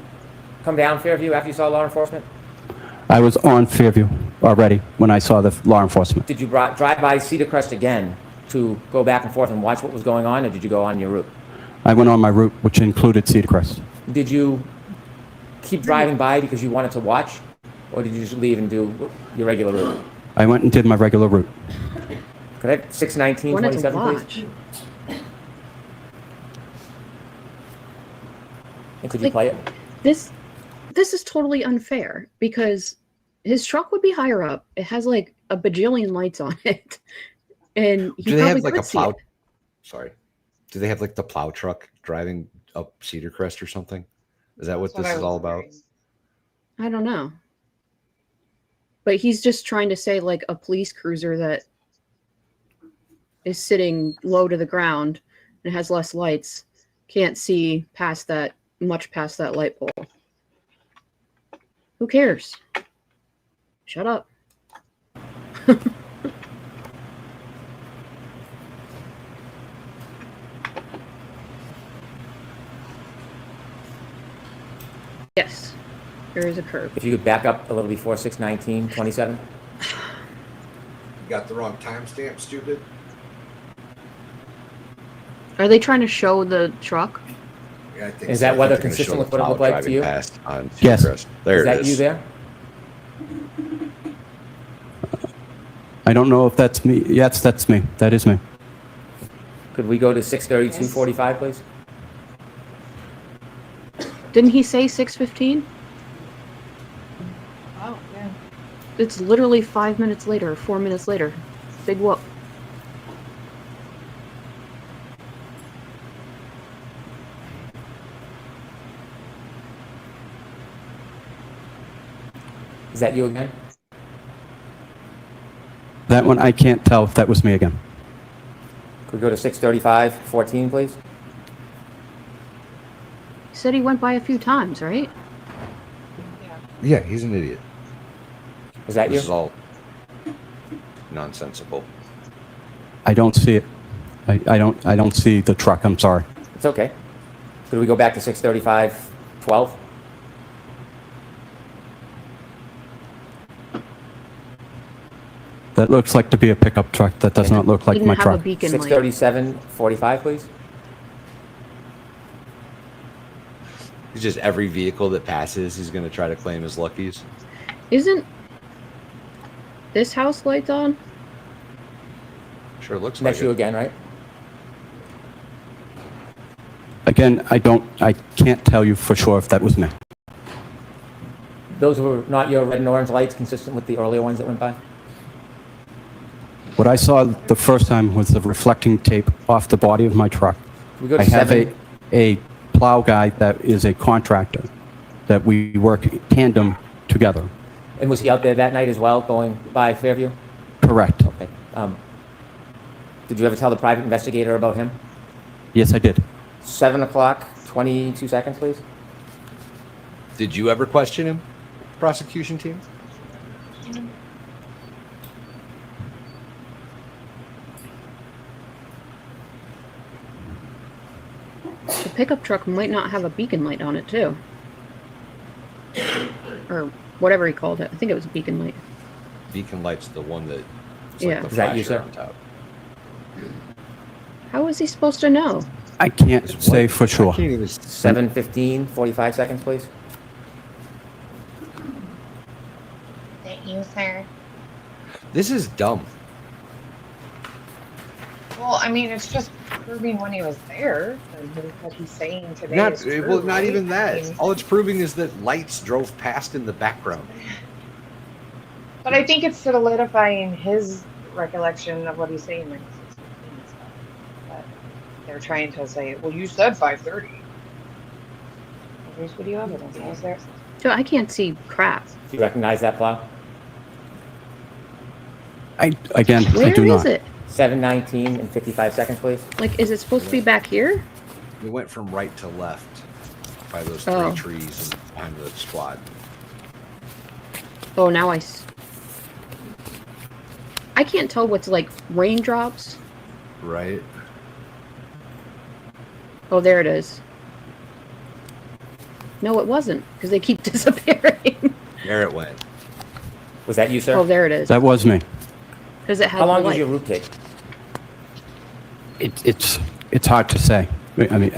come down Fairview after you saw law enforcement? I was on Fairview already when I saw the law enforcement. Did you drive by Cedar Crest again to go back and forth and watch what was going on, or did you go on your route? I went on my route, which included Cedar Crest. Did you keep driving by because you wanted to watch, or did you just leave and do your regular route? I went and did my regular route. Could I have 6:19, Wanted to 27, please? watch. And could you Like- play it? This is totally unfair because his truck would be higher up. It has like a bajillion lights on it, and he Do they probably have like could a see plow? it. Sorry. Do they have like the plow truck driving up Cedar Crest or something? Is that what That's this I is was all about? wondering. I don't know, but he's just trying to say like a police cruiser that is sitting low to the ground and has less lights can't see past that past that light pole. Who cares? Shut up. Yes, there is a curve. If you could back up a little before 6:19, 27. You got the wrong timestamp, stupid. Are they trying to show the truck? I think Is so. that I weather think they're gonna consistent show with the what it looked plow like to driving you? past on Yes. Seacrest. There Is it that is. you there? I don't know if that's me. Yes, that's me. That is me. Could we go to 6:30, 2:45, please? Didn't he say 6:15? Oh, yeah. It's literally 5 minutes later, 4 minutes later. Big whoop. Is that you again? That one, I can't tell if that was me again. Could we go to 6:35, 14, please? He said he went by a few times, right? Yeah, he's an idiot. Is that This is you? all nonsensical. I don't see it. I don't see the truck. I'm sorry. It's okay. Could we go back to 6:35, 12? That looks like to be a pickup truck. That does not look like Didn't my have truck. a beacon light. 6:37, 45, please? He's just every vehicle that passes, he's going to try to claim his luckies. Isn't this house lights on? Sure looks like That's you it. again, right? Again, I can't tell you for sure if that was me. Those were not your red and orange lights consistent with the earlier ones that went by? What I saw the first time was the reflecting tape off the body of my truck. We go to I have 7. a plow guy that is a contractor that we work tandem together. And was he out there that night as well, going by Fairview? Correct. Okay. Did you ever tell the private investigator about him? Yes, I did. 7 o'clock, 22 seconds, please. Did you ever question him, prosecution team? The pickup truck might not have a beacon light on it, too. Or whatever he called it. I think it was a beacon light. Beacon light's the one that. Yeah. Like the Is that you, flasher sir? on top. How is he supposed to know? I can't It's say white. for sure. I can't even. 7:15, 45 seconds, please. That you, sir? This is dumb. Well, I mean, it's just proving when he was there. What he's saying today Not is true, well, not right? even that. I mean, All it's proving is that lights drove past in the background. but I think it's solidifying his recollection of what he's saying, like 6:15 and stuff. But they're trying to say, well, you said 5:30. Here's video evidence. I was there. So I can't see crap. Do you recognize that plow? Again, I Where do is not. it? 7:19 and 55 seconds, please. Like, is it supposed to be back here? We went from right to left by those three Oh. trees and behind the squad. Oh, now I can't tell what's like raindrops. Right. Oh, there it is. No, it wasn't, because they keep disappearing. There it went. Was that you, sir? Oh, there it is. That was me. Because it had How long the does your light. route take? It's hard to say. I mean,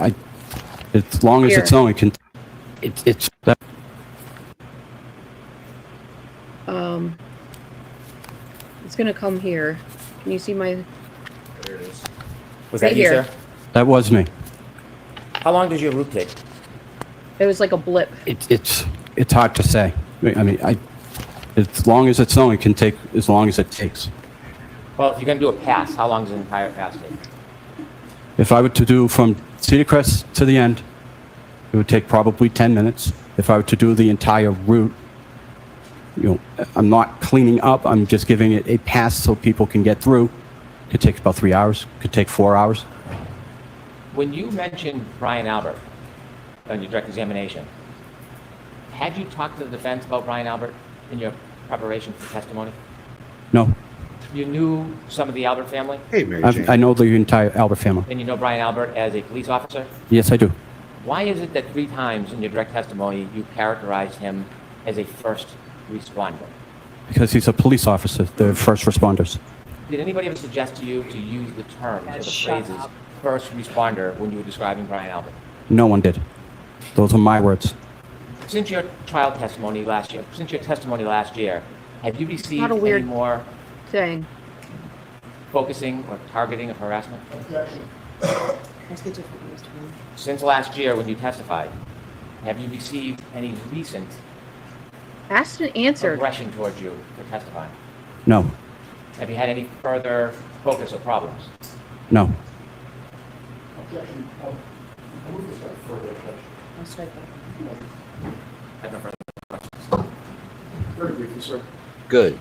as long as Here. it's only can. It's that. It's gonna come here. Can you see my? There it is. Was Right that you, here. sir? That was me. How long does your route take? It was like a blip. It's hard to say. I mean, as long as it's only can take as long as it takes. Well, if you're going to do a pass, how long does an entire pass take? If I were to do from Cedar Crest to the end, it would take probably 10 minutes. If I were to do the entire route, I'm not cleaning up. I'm just giving it a pass so people can get through. Could take about 3 hours. Could take 4 hours. When you mentioned Brian Albert on your direct examination, had you talked to the defense about Brian Albert in your preparation for testimony? No, You knew some of the Albert family, Hey, Mary Jane. I know the entire Albert family. and you know Brian Albert as a police officer? Yes, I do. Why is it that 3 times in your direct testimony you characterized him as a first responder? Because he's a police officer. They're first responders. Did anybody ever suggest to you to use the terms or the Shut phrases up. first responder when you were describing Brian Albert? No one did. Those are my words. Since your trial testimony last year, have you received Not a weird- any more Saying. focusing or targeting of harassment? Since last year when you testified, have you received any recent Asked and answered. aggression towards you for testifying? No. Have you had any further focus or problems? No. I have no further. Very briefly, sir. Good.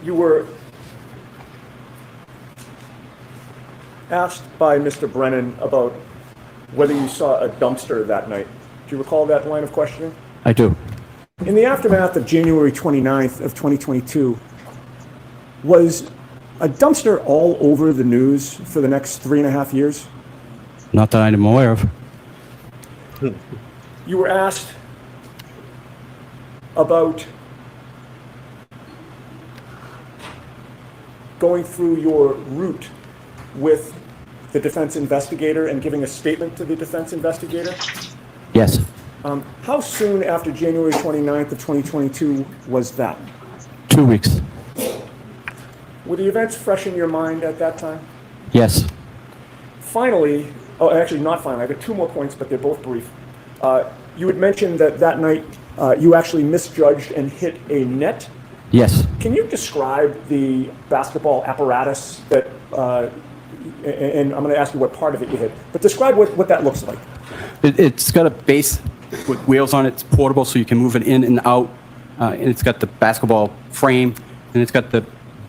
You were asked by Mr. Brennan about whether you saw a dumpster that night. Do you recall that line of questioning? I do. In the aftermath of January 29th of 2022, was a dumpster all over the news for the next 3.5 years? Not that I'm aware of. You were asked about going through your route with the defense investigator and giving a statement to the defense investigator. Yes. How soon after January 29th of 2022 was that? 2 weeks. Were the events fresh in your mind at that time? Yes. Finally, oh, actually not finally, I got 2 more points, but they're both brief. You had mentioned that that night you actually misjudged and hit a net. Yes. Can you describe the basketball apparatus that, and I'm going to ask you what part of it you hit, but describe what that looks like. It's got a base with wheels on it. It's portable, so you can move it in and out. And it's got the basketball frame, and it's got the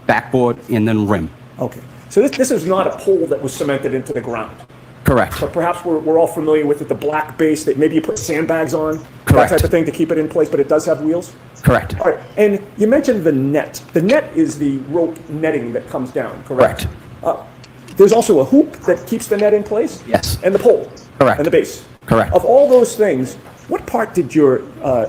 backboard and then rim. Okay. So this is not a pole that was cemented into the ground. Correct. But perhaps we're all familiar with it, the black base that maybe you put sandbags on, Correct. that type of thing to keep it in place, but it does have wheels? Correct. All right. And you mentioned the net. The net is the rope netting that comes down, correct? Correct. There's also a hoop that keeps the net in place? Yes. And the pole? Correct. And the base? Correct. Of all those things, what part did your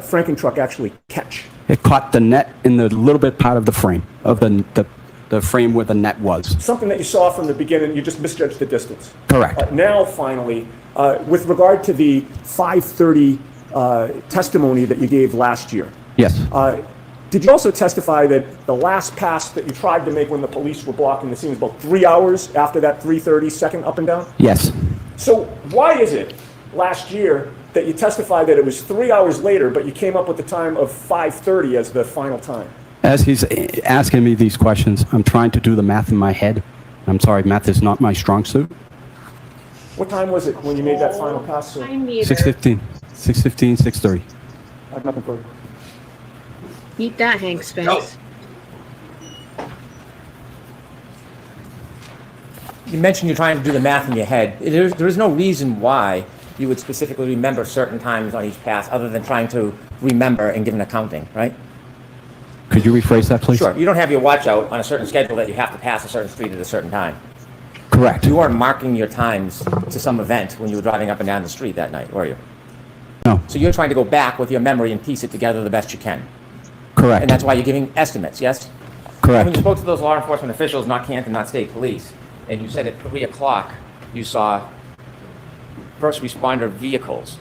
Franken truck actually catch? It caught the net in the little bit part of the frame, of the frame where the net was. Something that you saw from the beginning, you just misjudged the distance. Correct. Now, finally, with regard to the 5:30 testimony that you gave last year, Yes. did you also testify that the last pass that you tried to make when the police were blocking the scene was about 3 hours after that 3:30 second up and down? Yes. So why is it last year that you testified that it was 3 hours later, but you came up with the time of 5:30 as the final time? As he's asking me these questions, I'm trying to do the math in my head. I'm sorry, math is not my strong suit. What time was it when you made that final pass, sir? 6:15, 6:30. I have nothing further. Eat that, Hank Spence. You mentioned you're trying to do the math in your head. There is no reason why you would specifically remember certain times on each pass other than trying to remember and give an accounting, right? Could you rephrase that, please? Sure. You don't have your watch out on a certain schedule that you have to pass a certain street at a certain time. Correct. You weren't marking your times to some event when you were driving up and down the street that night, were you? No. So you're trying to go back with your memory and piece it together the best you can. Correct. And that's why you're giving estimates, yes? Correct. When you spoke to those law enforcement officials, not Canton, not state police, and you said at 3 o'clock you saw first responder vehicles,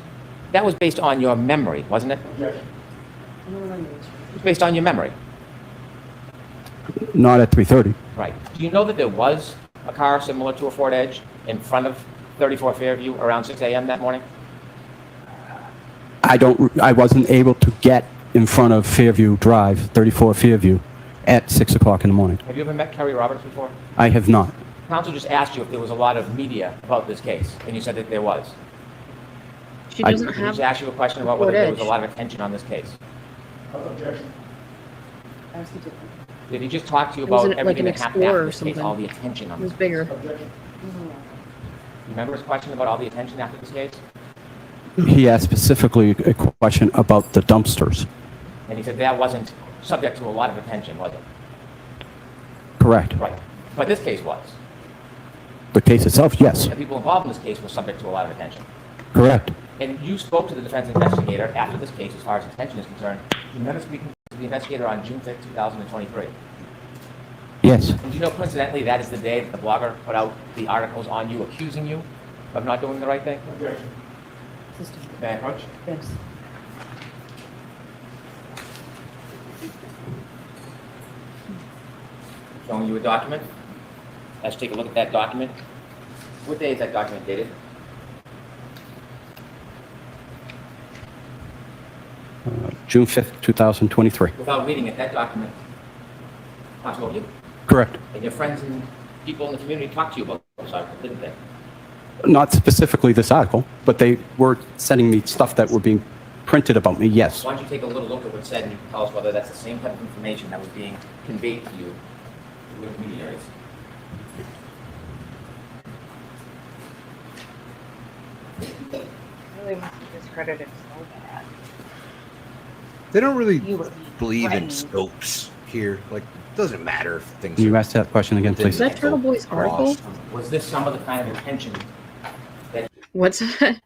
that was based on your memory, wasn't it? Yes. It was based on your memory. Not at 3:30. Right. Do you know that there was a car similar to a Ford Edge in front of 34 Fairview around 6 a.m. that morning? I wasn't able to get in front of Fairview Drive, 34 Fairview, at 6 o'clock in the morning. Have you ever met Kerry Roberts before? I have not. Counsel just asked you if there was a lot of media about this case, and you said that there was. She doesn't He have. just asked you a question about whether Ford there was a Edge. lot of attention on this case. Objection. Did he just talk to you It was about like everything an that happened Explorer after or this case, something. all the attention on It was this? bigger. Objection. Remember his question about all the attention after this case? He asked specifically a question about the dumpsters. And he said that wasn't subject to a lot of attention, was it? Correct. Right. But this case was. The case itself, yes. The people involved in this case were subject to a lot of attention. Correct. And you spoke to the defense investigator after this case, as far as attention is concerned. You remember speaking to the investigator on June 5th, 2023. Yes. And do you know, coincidentally, that is the day that the blogger put out the articles on you, accusing you of not doing the right thing? May I approach? Yes. Showing you a document. Let's take a look at that document. What day is that document dated? June 5th, 2023. Without reading it, that document talks about you. Correct. And your friends and people in the community talked to you about this article, didn't they? Not specifically this article, but they were sending me stuff that were being printed about me, yes. Why don't you take a little look at what's said and you can tell us whether that's the same type of information that was being conveyed to you with intermediaries. Really wants to discredit him so bad. They don't really You were believe in threatened. scopes here. Like, it doesn't matter if things Can you are ask that question again, within please? Is that Turtle Boy's article? crossed. Was this some of the kind of attention that What's that?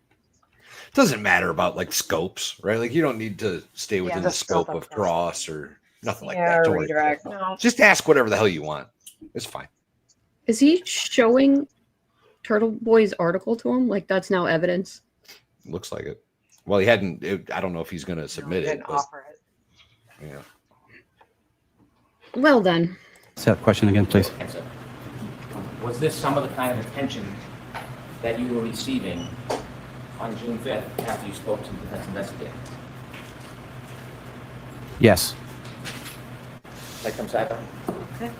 Doesn't matter about like scopes, right? Like, you don't need to stay within the the scope scope of of cross or nothing like Yeah, that. or Don't worry. redirect. No. Just ask whatever the hell you want. It's fine. Is he showing Turtle Boy's article to him? Like that's now evidence? Looks like it. Well, he hadn't. I don't know if he's going to No, submit he it. didn't But, offer it. yeah. Well then. Ask that question again, please. answer? Was this some of the kind of attention that you were receiving on June 5th after you spoke to the defense investigator? Yes. Like from Sidebar? Okay.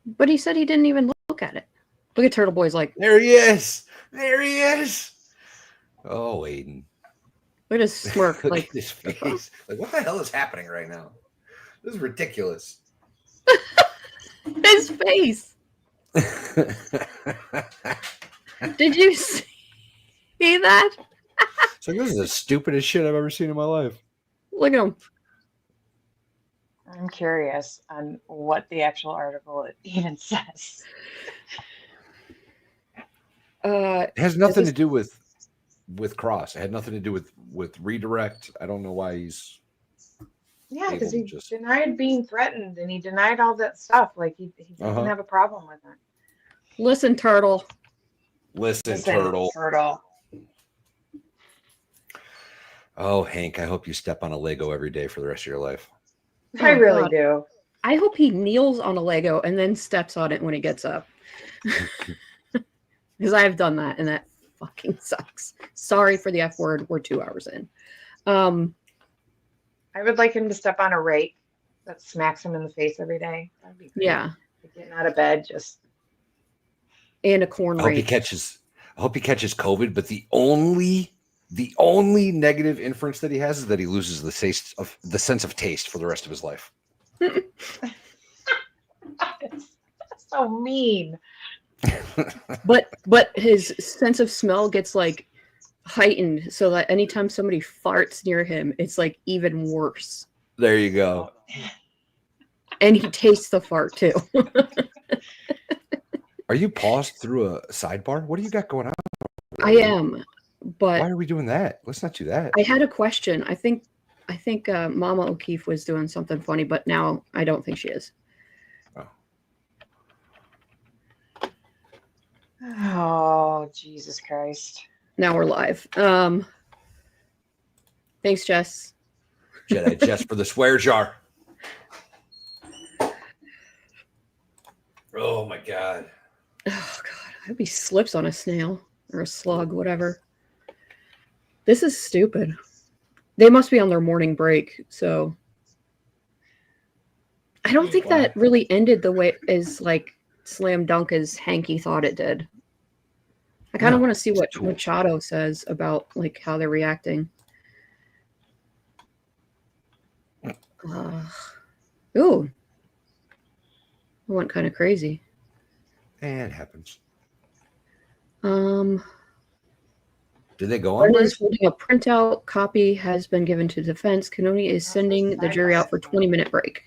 But he said he didn't even look at it. Look at Turtle Boy's like, There he is. There he is. Oh, Aiden. look at his smirk. Look Like at his face. Like, what the hell is happening right now? This is ridiculous. his face. Did you see that? So this is the stupidest shit I've ever seen in my life. Look at him. I'm curious on what the actual article even says. It has nothing is- to do with cross. It had nothing to do with redirect. I don't know why he's Yeah, because he able to just- denied being threatened and he denied all that stuff. Like he doesn't have a problem with it. Listen, Turtle. listen, Listen, turtle. Turtle. Oh, Hank, I hope you step on a Lego every day for the rest of your life. I Oh, really God. do. I hope he kneels on a Lego and then steps on it when he gets up. Because I've done that and that fucking sucks. Sorry for the F word. We're 2 hours in. I would like him to step on a rake that smacks him in the face every day. That'd be great. Yeah. Like getting out of bed, just And a corn I hope he rake. catches COVID, but the only negative inference that he has is that he loses the sense of taste for the rest of his life. that's so mean. But his sense of smell gets like heightened so that anytime somebody farts near him, it's like even worse. There you go. And he tastes the fart too. Are you paused through a sidebar? What do you got going on? I am, but Why are we doing that? Let's not do that. I had a question. I think Mama O'Keefe was doing something funny, but now I don't think she is. Oh, Jesus Christ. Now we're live. Thanks, Jess. Jedi Jess for the swear jar. Oh my god. Oh God, I hope he slips on a snail or a slug, whatever. This is stupid. They must be on their morning break, so I don't think that really ended the way as like slam dunk as Hanky thought it did. I kind of want to see what Machado says about like how they're reacting. Ooh, I went kind of crazy. It happens. Did Did they go on? Brennan is holding a printout. Copy has been given to defense. Canoni is sending the jury out for 20-minute break.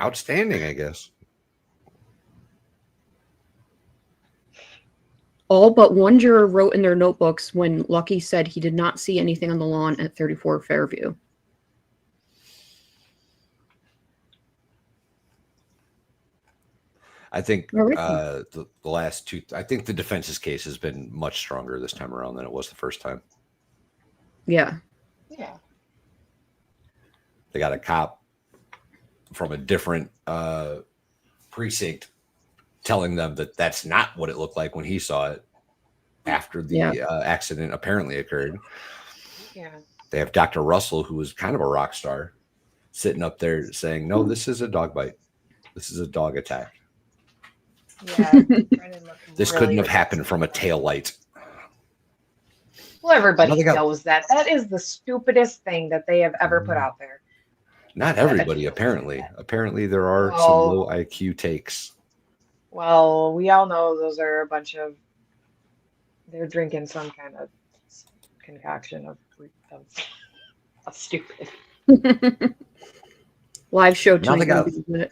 Outstanding, I guess. All but one juror wrote in their notebooks when Lucky said he did not see anything on the lawn at 34 Fairview. I think Oh, really? the last two, I think the defense's case has been much stronger this time around than it was the first time. Yeah. Yeah. They got a cop from a different precinct telling them that that's not what it looked like when he saw it after the accident apparently occurred. Yeah. They have Dr. Russell, who was kind of a rock star, sitting up there saying, no, this is a dog bite. This is a dog attack. Yeah. Brennan looked This really couldn't have happened from a upset. tail light. Well, everybody Nothing else. knows that. That is the stupidest thing that they have ever put out there. Not everybody, apparently. Apparently, there are some Well- low IQ takes. Well, we all know those are a bunch of, they're drinking some kind of concoction of stupid. Live show Now they got- tonight.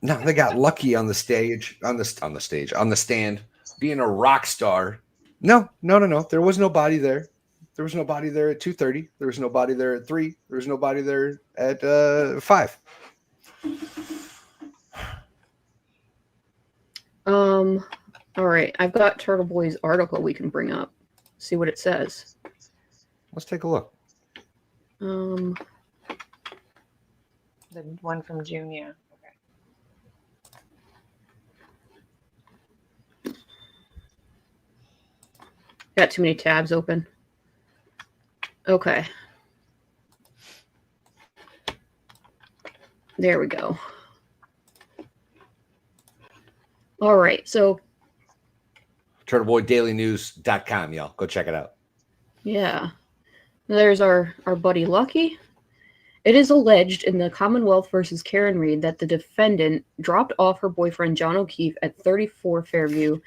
Now they got lucky on the stage, on the stand, being a rock star. No. There was nobody there. There was nobody there at 2:30. There was nobody there at 3. There was nobody there at 5. All right. I've got Turtle Boy's article we can bring up. See what it says. Let's take a look. The one from June, yeah. Okay. Got too many tabs open. Okay. There we go. All right. So, TurtleBoyDailyNews.com, y'all. Go check it out. yeah. There's our buddy Lucky. It is alleged in the Commonwealth versus Karen Reed that the defendant dropped off her boyfriend John O'Keefe at 34 Fairview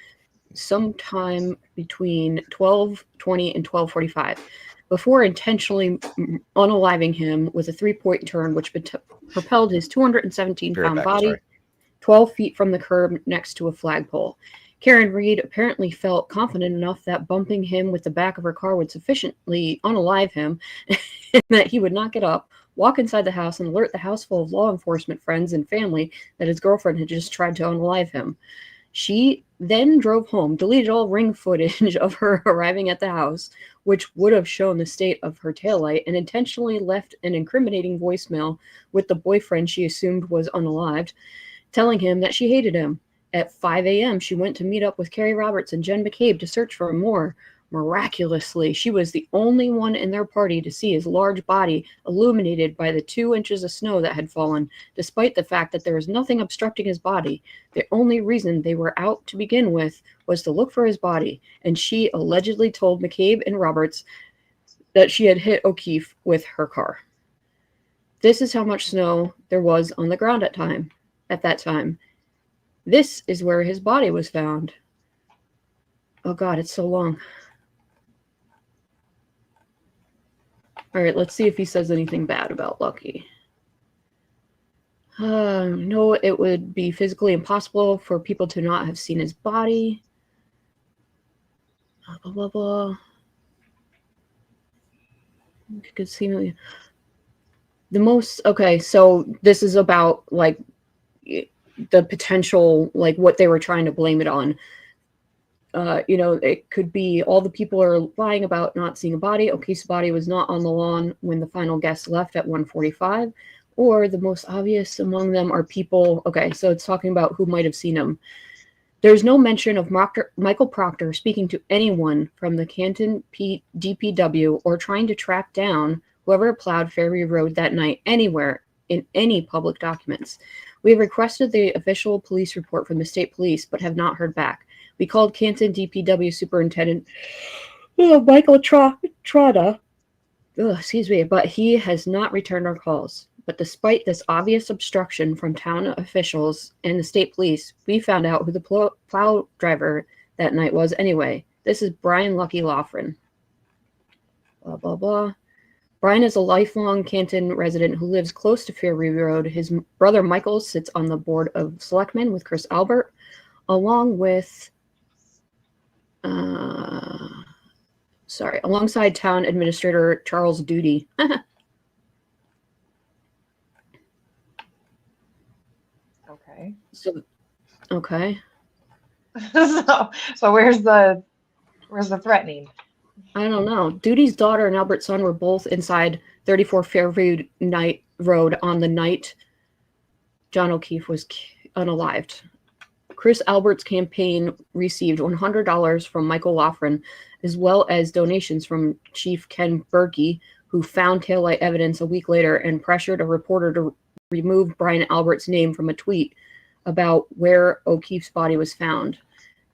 sometime between 12:20 and 12:45 before intentionally unaliving him with a 3-point turn which propelled his 217-pound body 12 feet from the curb next to a flagpole. Karen Reed apparently felt confident enough that bumping him with the back of her car would sufficiently unalive him and that he would not get up, walk inside the house, and alert the house full of law enforcement friends and family that his girlfriend had just tried to unalive him. She then drove home, deleted all ring footage of her arriving at the house, which would have shown the state of her taillight, and intentionally left an incriminating voicemail with the boyfriend she assumed was unalived, telling him that she hated him. At 5 a.m., she went to meet up with Carrie Roberts and Jen McCabe to search for more. Miraculously, she was the only one in their party to see his large body illuminated by the 2 inches of snow that had fallen, despite the fact that there was nothing obstructing his body. The only reason they were out to begin with was to look for his body, and she allegedly told McCabe and Roberts that she had hit O'Keefe with her car. This is how much snow there was on the ground at that time. This is where his body was found. Oh God, it's so long. All right, let's see if he says anything bad about Lucky. No, it would be physically impossible for people to not have seen his body. Blah, blah, blah. You could see the most. Okay, so this is about like the potential, like what they were trying to blame it on. It could be all the people are lying about not seeing a body. O'Keefe's body was not on the lawn when the final guest left at 1:45. Or the most obvious among them are people. Okay, so it's talking about who might have seen him. There's no mention of Michael Proctor speaking to anyone from the Canton DPW or trying to track down whoever plowed Fairview Road that night anywhere in any public documents. We have requested the official police report from the state police, but have not heard back. We called Canton DPW Superintendent Michael Trotta, but he has not returned our calls. But despite this obvious obstruction from town officials and the state police, we found out who the plow driver that night was anyway. This is Brian Lucky Laughlin. Blah, blah, blah. Brian is a lifelong Canton resident who lives close to Fairview Road. His brother Michael sits on the board of selectmen with Chris Albert, alongside town administrator Charles Duty. Okay. So Okay. So where's the threatening? I don't know. Duty's daughter and Albert's son were both inside 34 Fairview Road on the night John O'Keefe was unalived. Chris Albert's campaign received $100 from Michael Laughlin, as well as donations from Chief Ken Berkey, who found taillight evidence a week later and pressured a reporter to remove Brian Albert's name from a tweet about where O'Keefe's body was found.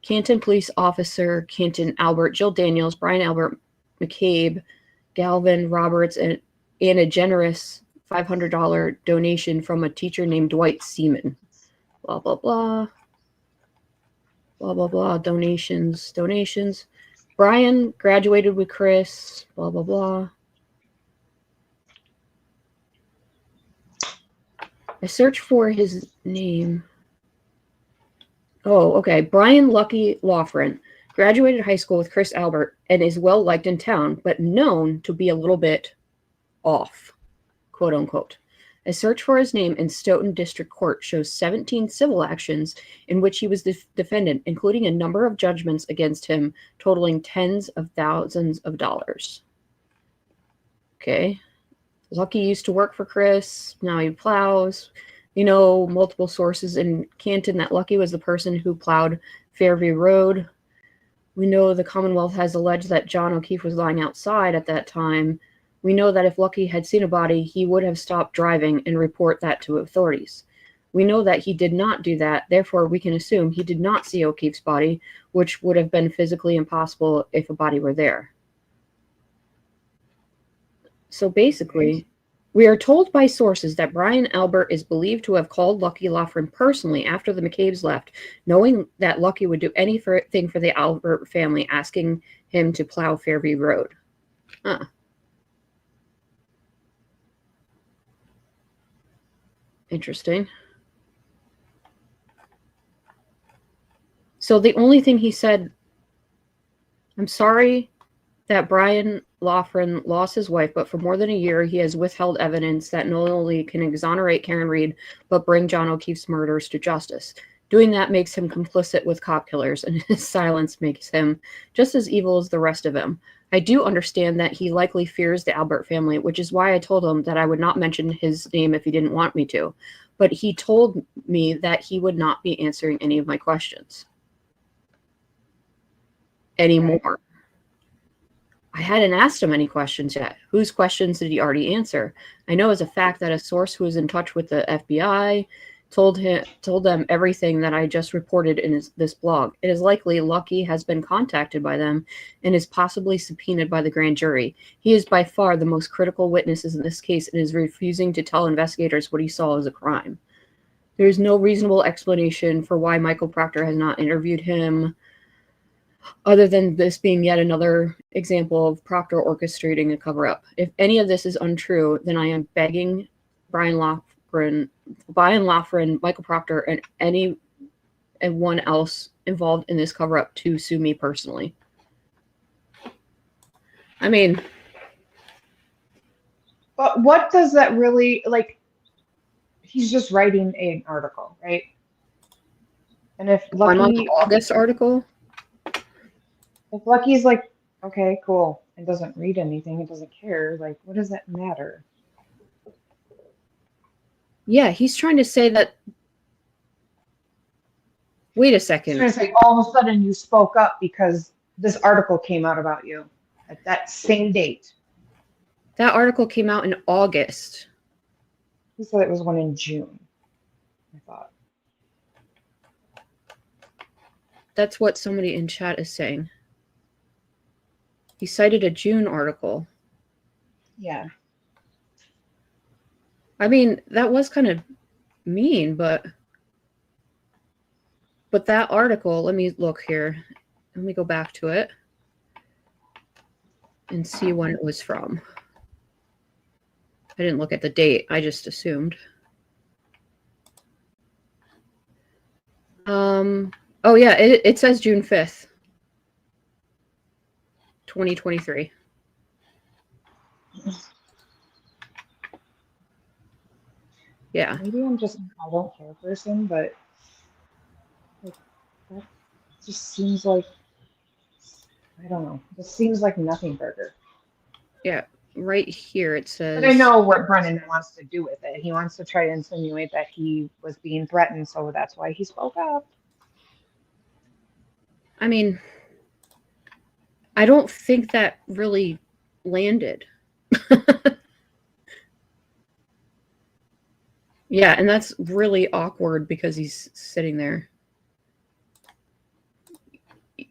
Canton Police Officer Canton Albert, Jill Daniels, Brian Albert, McCabe, Galvin Roberts, and a generous $500 donation from a teacher named Dwight Seaman. Blah, blah, blah. Blah, blah, blah. Donations. Brian graduated with Chris. Blah, blah, blah. I searched for his name. Oh, okay. Brian Lucky Laughlin graduated high school with Chris Albert and is well liked in town, but known to be a little bit off, quote unquote. A search for his name in Stoughton District Court shows 17 civil actions in which he was the defendant, including a number of judgments against him totaling tens of thousands of dollars. Okay. Lucky used to work for Chris. Now he plows. You know, multiple sources in Canton that Lucky was the person who plowed Fairview Road. We know the Commonwealth has alleged that John O'Keefe was lying outside at that time. We know that if Lucky had seen a body, he would have stopped driving and report that to authorities. We know that he did not do that. Therefore, we can assume he did not see O'Keefe's body, which would have been physically impossible if a body were there. So basically, we are told by sources that Brian Albert is believed to have called Lucky Laughlin personally after the McCabe's left, knowing that Lucky would do anything for the Albert family, asking him to plow Fairview Road. Huh. Interesting. So the only thing he said, I'm sorry that Brian Laughlin lost his wife, but for more than a year, he has withheld evidence that not only can exonerate Karen Reed, but bring John O'Keefe's murderers to justice. Doing that makes him complicit with cop killers, and his silence makes him just as evil as the rest of them. I do understand that he likely fears the Albert family, which is why I told him that I would not mention his name if he didn't want me to. But he told me that he would not be answering any of my questions anymore. I hadn't asked him any questions yet. Whose questions did he already answer? I know as a fact that a source who was in touch with the FBI told them everything that I just reported in this blog. It is likely Lucky has been contacted by them and is possibly subpoenaed by the grand jury. He is by far the most critical witness in this case and is refusing to tell investigators what he saw as a crime. There is no reasonable explanation for why Michael Proctor has not interviewed him, other than this being yet another example of Proctor orchestrating a cover-up. If any of this is untrue, then I am begging Brian Laughlin, Michael Proctor, and anyone else involved in this cover-up to sue me personally. I mean... But what does that really, like, he's just writing an article, right? And if Lucky... I'm on the August article? If Lucky's like, okay, cool, and doesn't read anything, and doesn't care, like, what does that matter? Yeah, he's trying to say that... Wait a second. He's trying to say all of a sudden you spoke up because this article came out about you at that same date. That article came out in August. He said it was one in June, I thought. That's what somebody in chat is saying. He cited a June article. Yeah. I mean, that was kind of mean, but that article, let me look here. Let me go back to it and see when it was from. I didn't look at the date. I just assumed. Oh yeah, it says June 5th, 2023. Yeah. Maybe I'm just a I don't care person, but That just seems like, I don't know. This seems like nothing burger. Yeah, right here it says. But I know what Brennan wants to do with it. He wants to try to insinuate that he was being threatened, so that's why he spoke up. I mean, I don't think that really landed. Yeah, and that's really awkward because he's sitting there.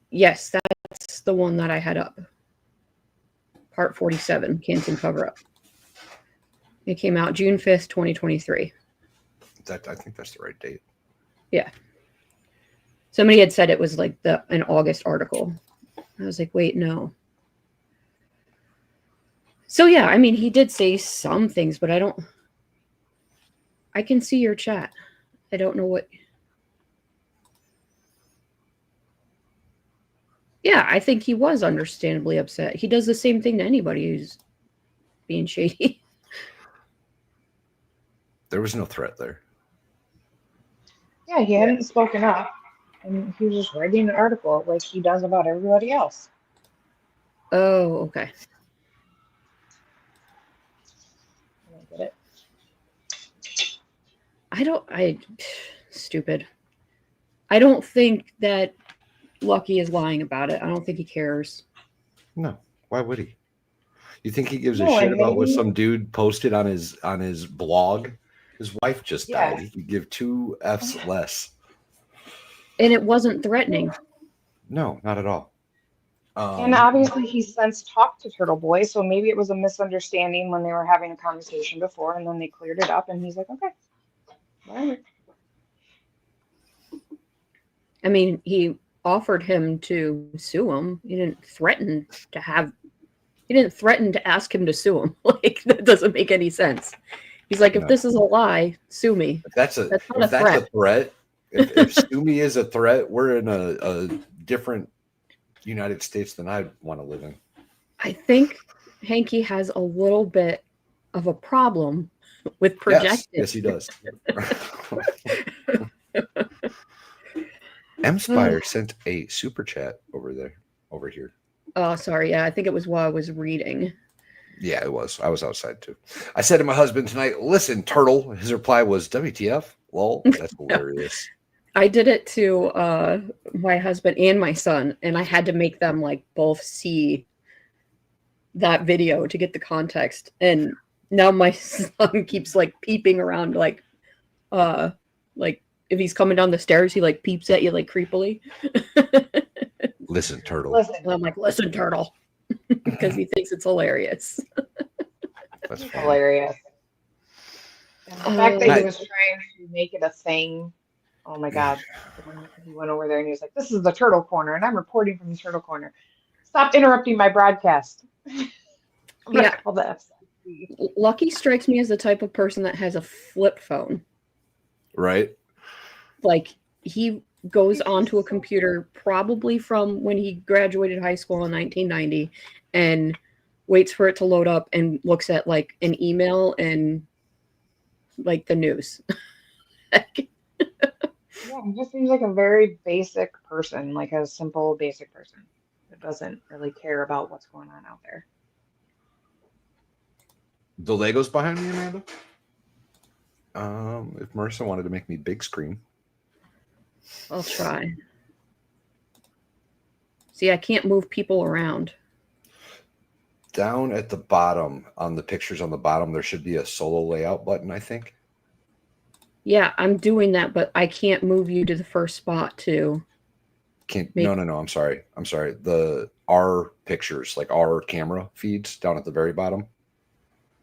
Yes, that's the one that I had up. Part 47, Canton Cover-Up. It came out June 5th, 2023. I think that's the right date. Yeah. Somebody had said it was like an August article. I was like, wait, no. So yeah, I mean, he did say some things, but I can see your chat. I don't know what. Yeah, I think he was understandably upset. He does the same thing to anybody who's being shady. There was no threat there. Yeah, he hadn't spoken up, and he was just writing an article like he does about everybody else. Oh, okay. I don't get it. Stupid. I don't think that Lucky is lying about it. I don't think he cares. No, why would he? You think he gives a No, shit and about what maybe- some dude posted on his blog? His wife just Yeah. died. He could give two F's less. And it wasn't threatening. No, not at all. And obviously he's since talked to Turtle Boy, so maybe it was a misunderstanding when they were having a conversation before, and then they cleared it up, and he's like, okay, whatever. I mean, he offered him to sue him. He didn't threaten to ask him to sue him. Like, that doesn't make any sense. He's like, if this is a lie, sue me. If that's a threat. If sue me is a threat, we're in a different United States than I want to live in. I think Hanky has a little bit of a problem with projecting. Yes, he does. M Spire sent a super chat over here. Oh, sorry. Yeah, I think it was while I was reading. Yeah, it was. I was outside too. I said to my husband tonight, listen, Turtle. His reply was, WTF? Lol. That's hilarious. I did it to my husband and my son, and I had to make them like both see that video to get the context. And now my son keeps like peeping around, like if he's coming down the stairs, he like peeps at you like creepily. Listen, Turtle. And I'm like, listen, Turtle, because he thinks it's hilarious. That's funny. Hilarious. And the fact that he was trying to make it a thing. Oh my God. He went over there and he was like, this is the Turtle Corner, and I'm reporting from the Turtle Corner. Stop interrupting my broadcast. I'm gonna call the FCC. Lucky strikes me as the type of person that has a flip phone. Right? Like, he goes onto a computer probably from when he graduated high school in 1990 and waits for it to load up and looks at like an email and like the news. Yeah, he just seems like a very basic person, like a simple, basic person that doesn't really care about what's going on out there. The Legos behind me, Amanda? If Marissa wanted to make me big screen. I'll try. See, I can't move people around. Down at the bottom, on the pictures on the bottom, there should be a solo layout button, I think. Yeah, I'm doing that, but I can't move you to the first spot too. No, I'm sorry. Our pictures, like our camera feeds down at the very bottom.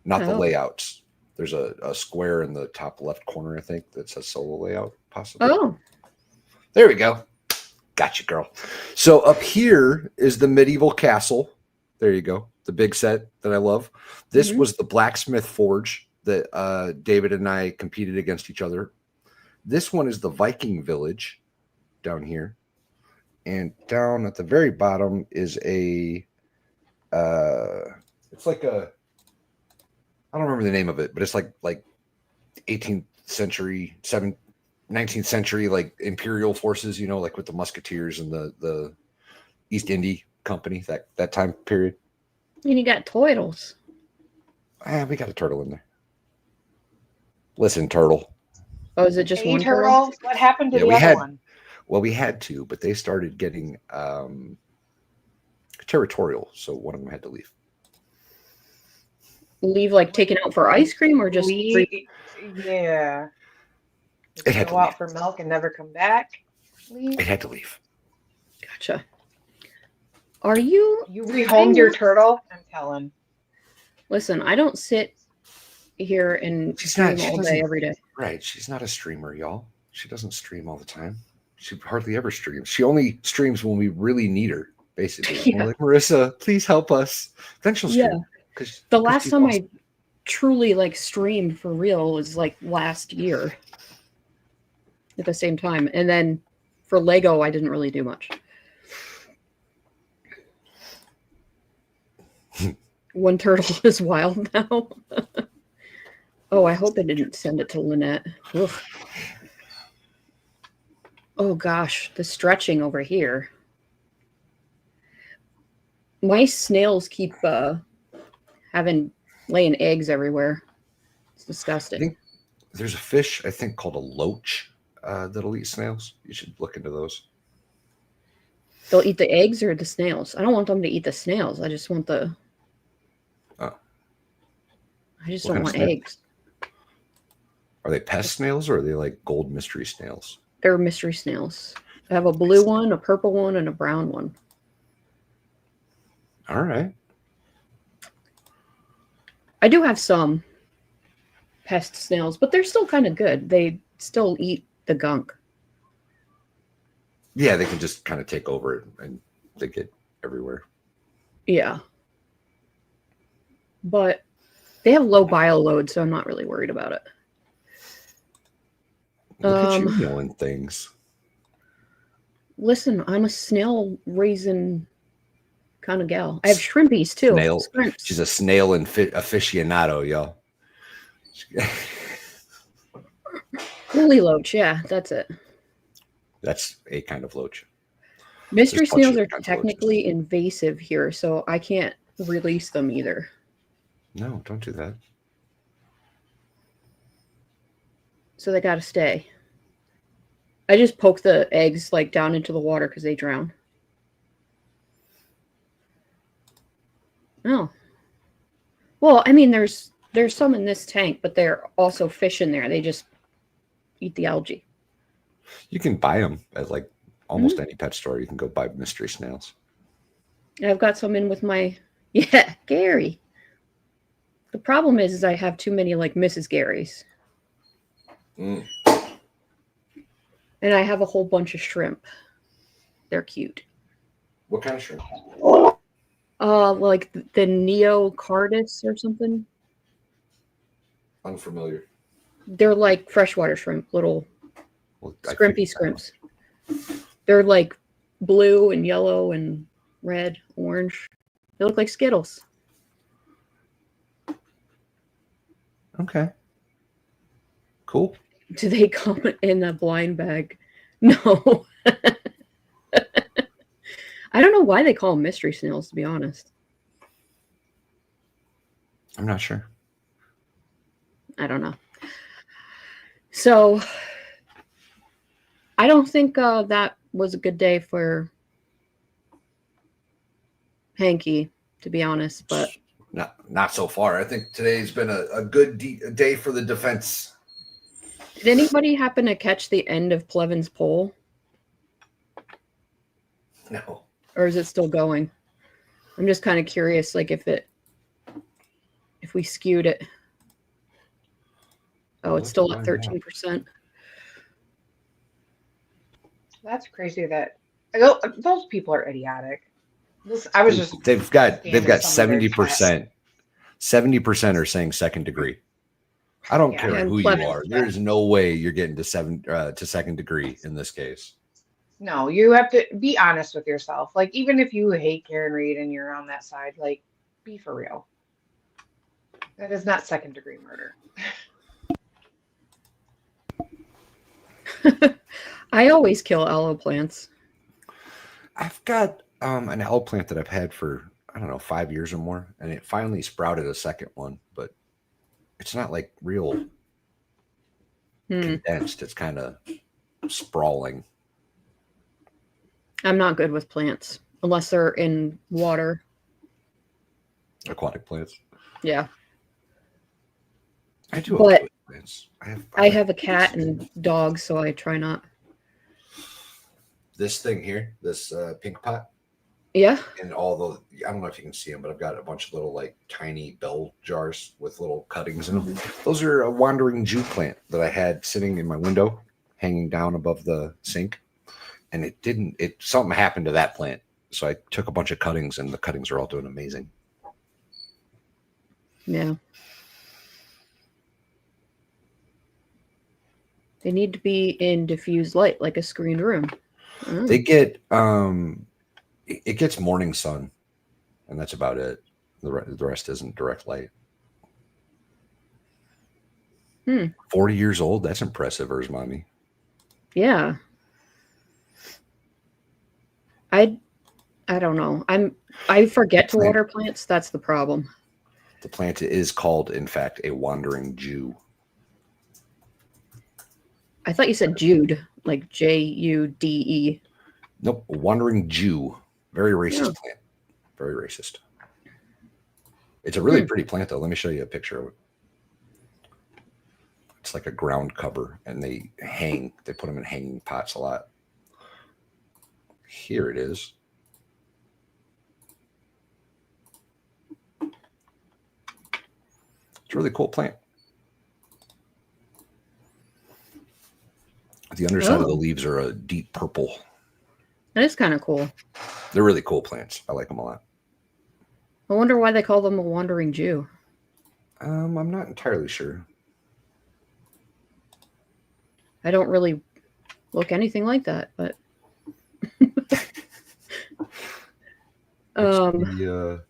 Not the layouts. There's a square in the top left corner, I think, that says solo layout, possibly. Oh. There we go. Gotcha, girl. So up here is the medieval castle. There you go. The big set that I love. This was the blacksmith forge that David and I competed against each other. This one is the Viking village down here. And down at the very bottom is it's like a, I don't remember the name of it, but it's like 18th century, 19th century like imperial forces, like with the musketeers and the East India Company, that time period. And you got turtles. We got a turtle in there. Listen, turtle. Oh, is it just A one turtle? turtle? What happened to Yeah, the other one? Well, we had two, but they started getting territorial, so one of them had to leave. Leave like taken out for ice cream or just Yeah. It had to Go out leave. for milk and never come back. Leave. It had to leave. Gotcha. Are you rehomed your turtle? I'm telling. Listen, I don't sit here and stream all day every day. Right. She's not a streamer, y'all. She doesn't stream all the time. She hardly ever streams. She only streams when we really need her, basically. Yeah. We're like, Marissa, please help us. Then she'll stream. The last time I truly like streamed for real was like last year at the same time. And then for Lego, I didn't really do much. One turtle is wild now. Oh, I hope I didn't send it to Lynette. Oof. Oh gosh, the stretching over here. My snails keep laying eggs everywhere. It's disgusting. There's a fish, I think, called a loach that'll eat snails. You should look into those. They'll eat the eggs or the snails. I don't want them to eat the snails. I just want the... Oh. I just don't want eggs. Are they pest snails or are they like gold mystery snails? They're mystery snails. I have a blue one, a purple one, and a brown one. All right. I do have some pest snails, but they're still kind of good. They still eat the gunk. Yeah, they can just kind of take over it and they get everywhere. Yeah. But they have low bio load, so I'm not really worried about it. Look at you knowing things. Listen, I'm a snail raising kind of gal. I have shrimpies too. Snail. Shrimps. She's a snail aficionado, y'all. Woolly loach, yeah, that's it. That's a kind of loach. Mystery snails are technically invasive here, so I can't release them either. No, don't do that. So they gotta stay. I just poke the eggs like down into the water because they drown. Oh. Well, I mean, there's some in this tank, but there are also fish in there. They just eat the algae. You can buy them at like almost any pet store. You can go buy mystery snails. I've got some in with my... Yeah, Gary. The problem is I have too many like Mrs. Garys. Mm. And I have a whole bunch of shrimp. They're cute. What kind of shrimp? Like the Neocardus or something. Unfamiliar. They're like freshwater shrimp, little scrimpy scrimps. They're like blue and yellow and red, orange. They look like Skittles. Okay. Cool. Do they come in a blind bag? No. I don't know why they call them mystery snails, to be honest. I'm not sure. I don't know. So, I don't think that was a good day for Hanky, to be honest, but... Not so far. I think today's been a good day for the defense. Did anybody happen to catch the end of Plevin's poll? No. Or is it still going? I'm just kind of curious, like if we skewed it. Oh, it's still at 13%. That's crazy that those people are idiotic. I was just They've got 70%. 70% are saying second degree. I don't care who you are. There's no way you're getting to second degree in this case. No, you have to be honest with yourself. Like, even if you hate Karen Reed and you're on that side, like, be for real. That is not second degree murder. I always kill aloe plants. I've got an aloe plant that I've had for, I don't know, 5 years or more, and it finally sprouted a second one, but it's not like real condensed. It's kind of sprawling. I'm not good with plants unless they're in water. Aquatic plants. Yeah. I do But okay with plants. I have a cat and dogs, so I try not. This thing here, this pink pot, Yeah. and all the, I don't know if you can see them, but I've got a bunch of little like tiny bell jars with little cuttings in them. Those are a wandering Jew plant that I had sitting in my window, hanging down above the sink, and something happened to that plant. So I took a bunch of cuttings, and the cuttings are all doing amazing. Yeah. They need to be in diffused light, like a screened room. They get it gets morning sun, and that's about it. The rest isn't direct light. 40 years old, that's impressive, Mommy. Yeah. I don't know. I forget to water plants. That's the problem. The plant is called, in fact, a wandering Jew. I thought you said Jude, like Jude. Nope, a wandering Jew. Very racist plant. Very racist. It's a really pretty plant, though. Let me show you a picture of it. It's like a ground cover, and they put them in hanging pots a lot. Here it is. It's a really cool plant. The underside of the leaves are a deep purple. That is kind of cool. They're really cool plants. I like them a lot. I wonder why they call them a wandering Jew. I'm not entirely sure. I don't really look anything like that, but the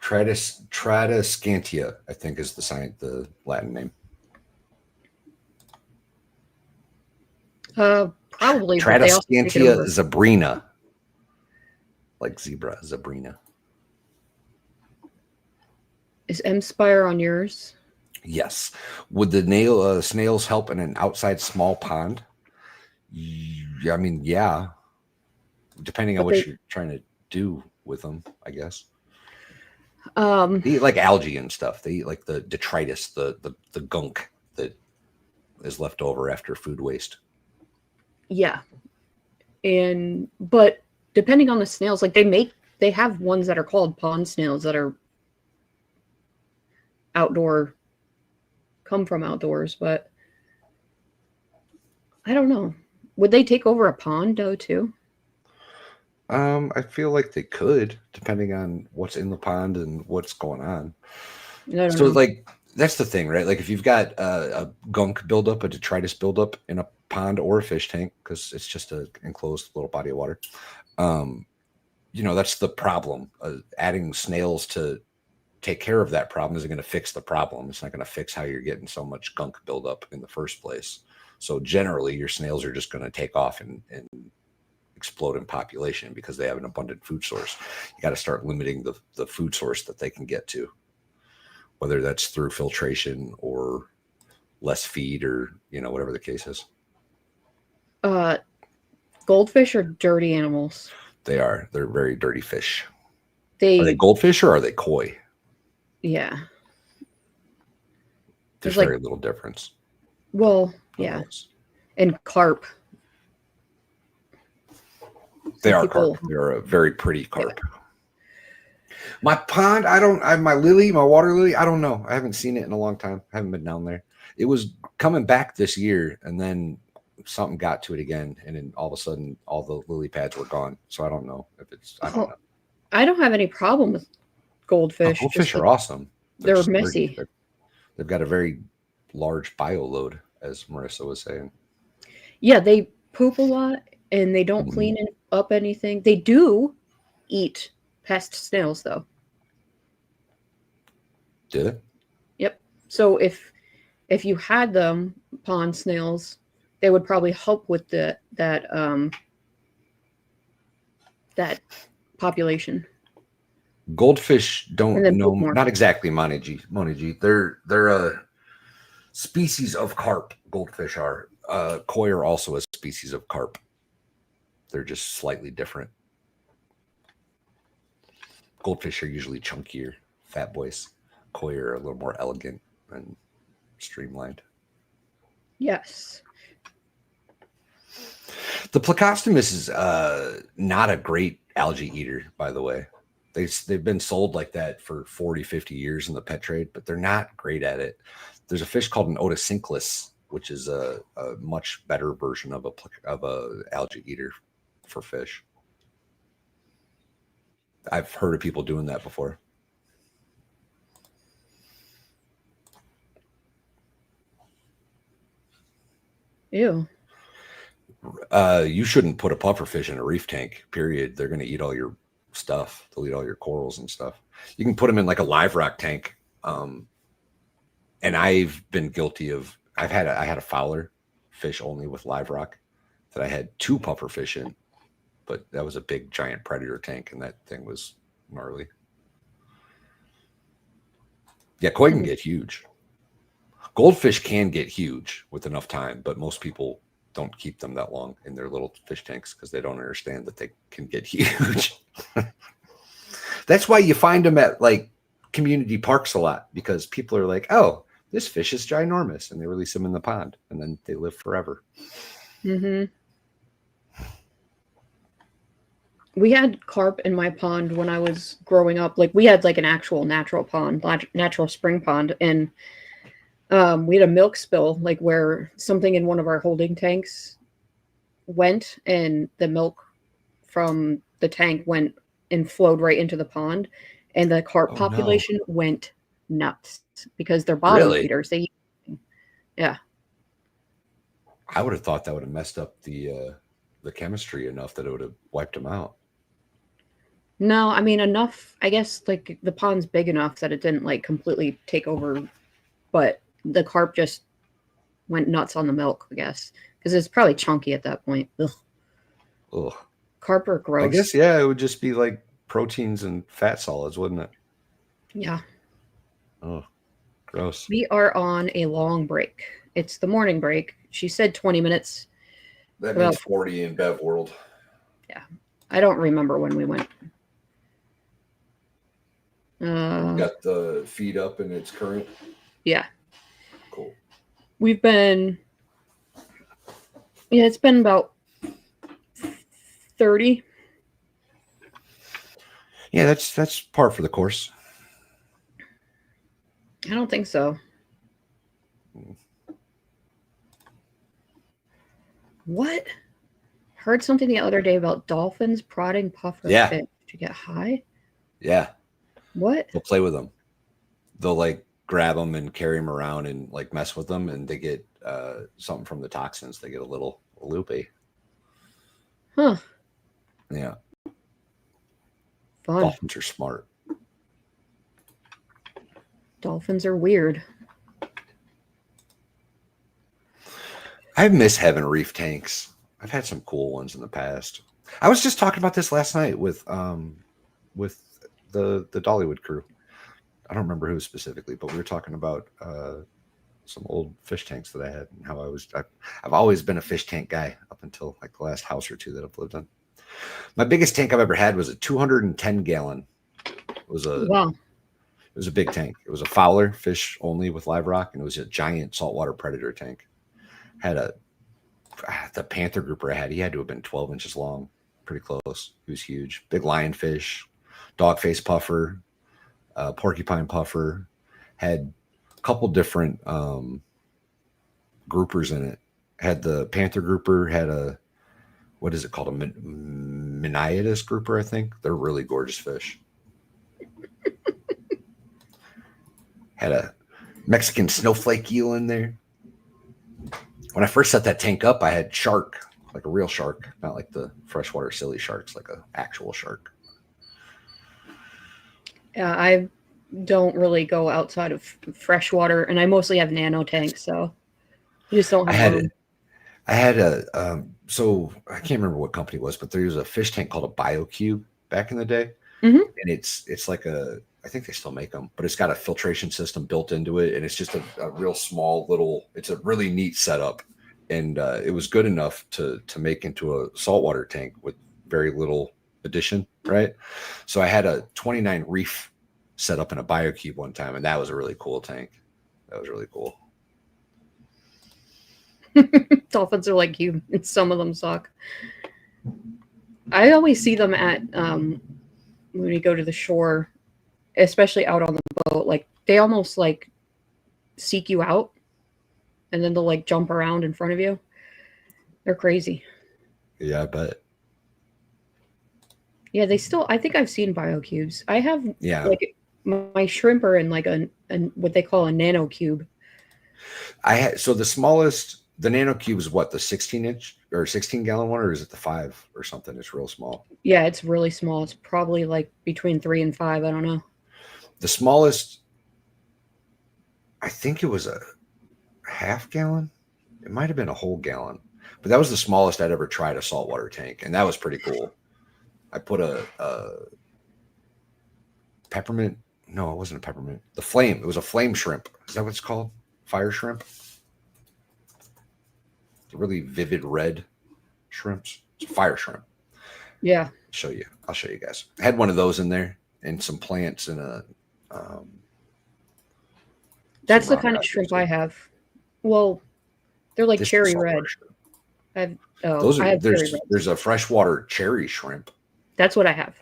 Tradescantia, I think, is the Latin name. probably. Tradescantia zebrina, like zebra, zebrina. Is M-Spire on yours? Yes. Would the snails help in an outside small pond? I mean, yeah. Depending on what you're trying to do with them, I guess. They eat like algae and stuff. They eat like the detritus, the gunk that is left over after food waste. Yeah. But depending on the snails, like they have ones that are called pond snails that are come from outdoors, but I don't know. Would they take over a pond though too? I feel like they could, depending on what's in the pond and what's going on. So like that's the thing, right? Like if you've got a gunk buildup, a detritus buildup in a pond or a fish tank, because it's just an enclosed little body of water, that's the problem. Adding snails to take care of that problem isn't going to fix the problem. It's not going to fix how you're getting so much gunk buildup in the first place. So generally, your snails are just going to take off and explode in population because they have an abundant food source. You got to start limiting the food source that they can get to, whether that's through filtration or less feed or, whatever the case is. Goldfish are dirty animals. They are. They're very dirty fish. Are they goldfish or are they koi? Yeah. There's very little difference. Well, yeah. And carp. They are carp. They're a very pretty carp. Yeah. My pond, my water lily, I don't know. I haven't seen it in a long time. I haven't been down there. It was coming back this year, and then something got to it again, and then all of a sudden, all the lily pads were gone. So I don't know if it's, I don't know. I don't have any problem with goldfish. Goldfish are awesome. They're messy. They've got a very large bio load, as Marissa was saying. Yeah, they poop a lot, and they don't clean up anything. They do eat pest snails, though. Did it? Yep. So if you had them, pond snails, they would probably help with that population. Goldfish And don't then know, poop more. not exactly montage. They're a species of carp. Goldfish are. Koi are also a species of carp. They're just slightly different. Goldfish are usually chunkier, fat boys. Koi are a little more elegant and streamlined. Yes. The Plecostomus is not a great algae eater, by the way. They've been sold like that for 40, 50 years in the pet trade, but they're not great at it. There's a fish called an otocinclus, which is a much better version of a algae eater for fish. I've heard of people doing that before. Ew. You shouldn't put a pufferfish in a reef tank, period. They're going to eat all your stuff. They'll eat all your corals and stuff. You can put them in like a live rock tank. And I've been guilty of, I had a fowler fish only with live rock that I had 2 pufferfish in, but that was a big giant predator tank and that thing was gnarly. Yeah, koi can get huge. Goldfish can get huge with enough time, but most people don't keep them that long in their little fish tanks because they don't understand that they can get huge. That's why you find them at like community parks a lot, because people are like, oh, this fish is ginormous, and they release them in the pond and then they live forever. Mm-hmm. We had carp in my pond when I was growing up. Like we had like an actual natural pond, natural spring pond, and we had a milk spill, like where something in one of our holding tanks went, and the milk from the tank went and flowed right into the pond, and the carp population went nuts because they're bottom feeders. Yeah. I would have thought that would have messed up the chemistry enough that it would have wiped them out. No, I mean enough. I guess like the pond's big enough that it didn't like completely take over, but the carp just went nuts on the milk, I guess, because it's probably chunky at that point. Ugh. Ugh. Carp are gross. I guess, yeah, it would just be like proteins and fat solids, wouldn't it? Yeah. Oh, gross. We are on a long break. It's the morning break. She said 20 minutes. That means 40 in Bev world. Yeah. I don't remember when we went. Got the feed up and it's current? Yeah. Cool. We've been, it's been about 30. Yeah, that's par for the course. I don't think so. What? Heard something the other day about dolphins prodding puffer fish to get high? Yeah. What? They'll play with them. They'll like grab them and carry them around and like mess with them, and they get something from the toxins. They get a little loopy. Huh. Yeah. Fun. Dolphins are smart. Dolphins are weird. I miss having reef tanks. I've had some cool ones in the past. I was just talking about this last night with the Dollywood crew. I don't remember who specifically, but we were talking about some old fish tanks that I had and how I've always been a fish tank guy up until like the last house or two that I've lived in. My biggest tank I've ever had was a 210 gallon. It was a big tank. It was a fowler fish only with live rock, and it was a giant saltwater predator tank. Had the panther grouper I had, he had to have been 12 inches long, pretty close. He was huge. Big lionfish, dogface puffer, porcupine puffer. Had a couple different groupers in it. Had the panther grouper, had a, what is it called? A Miniatus grouper, I think. They're really gorgeous fish. Had a Mexican snowflake eel in there. When I first set that tank up, I had shark, like a real shark, not like the freshwater silly sharks, like an actual shark. Yeah, I don't really go outside of freshwater, and I mostly have nano tanks, so you just don't have room. I had so I can't remember what company it was, but there was a fish tank called a BioCube back in the day. Mhm. And it's like I think they still make them, but it's got a filtration system built into it. And it's just a real small little, it's a really neat setup. And it was good enough to make into a saltwater tank with very little addition, right? So I had a 29 reef set up in a BioCube one time, and that was a really cool tank. That was really cool. Dolphins are like you, and some of them suck. I always see them at when you go to the shore, especially out on the boat. Like they almost like seek you out, and then they'll like jump around in front of you. They're crazy. Yeah, I bet. Yeah, they still. I think I've seen BioCubes. I have. Yeah. Like my shrimp are in like a what they call a nano cube. I had so the smallest. The nano cube is what, the 16-inch or 16-gallon one, or is it the 5 or something? It's real small. Yeah, it's really small. It's probably like between 3 and 5. I don't know. The smallest, I think it was a half gallon. It might have been a whole gallon, but that was the smallest I'd ever tried a saltwater tank, and that was pretty cool. I put a peppermint. No, it wasn't a peppermint. The flame. It was a flame shrimp. Is that what it's called? Fire shrimp. Really vivid red shrimps. It's a fire shrimp. Yeah. I'll show you guys. I had one of those in there and some plants and a that's the kind of shrimp I have. Well, they're like cherry red. There's a freshwater cherry shrimp. That's what I have.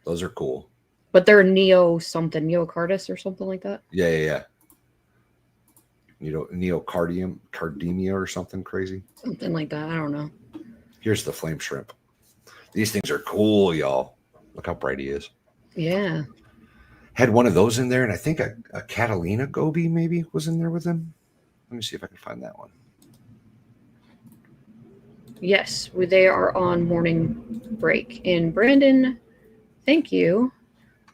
Those are cool. But they're neocardus or something like that. Yeah. Neocardium or something crazy. Something like that. I don't know. Here's the flame shrimp. These things are cool, y'all. Look how bright he is. Yeah. Had one of those in there, and I think a Catalina goby maybe was in there with him. Let me see if I can find that one. Yes, they are on morning break. And Brandon, thank you.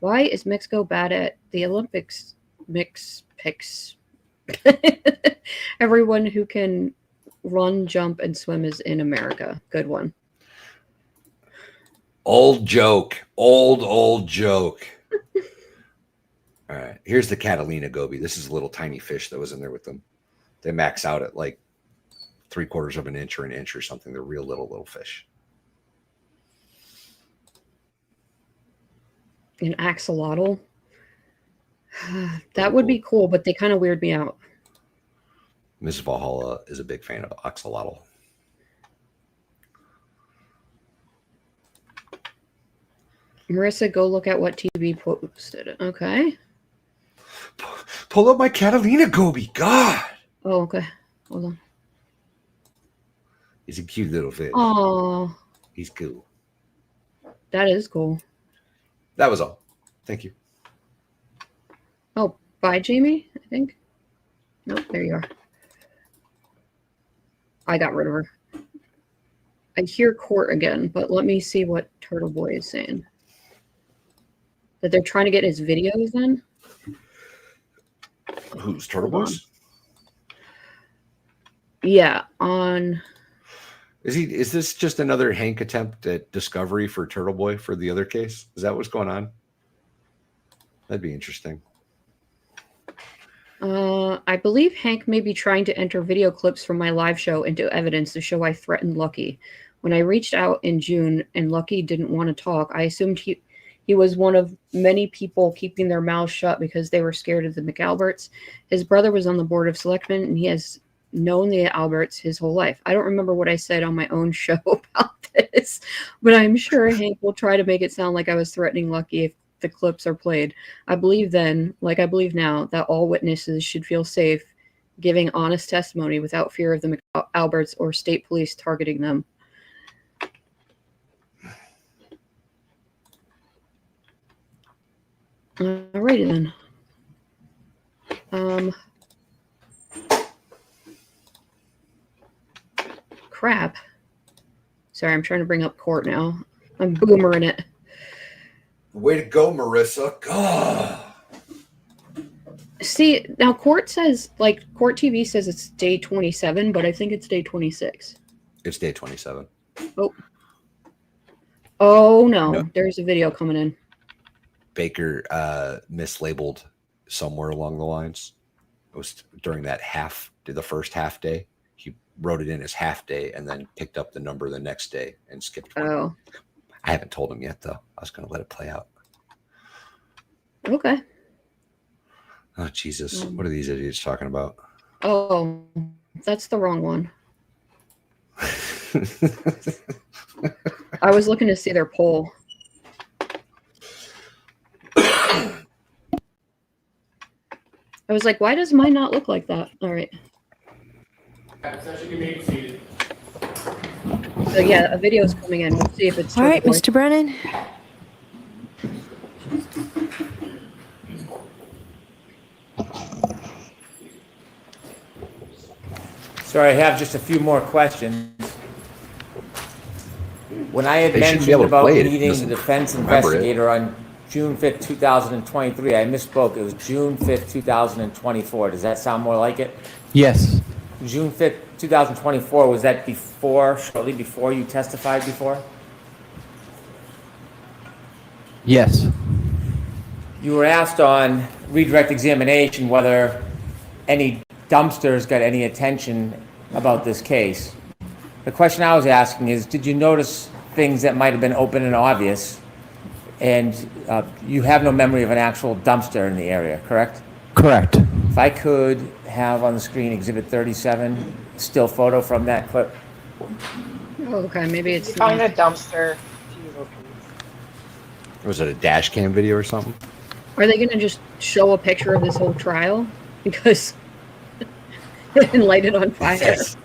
Why is Mexico bad at the Olympics mix picks? Everyone who can run, jump, and swim is in America. Good one. Old joke. Old joke. All right. Here's the Catalina goby. This is a little tiny fish that was in there with them. They max out at like 3/4 of an inch or an inch or something. They're real little fish. An axolotl. That would be cool, but they kind of weird me out. Ms. Valhalla is a big fan of axolotl. Marissa, go look at what TV posted. Okay. Pull up my Catalina goby. God. Oh, okay. Hold on. He's a cute little fish. Oh. He's cool. That is cool. That was all. Thank you. Oh, bye, Jamie, I think. Nope, there you are. I got rid of her. I hear court again, but let me see what Turtle Boy is saying. That they're trying to get his videos in? Who's Turtle Boys? Yeah, on... Is this just another Hank attempt at discovery for Turtle Boy for the other case? Is that what's going on? That'd be interesting. I believe Hank may be trying to enter video clips from my live show into evidence to show I threatened Lucky. When I reached out in June and Lucky didn't want to talk, I assumed he was one of many people keeping their mouths shut because they were scared of the McAlberts. His brother was on the board of selectmen, and he has known the Alberts his whole life. I don't remember what I said on my own show about this, but I'm sure Hank will try to make it sound like I was threatening Lucky if the clips are played. I believe then, like I believe now, that all witnesses should feel safe giving honest testimony without fear of the McAlberts or state police targeting them. Alrighty then. Crap. Sorry, I'm trying to bring up court now. I'm boomering it. Way to go, Marissa. God. See, now court says, like, court TV says it's day 27, but I think it's day 26. It's day 27. Oh. Oh, no. No. There's a video coming in. Baker mislabeled somewhere along the lines. It was during that the first half day. He wrote it in as half day and then picked up the number the next day and skipped one. Oh. I haven't told him yet, though. I was going to let it play out. Okay. Oh, Jesus. What are these idiots talking about? Oh, that's the wrong one. I was looking to see their poll. I was like, why does mine not look like that? All right. So yeah, a video is coming in. We'll see if it's All right, recorded. Mr. Brennan. So I have just a few more questions. When I had They should be mentioned able to about play it if he meeting the doesn't defense remember it. investigator on June 5th, 2023, I misspoke. It was June 5th, 2024. Does that sound more like it? Yes. June 5th, 2024, was that shortly before you testified before? Yes. You were asked on redirect examination whether any dumpsters got any attention about this case. The question I was asking is, did you notice things that might have been open and obvious? And you have no memory of an actual dumpster in the area, correct? Correct. If I could have on the screen Exhibit 37, still photo from that clip. Oh, okay, maybe it's Find a dumpster. Was it a dash cam video or something? Are they going to just show a picture of this whole trial? Because and light it on fire. Yes.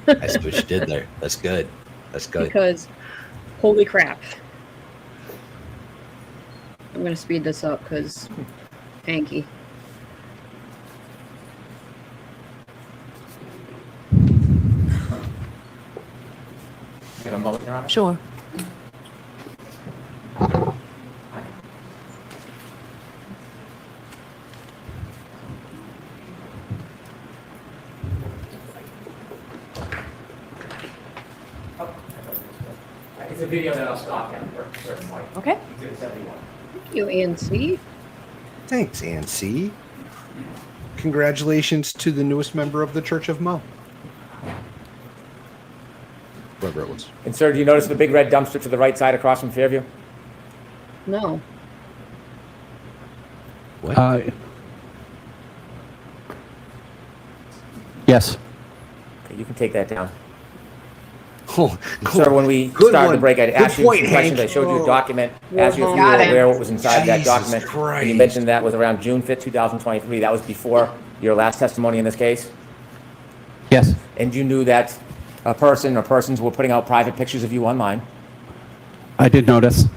That's what you did there. That's good. That's good. Because, holy crap. I'm going to speed this up because hanky. Get a moment, Your Honor? Sure. It's a video that I'll stop at for a certain point. Okay. Exhibit 71. Thank you, ANC. Thanks, Nancy. Congratulations to the newest member of the Church of Mo. Whoever it was. And sir, do you notice the big red dumpster to the right side across from Fairview? No. What? Yes. Okay, you can take that down. Oh, Sir, when we Good started one. the break, I Good asked you point, some questions. I Hank. showed you a Oh. document, asked you if you Got were it. aware what was inside that Jesus document. And you Christ. mentioned that was around June 5th, 2023. That was before your last testimony in this case. Yes. And you knew that a person or persons were putting out private pictures of you online. I did notice.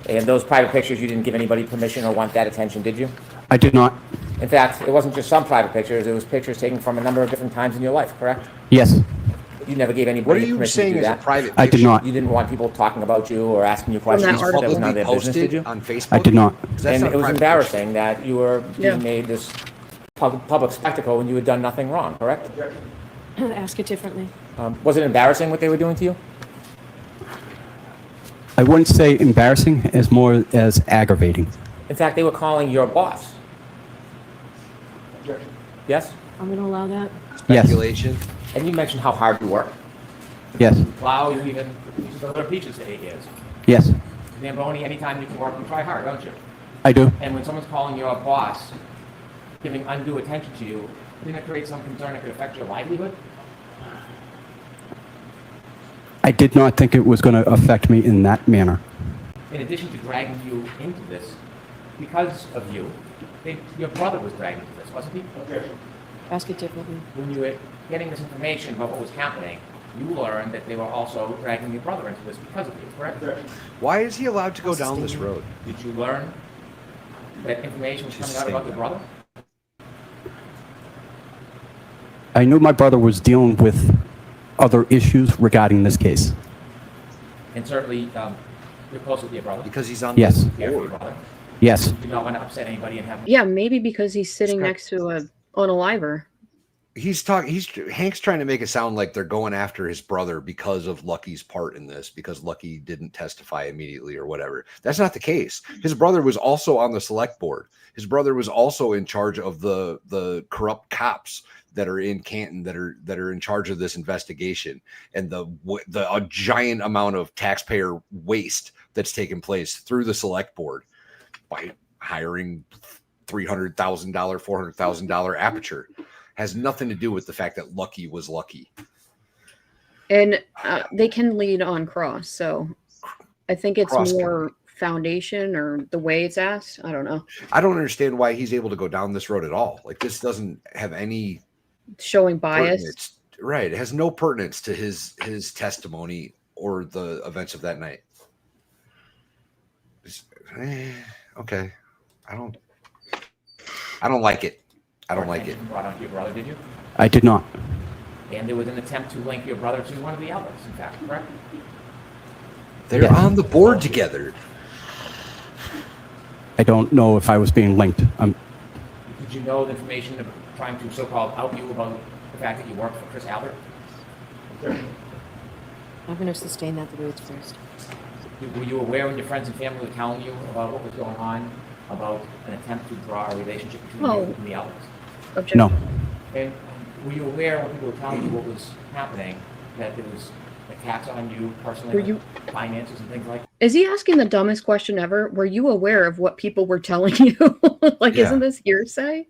And those private pictures, you didn't give anybody permission or want that attention, did you? I did not. In fact, it wasn't just some private pictures. It was pictures taken from a number of different times in your life, correct? Yes. You never gave What are anybody you permission to saying do is a that. private I did picture? not. You didn't want people talking about you or asking you questions. article. That was none of their business, did you? On Facebook? I did not. 'Cause that's And not a it was private embarrassing that you were Yeah. being made this public spectacle when you had done nothing wrong, correct? Ask it differently. Was it embarrassing what they were doing to you? I wouldn't say embarrassing as more as aggravating. In fact, they were calling your boss. Yes? I'm going to allow that. Yes. Speculation. And you mentioned how hard you work. Yes. Wow, you even used to go to peaches for 8 years. Yes. Zamboni, anytime you can work, you try hard, don't you? I do. And when someone's calling your boss, giving undue attention to you, didn't it create some concern that could affect your livelihood? I did not think it was going to affect me in that manner. In addition to dragging you into this, because of you, your brother was dragged into this, wasn't he? Ask it differently. When you were getting this information about what was happening, you learned that they were also dragging your brother into this because of you, correct? Why is he allowed to go down this road? Did you learn that information was coming out about your brother? I knew my brother was dealing with other issues regarding this case. And certainly, you're close with your brother. Because he's on Yes. the Care for your board. brother. Yes. You don't want to upset anybody and have. Yeah, maybe because he's sitting next to a unaliver. Hank's trying to make it sound like they're going after his brother because of Lucky's part in this, because Lucky didn't testify immediately or whatever. That's not the case. His brother was also on the select board. His brother was also in charge of the corrupt cops that are in Canton that are in charge of this investigation, and a giant amount of taxpayer waste that's taken place through the select board by hiring $300,000, $400,000 Aperture. Has nothing to do with the fact that Lucky was lucky. And they can lead on cross, so I think it's more foundation or the way it's asked. I don't know. I don't understand why he's able to go down this road at all. Like, this doesn't have any showing bias. Pertinence. Right. It has no pertinence to his testimony or the events of that night. Okay. I don't like it. I don't like it. Brought on your brother, did you? I did not. And there was an attempt to link your brother to one of the others, in fact, correct? They're on the board together. I don't know if I was being linked. Did you know the information of trying to so-called out you about the fact that you worked for Chris Albert? I'm going to sustain that the way it's phrased. Were you aware when your friends and family were telling you about what was going on, about an attempt to draw a relationship between you and the Alberts? No. And were you aware when people were telling you what was happening, that there was attacks on you personally, finances and things like that? Is he asking the dumbest question ever? Were you aware of what people were telling you? Like, isn't this hearsay?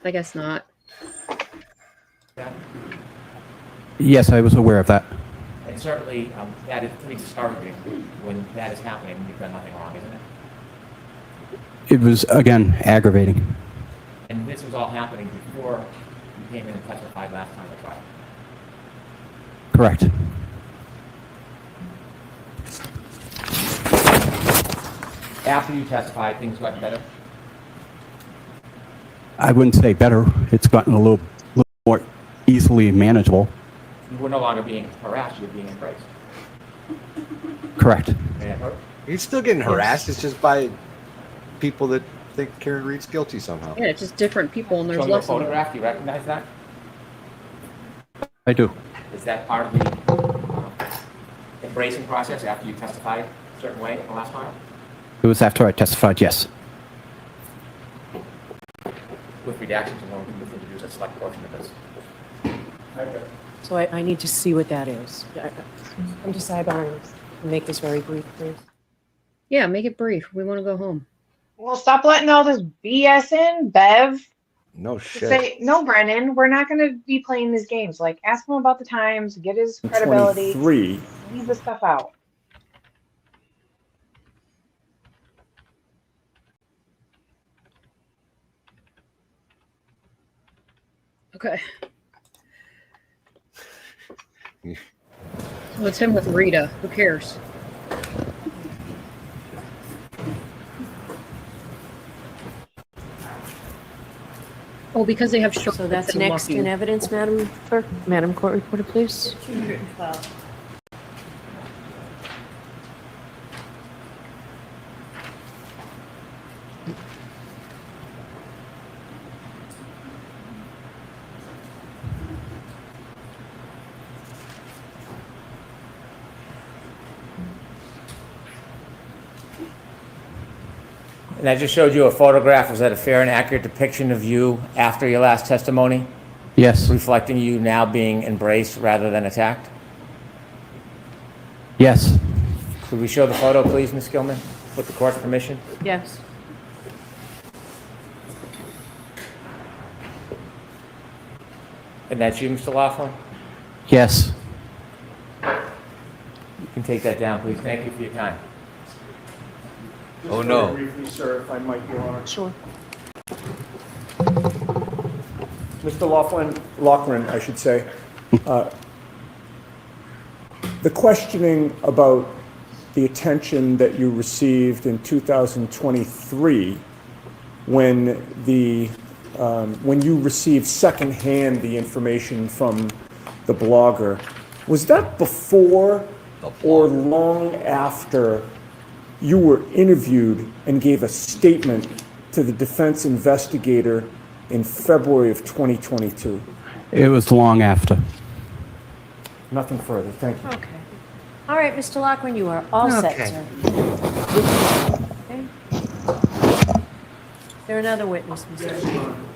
I guess not. Yeah. Yes, I was aware of that. And certainly, that is pretty discouraging when that is happening and you've done nothing wrong, isn't it? It was, again, aggravating. And this was all happening before you came in and testified last time at trial. Correct. After you testified, things got better? I wouldn't say better. It's gotten a little more easily manageable. You were no longer being harassed, you were being embraced. Correct. He's still getting harassed. It's just by people that think Karen Reed's guilty somehow. Yeah, it's just different people, and there's From your less of them. photograph, do you recognize that? I do. Is that part of the embracing process after you testified a certain way the last time? It was after I testified, yes. With redactions and one can introduce a select portion of this. So I need to see what that is. I'm to Sidebar and make this very brief, please. Yeah, make it brief. We want to go home. Well, stop letting all this BS in, Bev. No Just shit. say, no, Brennan, we're not going to be playing these games. Like, ask him about the times, get his credibility. 23. Leave the stuff out. Okay. Well, it's him with Rita. Who cares? Oh, because they have short. So that's next in evidence, Madam Clerk. Madam Court Reporter, please. 212. And I just showed you a photograph. Was that a fair and accurate depiction of you after your last testimony? Yes. Reflecting you now being embraced rather than attacked? Yes. Could we show the photo, please, Ms. Gilman, with the court's permission? Yes. And that's you, Mr. Laughlin? Yes. You can take that down, please. Thank you for your time. Oh, no. Very briefly, sir, if I might, Your Honor. Sure. Mr. Laughlin, I should say. The questioning about the attention that you received in 2023 when you received secondhand the information from the blogger, was that before or long after you were interviewed and gave a statement to the defense investigator in February of 2022? It was long after. Nothing further. Thank you. Okay. All right, Mr. Laughlin, you are all set, Okay. sir. Okay. Is there another witness, Mr. Chairman?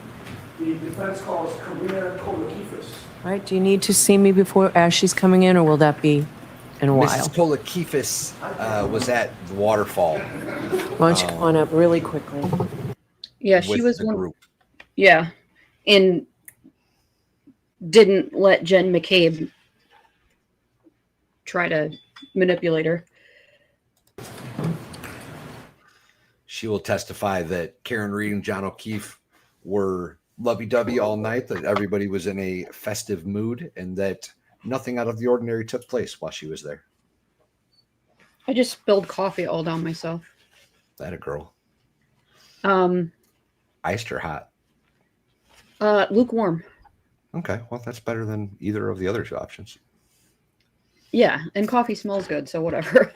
The defense calls Karina Kolakifis. All right, do you need to see me before, as she's coming in, or will that be in a while? Mrs. Kolakifis was at the waterfall Why don't you come on up really quickly? Yeah, she with was the one. group. Yeah, and didn't let Jen McCabe try to manipulate her. She will testify that Karen Reed and John O'Keefe were lovey-dovey all night, that everybody was in a festive mood, and that nothing out of the ordinary took place while she was there. I just spilled coffee all down myself. That a girl. Iced or hot? Lukewarm. Okay, well, that's better than either of the other two options. Yeah, and coffee smells good, so whatever.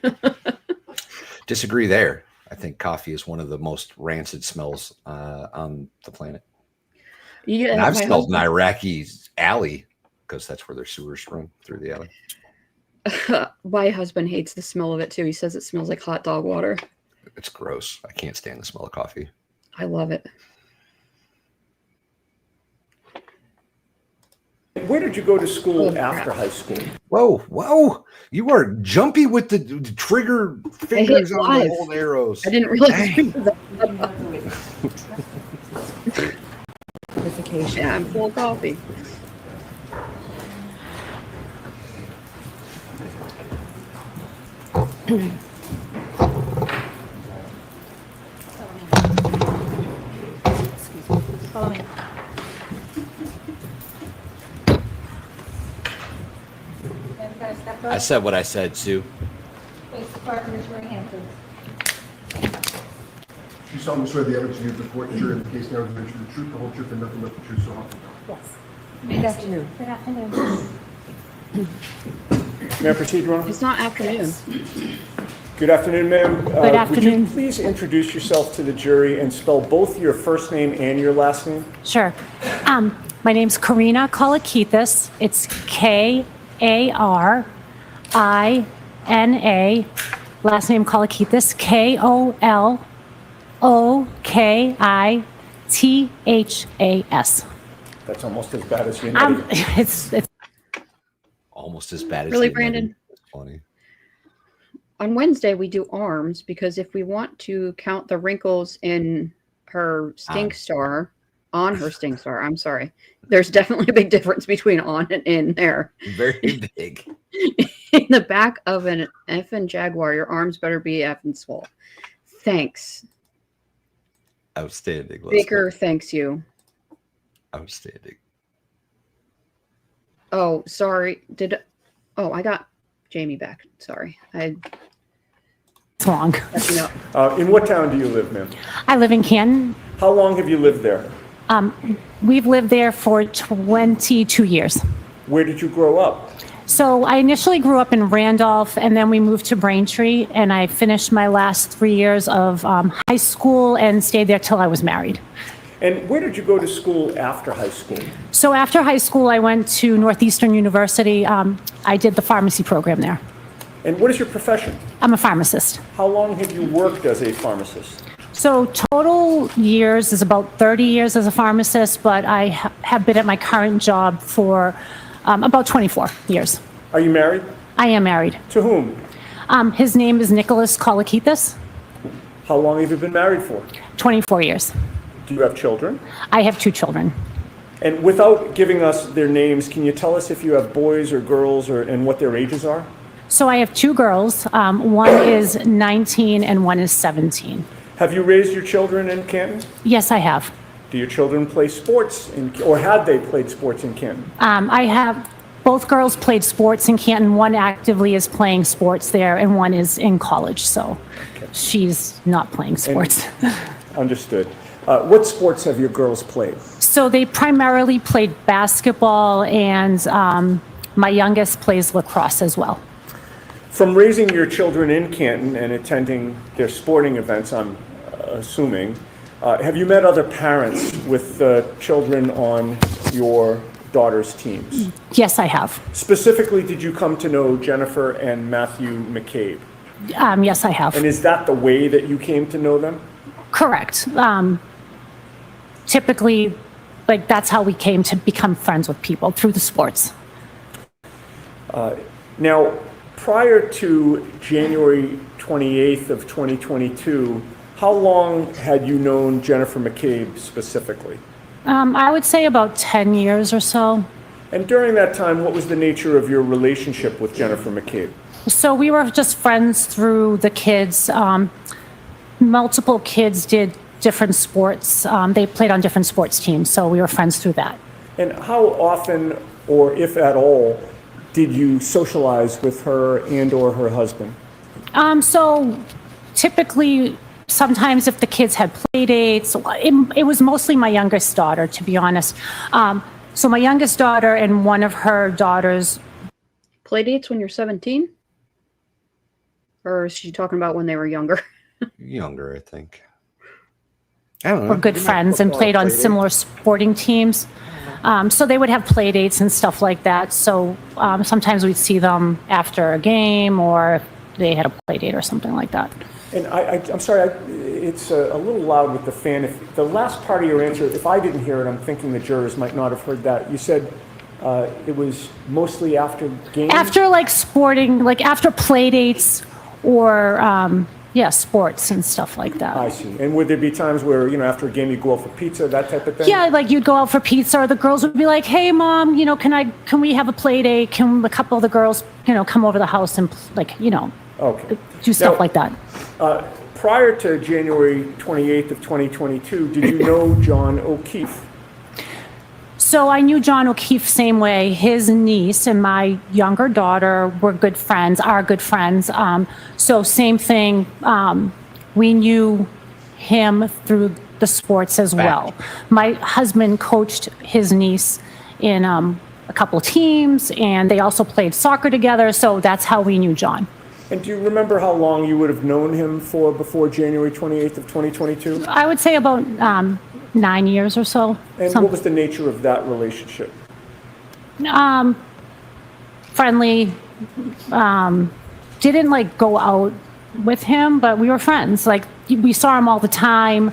Disagree there. I think coffee is one of the most rancid smells on the planet. Yeah, and I've my smelled an husband- Iraqi alley because that's where their sewers run through the alley. My husband hates the smell of it too. He says it smells like hot dog water. It's gross. I can't stand the smell of coffee. I love it. Where did you go to school after high school? Whoa. You are jumpy with the trigger fingers on live. the old arrows. I didn't realize that. Yeah, I'm full of coffee. Follow me. I said what I said, Sue. Face the front and raise your hand, please. You solemnly swear the evidence you give before the jury in the case now is the truth, the whole truth, and nothing but the truth, so help you God. Yes. Good afternoon. Good afternoon. May I proceed, Your Honor? It's not afternoon. Good afternoon, ma'am. Good afternoon. Would you please introduce yourself to the jury and spell both your first name and your last name? Sure. My name's Karina Kolakithis. It's Karina. Last name Kolakithis. Kolokithas. That's almost as bad as your name. It's Almost as bad as Really, the Brandon? name. That's funny. On Wednesday, we do arms because if we want to count the wrinkles in her stink star, on her stink star, I'm sorry, there's definitely a big difference between on and in there. Very big. In the back of an effing Jaguar, your arms better be effing swole. Thanks. Outstanding. Baker thanks you. Outstanding. Oh, sorry. I got Jamie back. Sorry. it's long. In what town do you live, ma'am? I live in Canton. How long have you lived there? We've lived there for 22 years. Where did you grow up? So I initially grew up in Randolph, and then we moved to Braintree, and I finished my last 3 years of high school and stayed there till I was married. And where did you go to school after high school? So after high school, I went to Northeastern University. I did the pharmacy program there. And what is your profession? I'm a pharmacist. How long have you worked as a pharmacist? So total years is about 30 years as a pharmacist, but I have been at my current job for about 24 years. Are you married? I am married. To whom? His name is Nicholas Kolakithis. How long have you been married for? 24 years. Do you have children? I have 2 children. And without giving us their names, can you tell us if you have boys or girls and what their ages are? So I have 2 girls. One is 19 and one is 17. Have you raised your children in Canton? Yes, I have. Do your children play sports, or had they played sports in Canton? I have both girls played sports in Canton. One actively is playing sports there, and one is in college, so she's not playing sports. Understood. What sports have your girls played? So they primarily played basketball, and my youngest plays lacrosse as well. From raising your children in Canton and attending their sporting events, I'm assuming, have you met other parents with children on your daughter's teams? Yes, I have. Specifically, did you come to know Jennifer and Matthew McCabe? Yes, I have. And is that the way that you came to know them? Correct. Typically, like, that's how we came to become friends with people, through the sports. Now, prior to January 28th of 2022, how long had you known Jennifer McCabe specifically? I would say about 10 years or so. And during that time, what was the nature of your relationship with Jennifer McCabe? So we were just friends through the kids. Multiple kids did different sports. They played on different sports teams, so we were friends through that. And how often, or if at all, did you socialize with her and or her husband? So typically, sometimes if the kids had play dates, it was mostly my youngest daughter, to be honest. So my youngest daughter and one of her daughters. Play dates when you're 17? Or is she talking about when they were younger? Younger, I think. I don't know. Were good friends and played on similar sporting teams. So they would have play dates and stuff like that. So sometimes we'd see them after a game, or they had a play date or something like that. And I'm sorry, it's a little loud with the fan. If the last part of your answer, if I didn't hear it, I'm thinking the jurors might not have heard that. You said it was mostly after games? After like sporting, like after play dates or sports and stuff like that. I see. And would there be times where, after a game you go out for pizza, that type of thing? Yeah, like you'd go out for pizza, or the girls would be like, "Hey, Mom, can we have a play date? Can a couple of the girls, come over the house and Okay. do stuff like that?" Prior to January 28th of 2022, did you know John O'Keefe? So I knew John O'Keefe same way. His niece and my younger daughter were good friends, are good friends. So same thing. We knew him through the sports as well. My husband coached his niece in a couple of teams, and they also played soccer together. So that's how we knew John. And do you remember how long you would have known him for before January 28th of 2022? I would say about 9 years or so. And what was the nature of that relationship? Friendly. Didn't go out with him, but we were friends. Like, we saw him all the time.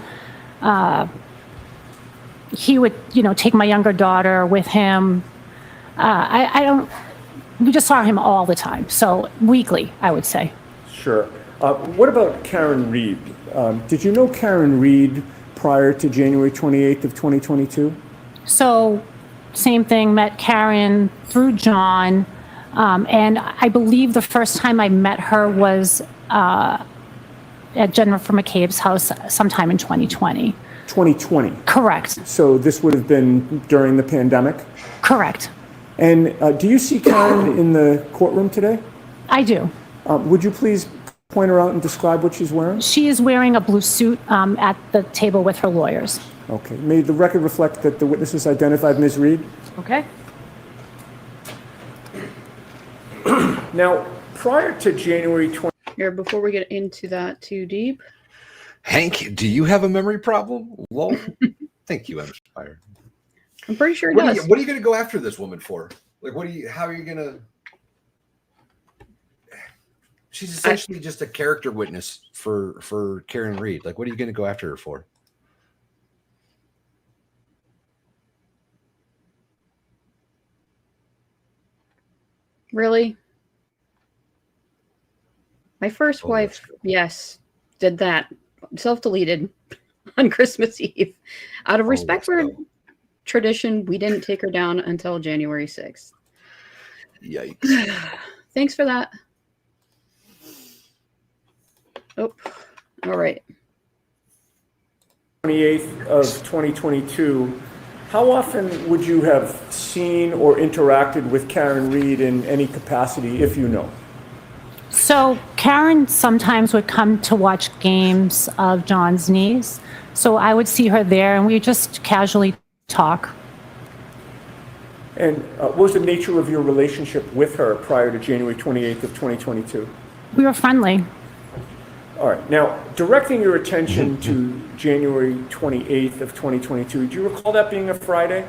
He would, take my younger daughter with him. We just saw him all the time. So weekly, I would say. Sure. What about Karen Reed? Did you know Karen Reed prior to January 28th of 2022? So same thing, met Karen through John. And I believe the first time I met her was at Jennifer McCabe's house sometime in 2020. 2020? Correct. So this would have been during the pandemic? Correct. And do you see Karen in the courtroom today? I do. Would you please point her out and describe what she's wearing? She is wearing a blue suit at the table with her lawyers. Okay. May the record reflect that the witness is identified Ms. Reed? Okay. Now, prior to January 20... Here, before we get into that too deep. Hank, do you have a memory problem? Lol. Thank you, Empire. I'm pretty sure it What does. are you going to go after this woman for? Like, how are you going to... She's essentially just a character witness for Karen Reed. Like, what are you going to go after her for? Really? My first wife, yes, did that. Self-deleted on Christmas Eve. Out of respect for tradition, we didn't take her down until January 6th. Yikes. Thanks for that. Oh, all right. 28th of 2022, how often would you have seen or interacted with Karen Reed in any capacity, if you know? So Karen sometimes would come to watch games of John's niece. So I would see her there, and we would just casually talk. And what was the nature of your relationship with her prior to January 28th of 2022? We were friendly. All right. Now, directing your attention to January 28th of 2022, do you recall that being a Friday?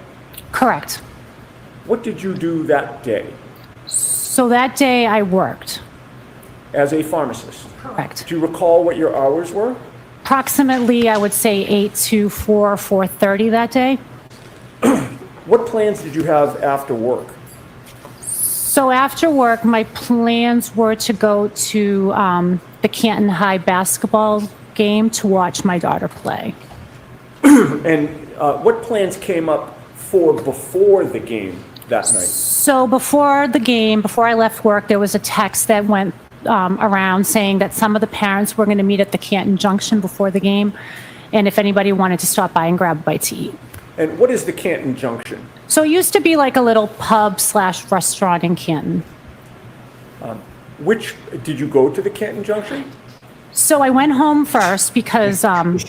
Correct. What did you do that day? So that day I worked. As a pharmacist? Correct. Do you recall what your hours were? Approximately, I would say 8 to 4 or 4:30 that day. What plans did you have after work? So after work, my plans were to go to the Canton High basketball game to watch my daughter play. And what plans came up for before the game that night? So before the game, before I left work, there was a text that went around saying that some of the parents were going to meet at the Canton Junction before the game, and if anybody wanted to stop by and grab a bite to eat. And what is the Canton Junction? So it used to be like a little pub/restaurant in Canton. Did you go to the Canton Junction? So I went home first because I went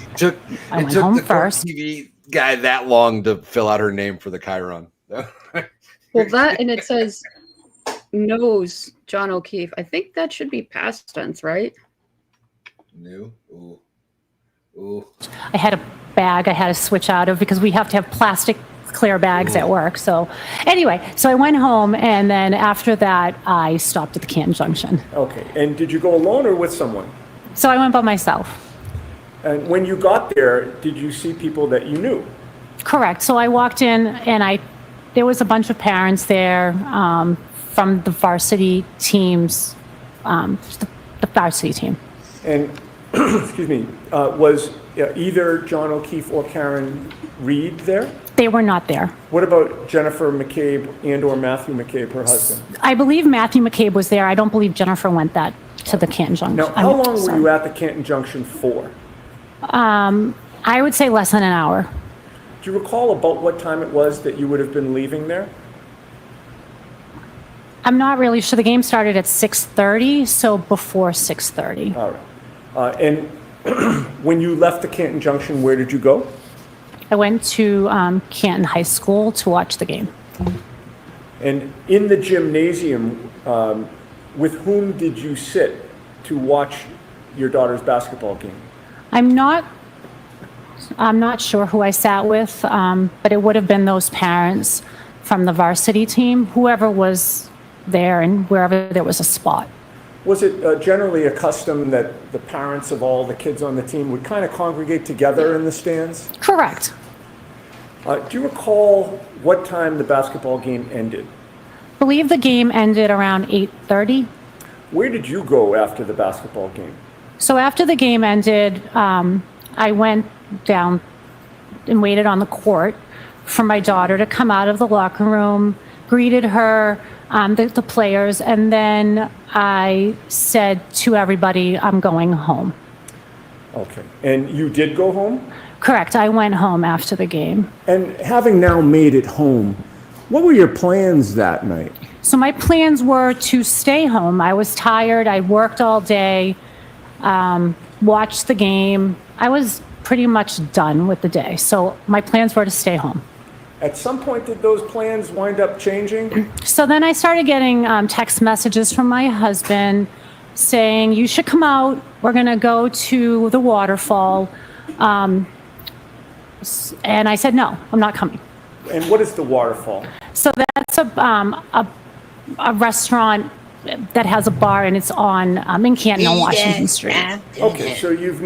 home the first. TV guy that long to fill out her name for the Chiron. Well, that and it says knows John O'Keefe. I think that should be past tense, right? No. Ooh. Ooh. I had a bag I had to switch out of because we have to have plastic clear bags at work. So anyway, so I went home, and then after that, I stopped at the Canton Junction. Okay. And did you go alone or with someone? So I went by myself. And when you got there, did you see people that you knew? Correct. So I walked in, and there was a bunch of parents there from the varsity teams, the varsity team. And, excuse me, was either John O'Keefe or Karen Reed there? They were not there. What about Jennifer McCabe and or Matthew McCabe, her husband? I believe Matthew McCabe was there. I don't believe Jennifer went to the Canton Junction. Now, how long were you at the Canton Junction for? I would say less than an hour. Do you recall about what time it was that you would have been leaving there? I'm not really sure. The game started at 6:30, so before 6:30. All right. And when you left the Canton Junction, where did you go? I went to Canton High School to watch the game. And in the gymnasium, with whom did you sit to watch your daughter's basketball game? I'm not sure who I sat with, but it would have been those parents from the varsity team, whoever was there and wherever there was a spot. Was it generally a custom that the parents of all the kids on the team would kind of congregate together in the stands? Correct. Do you recall what time the basketball game ended? I believe the game ended around 8:30. Where did you go after the basketball game? So after the game ended, I went down and waited on the court for my daughter to come out of the locker room, greeted her, the players, and then I said to everybody, I'm going home. Okay. And you did go home? Correct. I went home after the game. And having now made it home, what were your plans that night? So my plans were to stay home. I was tired. I worked all day, watched the game. I was pretty much done with the day. So my plans were to stay home. At some point, did those plans wind up changing? So then I started getting text messages from my husband saying, you should come out. We're going to go to the waterfall. And I said, no, I'm not coming. And what is the waterfall? So that's a restaurant that has a bar, and it's on in Canton on Washington Street. Okay, so you've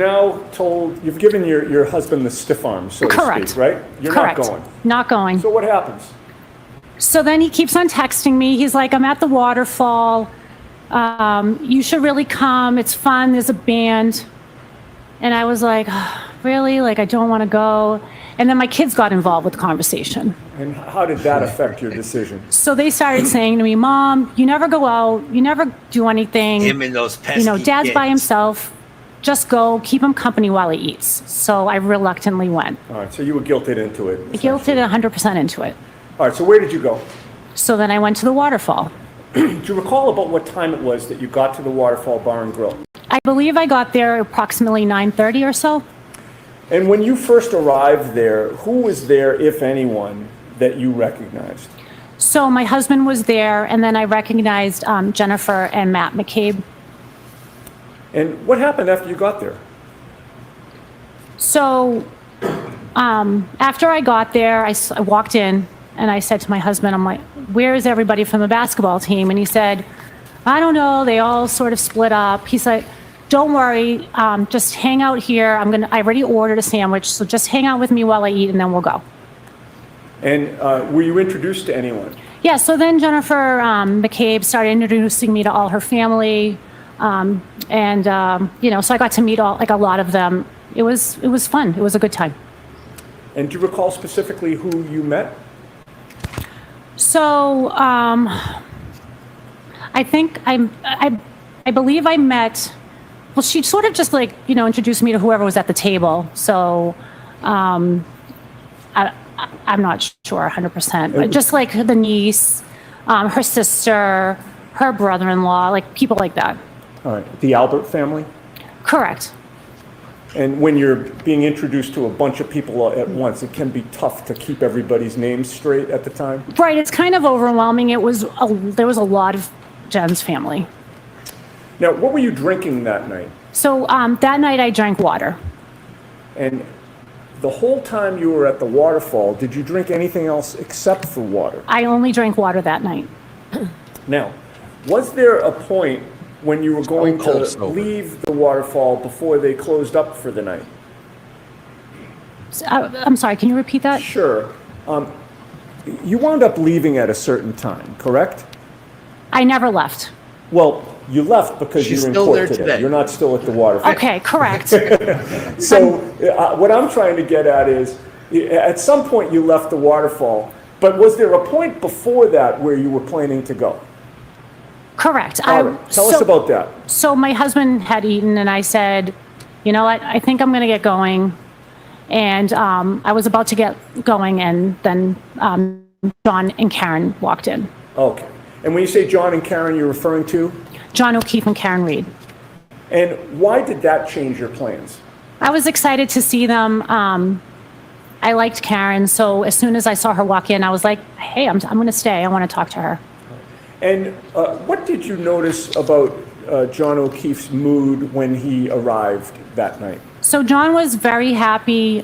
given your husband the stiff arm, so to Correct. speak, right? You're Correct. not going. Not going. So what happens? So then he keeps on texting me. He's like, I'm at the waterfall. You should really come. It's fun. There's a band. And I was like, really? Like, I don't want to go. And then my kids got involved with the conversation. And how did that affect your decision? So they started saying to me, Mom, you never go out. You never do anything. Him and those pesky Dad's by kids. himself. Just go. Keep him company while he eats. So I reluctantly went. All right, so you were guilted into it. Guilted 100% into it. All right, so where did you go? So then I went to the waterfall. Do you recall about what time it was that you got to the Waterfall Bar and Grill? I believe I got there approximately 9:30 or so. And when you first arrived there, who was there, if anyone, that you recognized? So my husband was there, and then I recognized Jennifer and Matt McCabe. And what happened after you got there? So after I got there, I walked in, and I said to my husband, I'm like, where is everybody from the basketball team? And he said, I don't know, they all sort of split up. He's like, don't worry, just hang out here. I already ordered a sandwich, so just hang out with me while I eat, and then we'll go. And were you introduced to anyone? Yeah, so then Jennifer McCabe started introducing me to all her family, so I got to meet a lot of them. It was fun. It was a good time. And do you recall specifically who you met? So I think I believe I met. Well, she sort of just introduced me to whoever was at the table. So I'm not sure 100%, but just like the niece, her sister, her brother-in-law, like people like that. All right. The Albert family? Correct. And when you're being introduced to a bunch of people at once, it can be tough to keep everybody's names straight at the time. Right. It's kind of overwhelming. There was a lot of Jen's family. Now, what were you drinking that night? So that night I drank water. And the whole time you were at the waterfall, did you drink anything else except for water? I only drank water that night. Now, was there a point when you were going to leave the waterfall before they closed up for the night? I'm sorry, can you repeat that? Sure. You wound up leaving at a certain time, correct? I never left. Well, you left because you were in court today. You're not still at the waterfall. Okay, correct. So what I'm trying to get at is, at some point you left the waterfall, but was there a point before that where you were planning to go? Correct. Tell us about that. So my husband had eaten, and I said, you know what, I think I'm going to get going. And I was about to get going, and then John and Karen walked in. Okay. And when you say John and Karen, you're referring to? John O'Keefe and Karen Reed. And why did that change your plans? I was excited to see them. I liked Karen, so as soon as I saw her walk in, I was like, hey, I'm going to stay. I want to talk to her. And what did you notice about John O'Keefe's mood when he arrived that night? So John was very happy.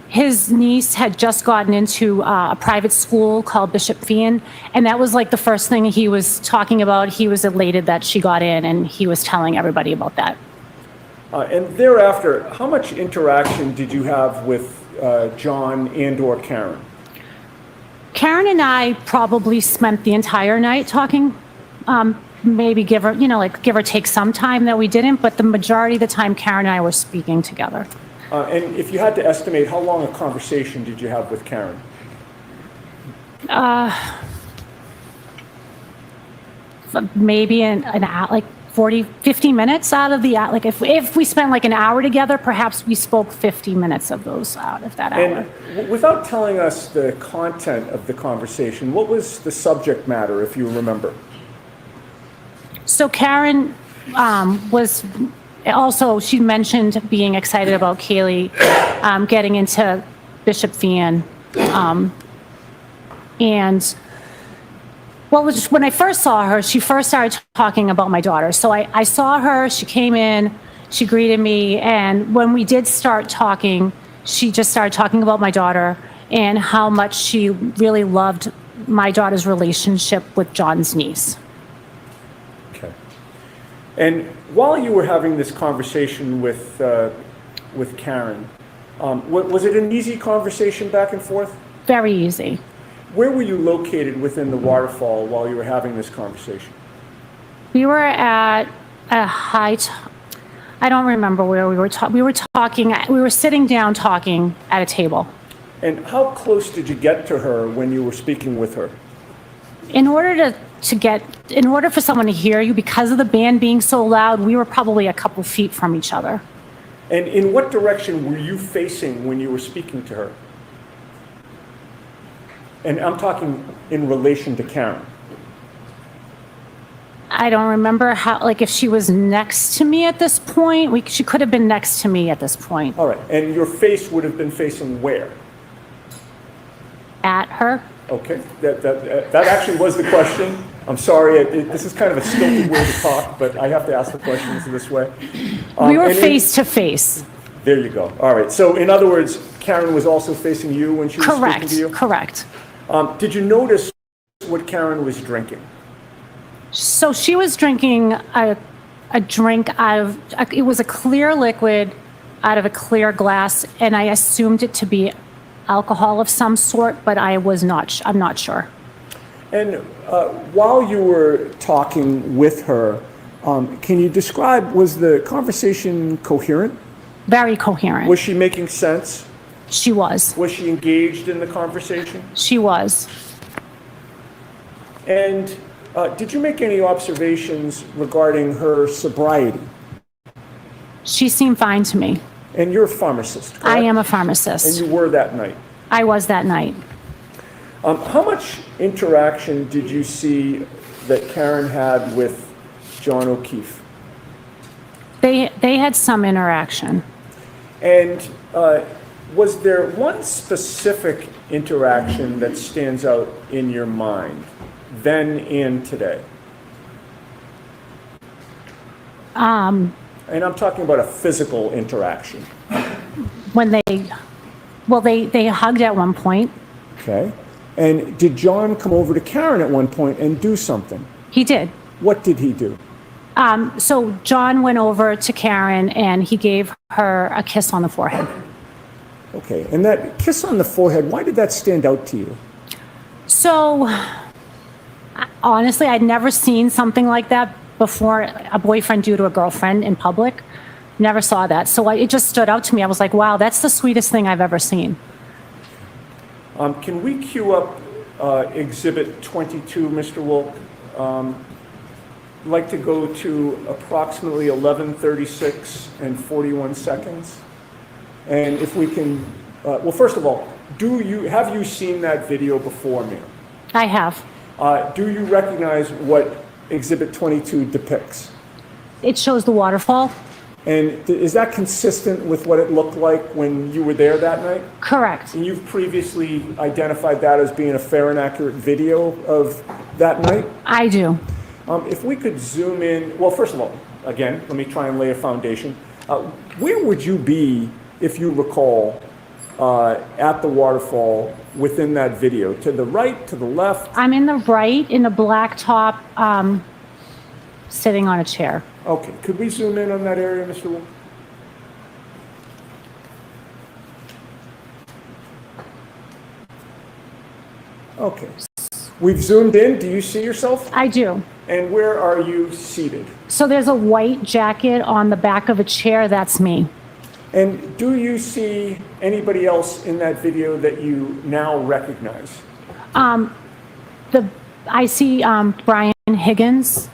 His niece had just gotten into a private school called Bishop Fian, and that was like the first thing he was talking about. He was elated that she got in, and he was telling everybody about that. And thereafter, how much interaction did you have with John and or Karen? Karen and I probably spent the entire night talking. Maybe give or take some time that we didn't, but the majority of the time Karen and I were speaking together. And if you had to estimate, how long a conversation did you have with Karen? Maybe an hour, like 50 minutes out of the hour. Like if we spent like an hour together, perhaps we spoke 50 minutes of those out of that hour. And without telling us the content of the conversation, what was the subject matter, if you remember? So Karen was also, she mentioned being excited about Kaylee getting into Bishop Fian. And well, just when I first saw her, she first started talking about my daughter. So I saw her, she came in, she greeted me, and when we did start talking, she just started talking about my daughter and how much she really loved my daughter's relationship with John's niece. Okay. And while you were having this conversation with Karen, was it an easy conversation back and forth? Very easy. Where were you located within the waterfall while you were having this conversation? We were at a height. I don't remember where we were. We were talking. We were sitting down talking at a table. And how close did you get to her when you were speaking with her? In order for someone to hear you, because of the band being so loud, we were probably a couple feet from each other. And in what direction were you facing when you were speaking to her? And I'm talking in relation to Karen. I don't remember if she was next to me at this point. She could have been next to me at this point. All right. And your face would have been facing where? At her. Okay, that actually was the question. I'm sorry, this is kind of a stilted way to talk, but I have to ask the questions this way. We were face to face. There you go. All right, so in other words, Karen was also facing you when she was speaking to you? Correct. Did you notice what Karen was drinking? So she was drinking a drink out of, it was a clear liquid out of a clear glass, and I assumed it to be alcohol of some sort, but I'm not sure. And while you were talking with her, can you describe, was the conversation coherent? Very coherent. Was she making sense? She was. Was she engaged in the conversation? She was. And did you make any observations regarding her sobriety? She seemed fine to me. And you're a pharmacist, correct? I am a pharmacist. And you were that night? I was that night. How much interaction did you see that Karen had with John O'Keefe? They had some interaction. And was there one specific interaction that stands out in your mind, then and today? And I'm talking about a physical interaction. When they hugged at one point. Okay. And did John come over to Karen at one point and do something? He did. What did he do? So John went over to Karen and he gave her a kiss on the forehead. Okay. And that kiss on the forehead, why did that stand out to you? So honestly, I'd never seen something like that before, a boyfriend do to a girlfriend in public. Never saw that. So it just stood out to me. I was like, wow, that's the sweetest thing I've ever seen. Can we cue up Exhibit 22, Mr. Wolk? I'd like to go to approximately 11:36 and 41 seconds. And if we can, well, first of all, have you seen that video before, ma'am? I have. Do you recognize what Exhibit 22 depicts? It shows the waterfall. And is that consistent with what it looked like when you were there that night? Correct. And you've previously identified that as being a fair and accurate video of that night? I do. If we could zoom in, well, first of all, again, let me try and lay a foundation. Where would you be, if you recall, at the waterfall within that video? To the right, to the left? I'm in the right, in the black top, sitting on a chair. Okay, could we zoom in on that area, Mr. Wolf? Okay. We've zoomed in. Do you see yourself? I do. And where are you seated? So there's a white jacket on the back of a chair. That's me. And do you see anybody else in that video that you now recognize? I see Brian Higgins.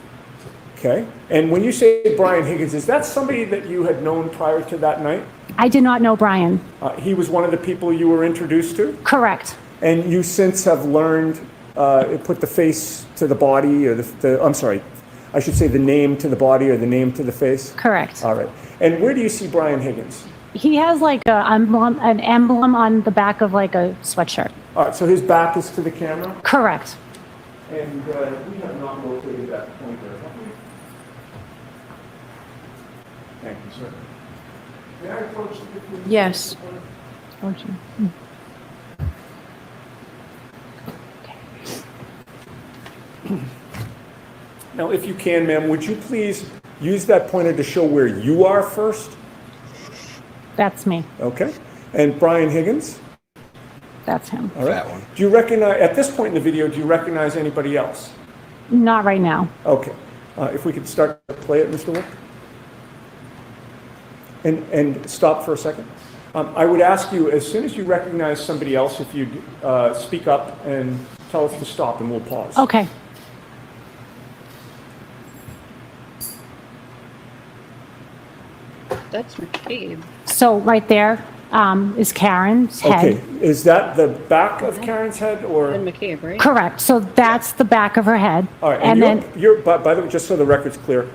Okay. And when you say Brian Higgins, is that somebody that you had known prior to that night? I did not know Brian. He was one of the people you were introduced to? Correct. And you since have learned, put the face to the body, or I'm sorry, I should say the name to the body or the name to the face? Correct. All right. And where do you see Brian Higgins? He has like an emblem on the back of like a sweatshirt. All right, so his back is to the camera? Correct. And we have not located that pointer, have we? Thank you, sir. May I approach the picture? Yes. Now, if you can, ma'am, would you please use that pointer to show where you are first? That's me. Okay. And Brian Higgins? That's him. All right. Do you recognize, at this point in the video, do you recognize anybody else? Not right now. Okay. If we could start to play it, Mr. Wick. And stop for a second. I would ask you, as soon as you recognize somebody else, if you'd speak up and tell us to stop, and we'll pause. Okay. That's McCabe. So right there is Karen's head. Okay. Is that the back of Karen's head, or? And McCabe, right? Correct. So that's the back of her head. All right. And then by the way, just so the record's clear,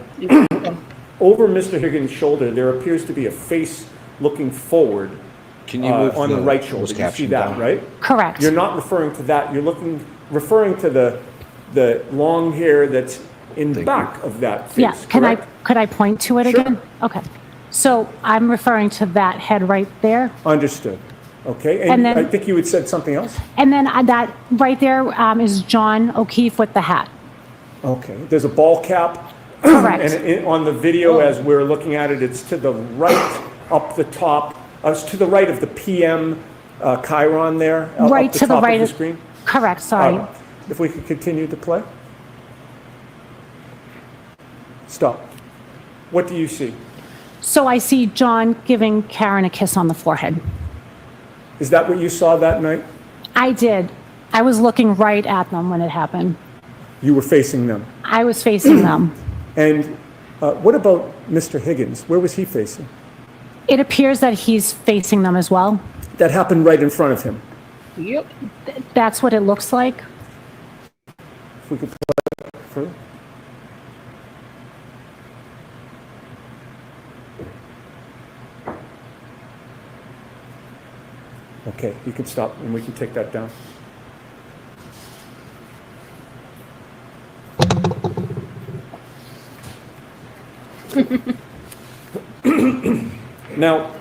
over Mr. Higgins' shoulder, there appears to be a face looking forward, Can you move on the right shoulder. closed You see caption that, down? right? Correct. You're not referring to that. You're referring to the long hair that's in back of that face. Yeah, correct? could I point to it Sure. again? Okay. So I'm referring to that head right there. Understood. Okay, And and then- I think you had said something else? And then that right there is John O'Keefe with the hat. Okay, there's a ball cap. Correct. And on the video, as we're looking at it, it's to the right, up the top, it's to the right of the PM chyron there, Right up the to the top right of of- the screen. Correct, sorry. If we could continue to play. Stop. What do you see? So I see John giving Karen a kiss on the forehead. Is that what you saw that night? I did. I was looking right at them when it happened. You were facing them. I was facing them. And what about Mr. Higgins? Where was he facing? It appears that he's facing them as well. That happened right in front of him. Yep. That's what it looks like. If we could play that further. Okay, you can stop and we can take that down. Now,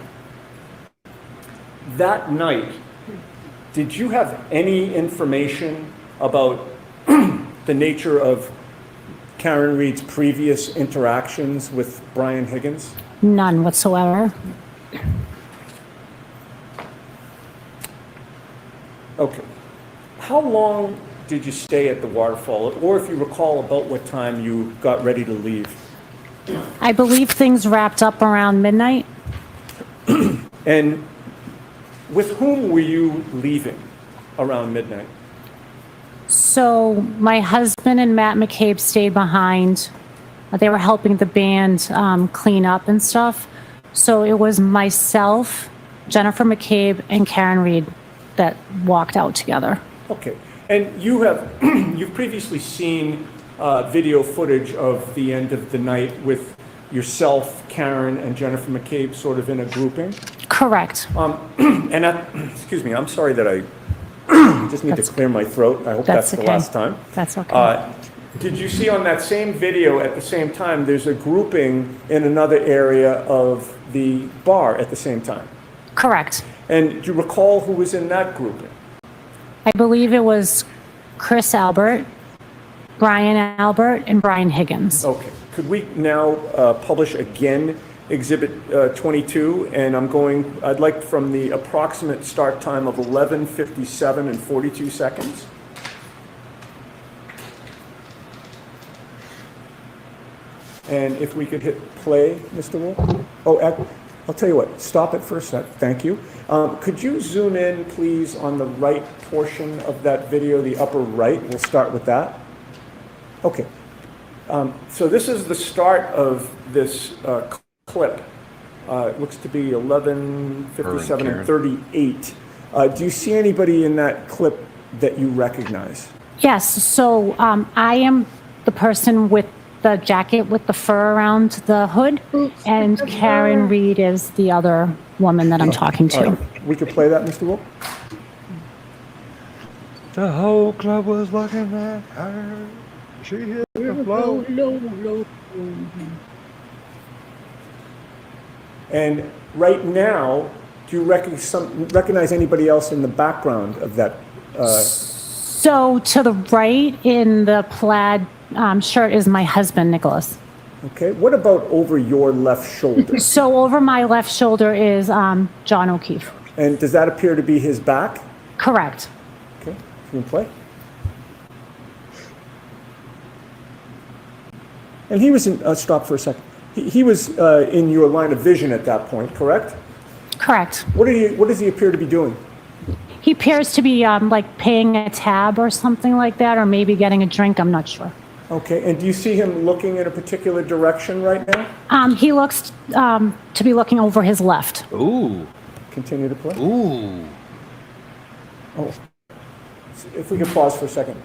that night, did you have any information about the nature of Karen Reed's previous interactions with Brian Higgins? None whatsoever. Okay. How long did you stay at the waterfall? Or if you recall about what time you got ready to leave? I believe things wrapped up around midnight. And with whom were you leaving around midnight? So my husband and Matt McCabe stayed behind. They were helping the band clean up and stuff. So it was myself, Jennifer McCabe, and Karen Reed that walked out together. Okay. And you've previously seen video footage of the end of the night with yourself, Karen, and Jennifer McCabe sort of in a grouping? Correct. Excuse me, I'm sorry that I just need to clear my throat. I hope that's the okay. last time. That's okay. Did you see on that same video at the same time, there's a grouping in another area of the bar at the same time? Correct. And do you recall who was in that grouping? I believe it was Chris Albert, Brian Albert, and Brian Higgins. Okay. Could we now publish again Exhibit 22? And I'd like from the approximate start time of 11:57 and 42 seconds. And if we could hit play, Mr. Wolf? Oh, I'll tell you what, stop it for a sec, thank you. Could you zoom in, please, on the right portion of that video, the upper right? We'll start with that. Okay. So this is the start of this clip. It looks to be 11:57 and 38. Do you see anybody in that clip that you recognize? Yes, so I am the person with the jacket with the fur around the hood, and Karen Reed is the other woman that I'm talking to. Right. We could play that, Mr. Wolf? The whole club was looking at her. She hit the floor. And right now, do you recognize anybody else in the background of that? So to the right in the plaid shirt is my husband, Nicholas. Okay. What about over your left shoulder? So over my left shoulder is John O'Keefe. And does that appear to be his back? Correct. Okay. Can you play? And he was in, stop for a second. He was in your line of vision at that point, correct? Correct. What does he appear to be doing? He appears to be like paying a tab or something like that, or maybe getting a drink, I'm not sure. Okay, and do you see him looking in a particular direction right now? He looks to be looking over his left. Ooh. Continue to play. Ooh. Oh, if we could pause for a second.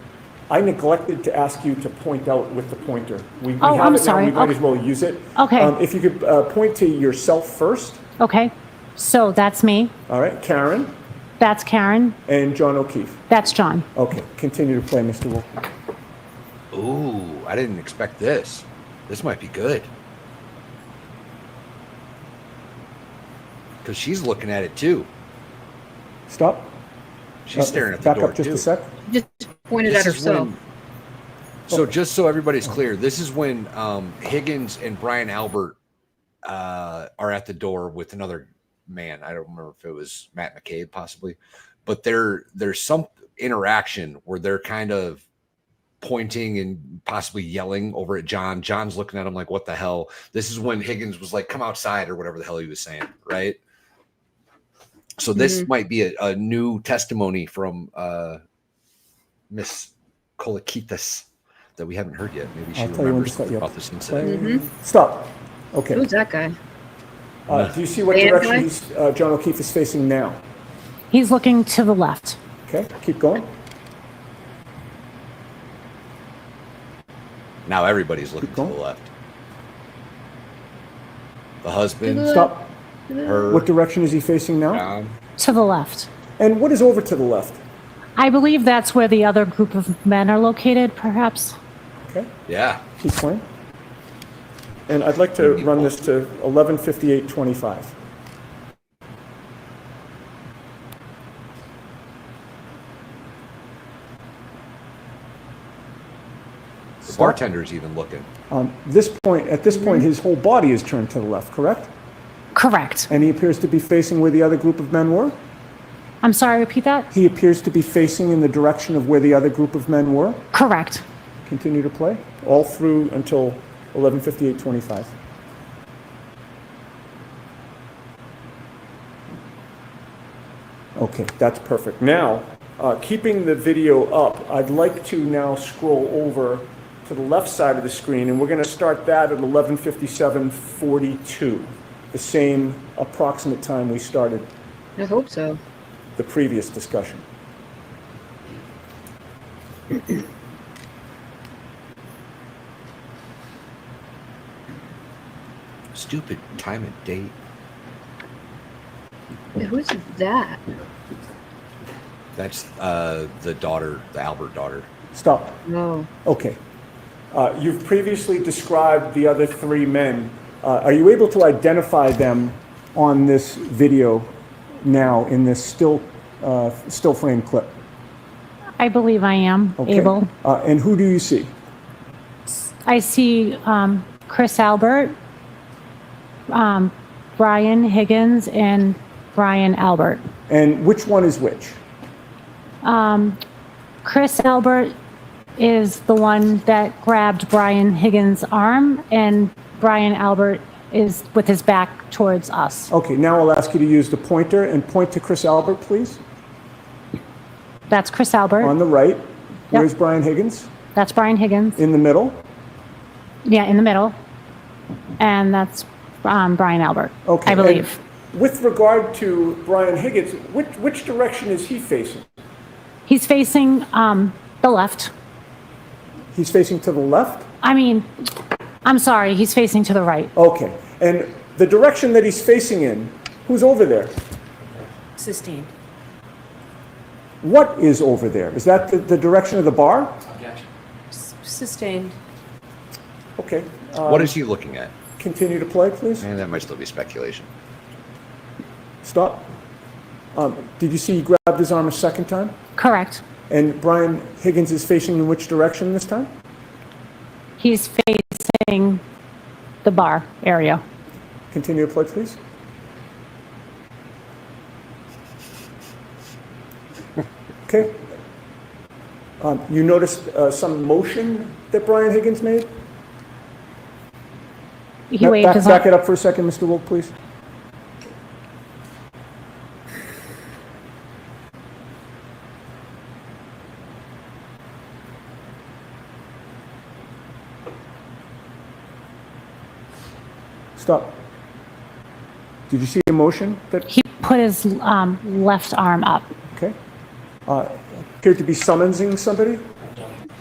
I neglected to ask you to point out with the pointer. We have I'm it sorry. now, we might Okay. as well use it. Okay. If you could point to yourself first. Okay. So that's me. All right, Karen That's Karen. and John O'Keefe. That's John. Okay, continue to play, Mr. Wolf. Ooh, I didn't expect this. This might be good. Because she's looking at it too. Stop. She's staring at the Back door up just too. a sec. Just pointed This at is herself. when- so just so everybody's clear, this is when Higgins and Brian Albert are at the door with another man. I don't remember if it was Matt McCabe possibly, but there's some interaction where they're kind of pointing and possibly yelling over at John. John's looking at him like, what the hell? This is when Higgins was like, come outside, or whatever the hell he was saying, right? So this might be a new testimony from Miss Kolakitas that we haven't heard yet. Maybe she I'll tell you when remembers to start. about this incident. Play. Stop. Okay. Who's that guy? Do you see what Dan direction John O'Keefe is facing now? He's looking to the left. Okay, keep going. Now everybody's looking Keep to going. the left. The husband, Stop. her, What direction is he facing now? John. To the left. And what is over to the left? I believe that's where the other group of men are located, perhaps. Okay, Yeah. keep playing. And I'd like to run this to 11:58:25. The bartender's even looking. At this point, his whole body is turned to the left, correct? Correct. And he appears to be facing where the other group of men were? I'm sorry, repeat that? He appears to be facing in the direction of where the other group of men were? Correct. Continue to play, all through until 11:58:25. Okay, that's perfect. Now, keeping the video up, I'd like to now scroll over to the left side of the screen, and we're going to start that at 11:57:42, the same approximate time we started I hope so. the previous discussion. Stupid time and date. Who's that? That's the daughter, the Albert daughter. Stop. No. Okay. You've previously described the other three men. Are you able to identify them on this video now in this still frame clip? I believe I am Okay. able. And who do you see? I see Chris Albert, Brian Higgins, and Brian Albert. And which one is which? Chris Albert is the one that grabbed Brian Higgins' arm, and Brian Albert is with his back towards us. Okay, now I'll ask you to use the pointer and point to Chris Albert, please. That's Chris Albert. On the right. Where's Brian Higgins? That's Brian Higgins. In the middle? Yeah, in the middle. And that's Brian Albert, Okay. I believe. And with regard to Brian Higgins, which direction is he facing? He's facing the left. He's facing to the left? I mean, I'm sorry, he's facing to the right. Okay. And the direction that he's facing in, who's over there? Sustained. What is over there? Is that the direction of the bar? Sustained. Okay. What is he looking at? Continue to play, please. And that might still be speculation. Stop. Did you see he grabbed his arm a second time? Correct. And Brian Higgins is facing in which direction this time? He's facing the bar area. Continue to play, please. Okay. You noticed some motion that Brian Higgins made? He waved his arm. Back it up for a second, Mr. Wolf, please. Stop. Did you see a motion that? He put his left arm up. Okay. Appeared to be summoning somebody?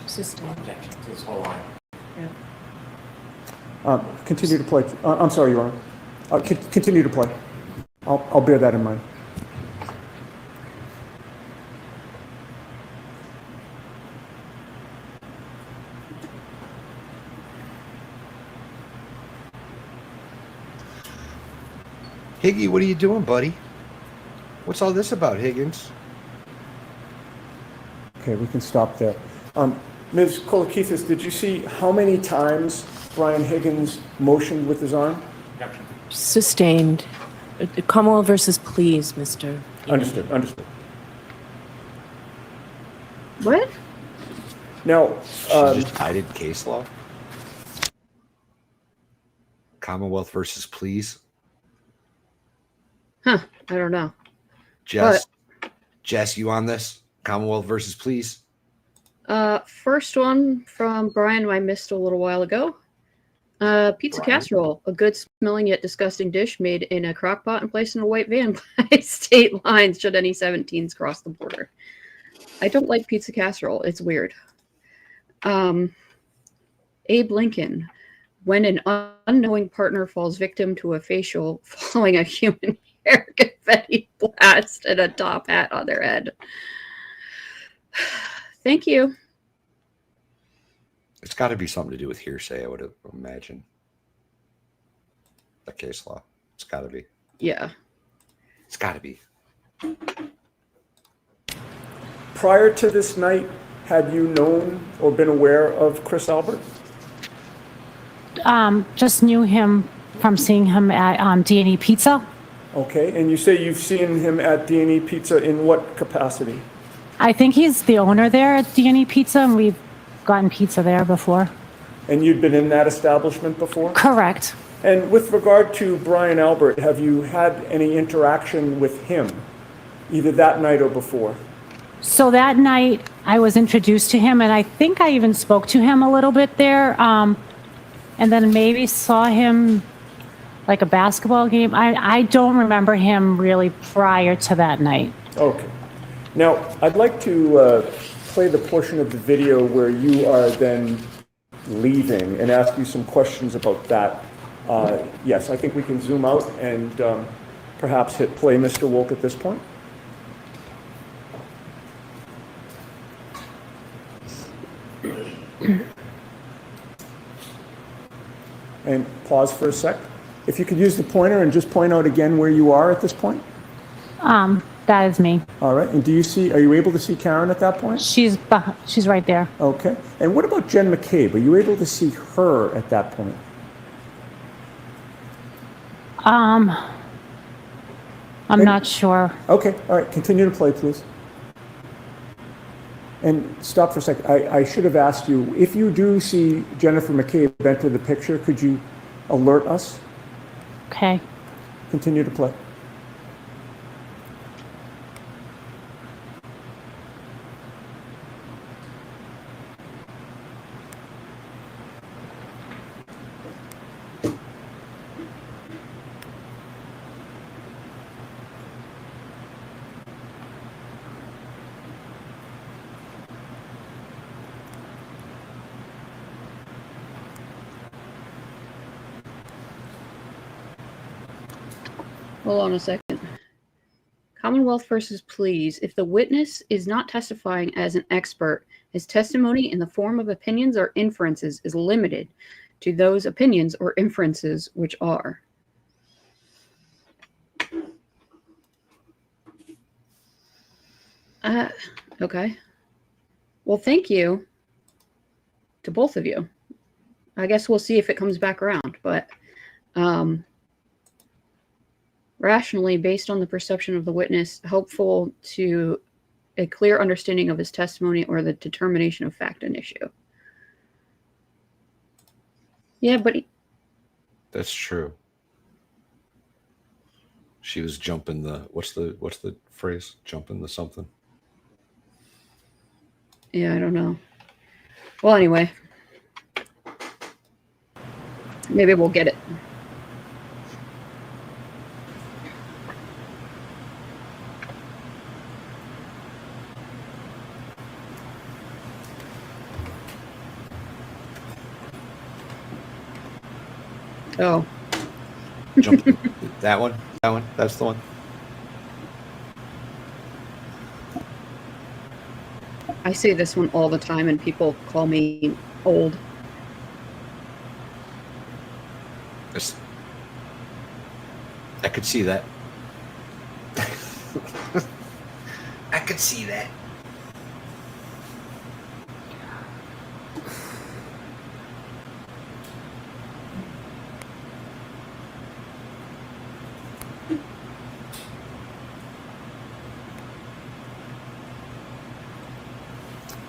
Sustained. Objection to this whole line. Continue to play. I'm sorry, Your Honor. Continue to play. I'll bear that in mind. Higgy, what are you doing, buddy? What's all this about, Higgins? Okay, we can stop there. Ms. Kolakithis, did you see how many times Brian Higgins motioned with his arm? Sustained. Commonwealth versus please, Mr. Understood, understood. What? Now, She just cited case law? Commonwealth versus please? Huh, I don't know. Jess, you on this? Commonwealth versus please? First one from Brian, who I missed a little while ago. Pizza casserole, a good smelling yet disgusting dish made in a crock pot and placed in a white van by state lines should any 17s cross the border. I don't like pizza casserole. It's weird. Abe Lincoln, when an unknowing partner falls victim to a facial following a human hair confetti blast and a top hat on their head. Thank you. It's got to be something to do with hearsay, I would imagine. The case law. It's got to be. Yeah. It's got to be. prior to this night, had you known or been aware of Chris Albert? Just knew him from seeing him at D&E Pizza. Okay, and you say you've seen him at D&E Pizza in what capacity? I think he's the owner there at D&E Pizza, and we've gotten pizza there before. And you'd been in that establishment before? Correct. And with regard to Brian Albert, have you had any interaction with him, either that night or before? So that night, I was introduced to him, and I think I even spoke to him a little bit there, and then maybe saw him like a basketball game. I don't remember him really prior to that night. Okay. Now, I'd like to play the portion of the video where you are then leaving and ask you some questions about that. Yes, I think we can zoom out and perhaps hit play, Mr. Wolk, at this point. And pause for a sec. If you could use the pointer and just point out again where you are at this point. That is me. All right. And are you able to see Karen at that point? She's right there. Okay. And what about Jen McCabe? Are you able to see her at that point? I'm not sure. Okay. All right. Continue to play, please. And stop for a second. I should have asked you, if you do see Jennifer McCabe enter the picture, could you alert us? Okay. Continue to play. Hold on a second. Commonwealth versus please. If the witness is not testifying as an expert, his testimony in the form of opinions or inferences is limited to those opinions or inferences which are. Okay. Well, thank you to both of you. I guess we'll see if it comes back around, but rationally, based on the perception of the witness, helpful to a clear understanding of his testimony or the determination of fact and issue. Yeah, but That's true. She was jumping the what's the phrase? Jumping the something. yeah, I don't know. Well, anyway, maybe we'll get it. Jumping that one. That one. That's the one. I say this one all the time, and people call me old. I could see that. I could see that.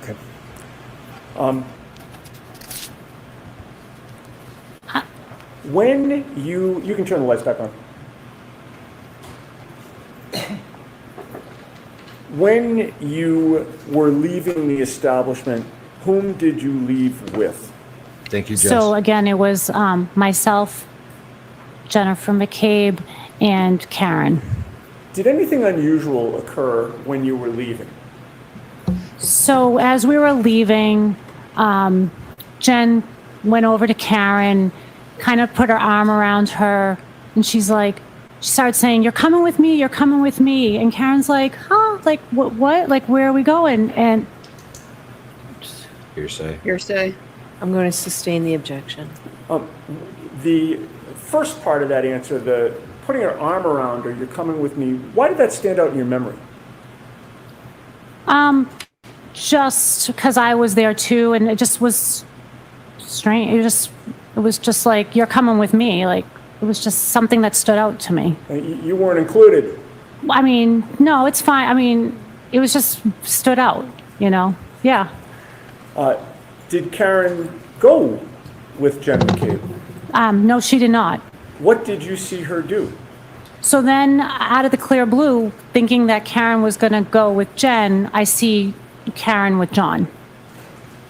Okay. When you can turn the lights back on. When you were leaving the establishment, whom did you leave with? Thank you, Jess. So again, it was myself, Jennifer McCabe, and Karen. Did anything unusual occur when you were leaving? So as we were leaving, Jen went over to Karen, kind of put her arm around her, and she started saying, "You're coming with me, you're coming with me." And Karen's like, "Huh? Like, what? Like, where are we going?" And Hearsay. I'm going to sustain the objection. The first part of that answer, the putting her arm around her, "You're coming with me," why did that stand out in your memory? just because I was there too, and it just was strange. It was just like, "You're coming with me." Like, it was just something that stood out to me. You weren't included. I mean, no, it's fine. I mean, it was just stood out, you know? Yeah. Did Karen go with Jen McCabe? No, she did not. What did you see her do? So then, out of the clear blue, thinking that Karen was going to go with Jen, I see Karen with John.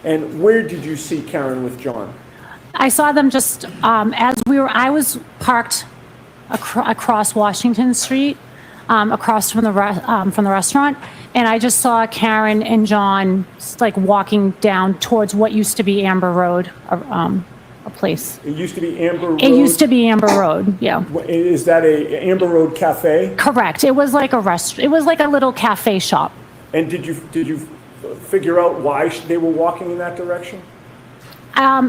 And where did you see Karen with John? I saw them just I was parked across Washington Street, across from the restaurant, and I just saw Karen and John like walking down towards what used to be Amber Road, a place. It used to be Amber Road? It used to be Amber Road, yeah. Is that a Amber Road cafe? Correct. It was like a restaurant. It was like a little cafe shop. And did you figure out why they were walking in that direction?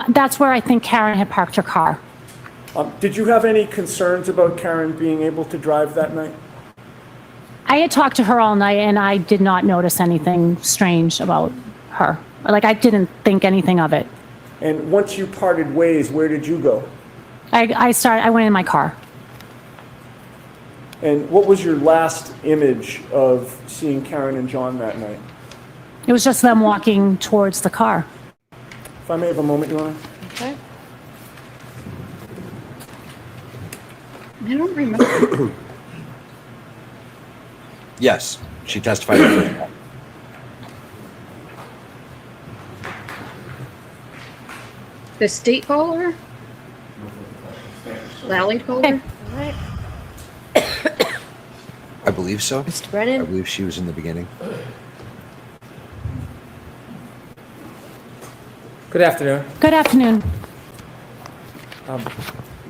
That's where I think Karen had parked her car. Did you have any concerns about Karen being able to drive that night? I had talked to her all night, and I did not notice anything strange about her. Like, I didn't think anything of it. And once you parted ways, where did you go? I went in my car. And what was your last image of seeing Karen and John that night? It was just them walking towards the car. If I may have a moment, Your Honor. Okay. I don't remember. Yes, she testified. The state caller? Lally caller? Okay. All right. I believe so. Mr. I Brennan? believe she was in the beginning. Good afternoon. Good afternoon.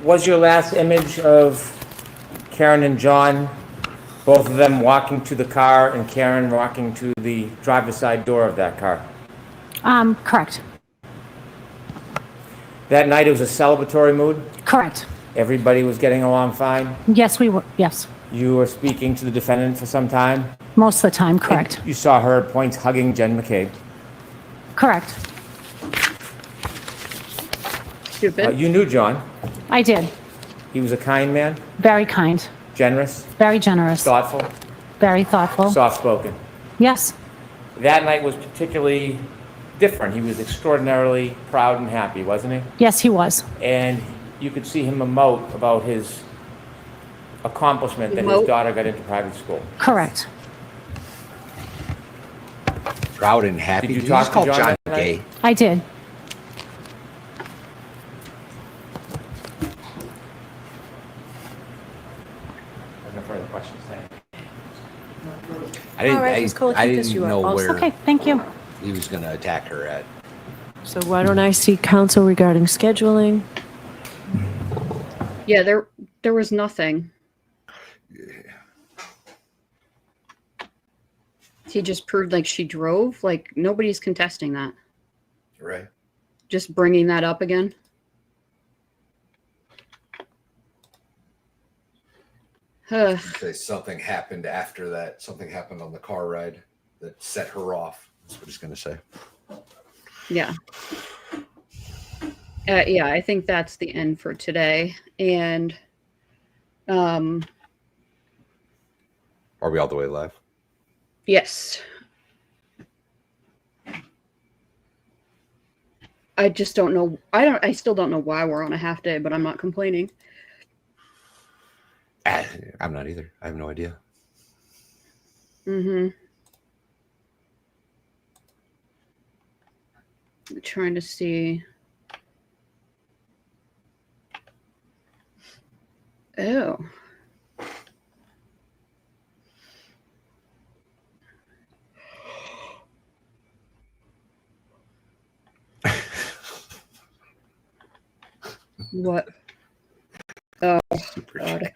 Was your last image of Karen and John, both of them walking to the car and Karen walking to the driver's side door of that car? Correct. That night it was a celebratory mood? Correct. Everybody was getting along fine? Yes, we were. Yes. You were speaking to the defendant for some time? Most of the time, correct. And you saw her at points hugging Jen McCabe? Correct. Stupid. You knew John. I did. He was a kind man, Very kind. generous, Very generous. thoughtful, Very thoughtful. soft-spoken. Yes. That night was particularly different. He was extraordinarily proud and happy, wasn't he? Yes, he was. And you could see him emote about his accomplishment that his Emote? daughter got into private school. Correct. Proud and happy. Did you Did talk just to call John John that gay? night? I did. No further questions, thank you. All right, Ms. Cole, I keep this didn't you know up. where Okay, thank you. he was going to attack her at. So why don't I see counsel regarding scheduling? Yeah, there was nothing. He just proved like she drove. Like nobody's contesting that. Right. Just bringing that up again. Say something happened after that. Something happened on the car ride that set her off. That's what he's going to say. Yeah. Yeah, I think that's the end for today. And are we all the way live? yes. I just don't know. I still don't know why we're on a half day, but I'm not complaining. I'm not either. I have no idea. Mm-hmm. I'm trying to see. Oh. What? Oh, Super God. chat.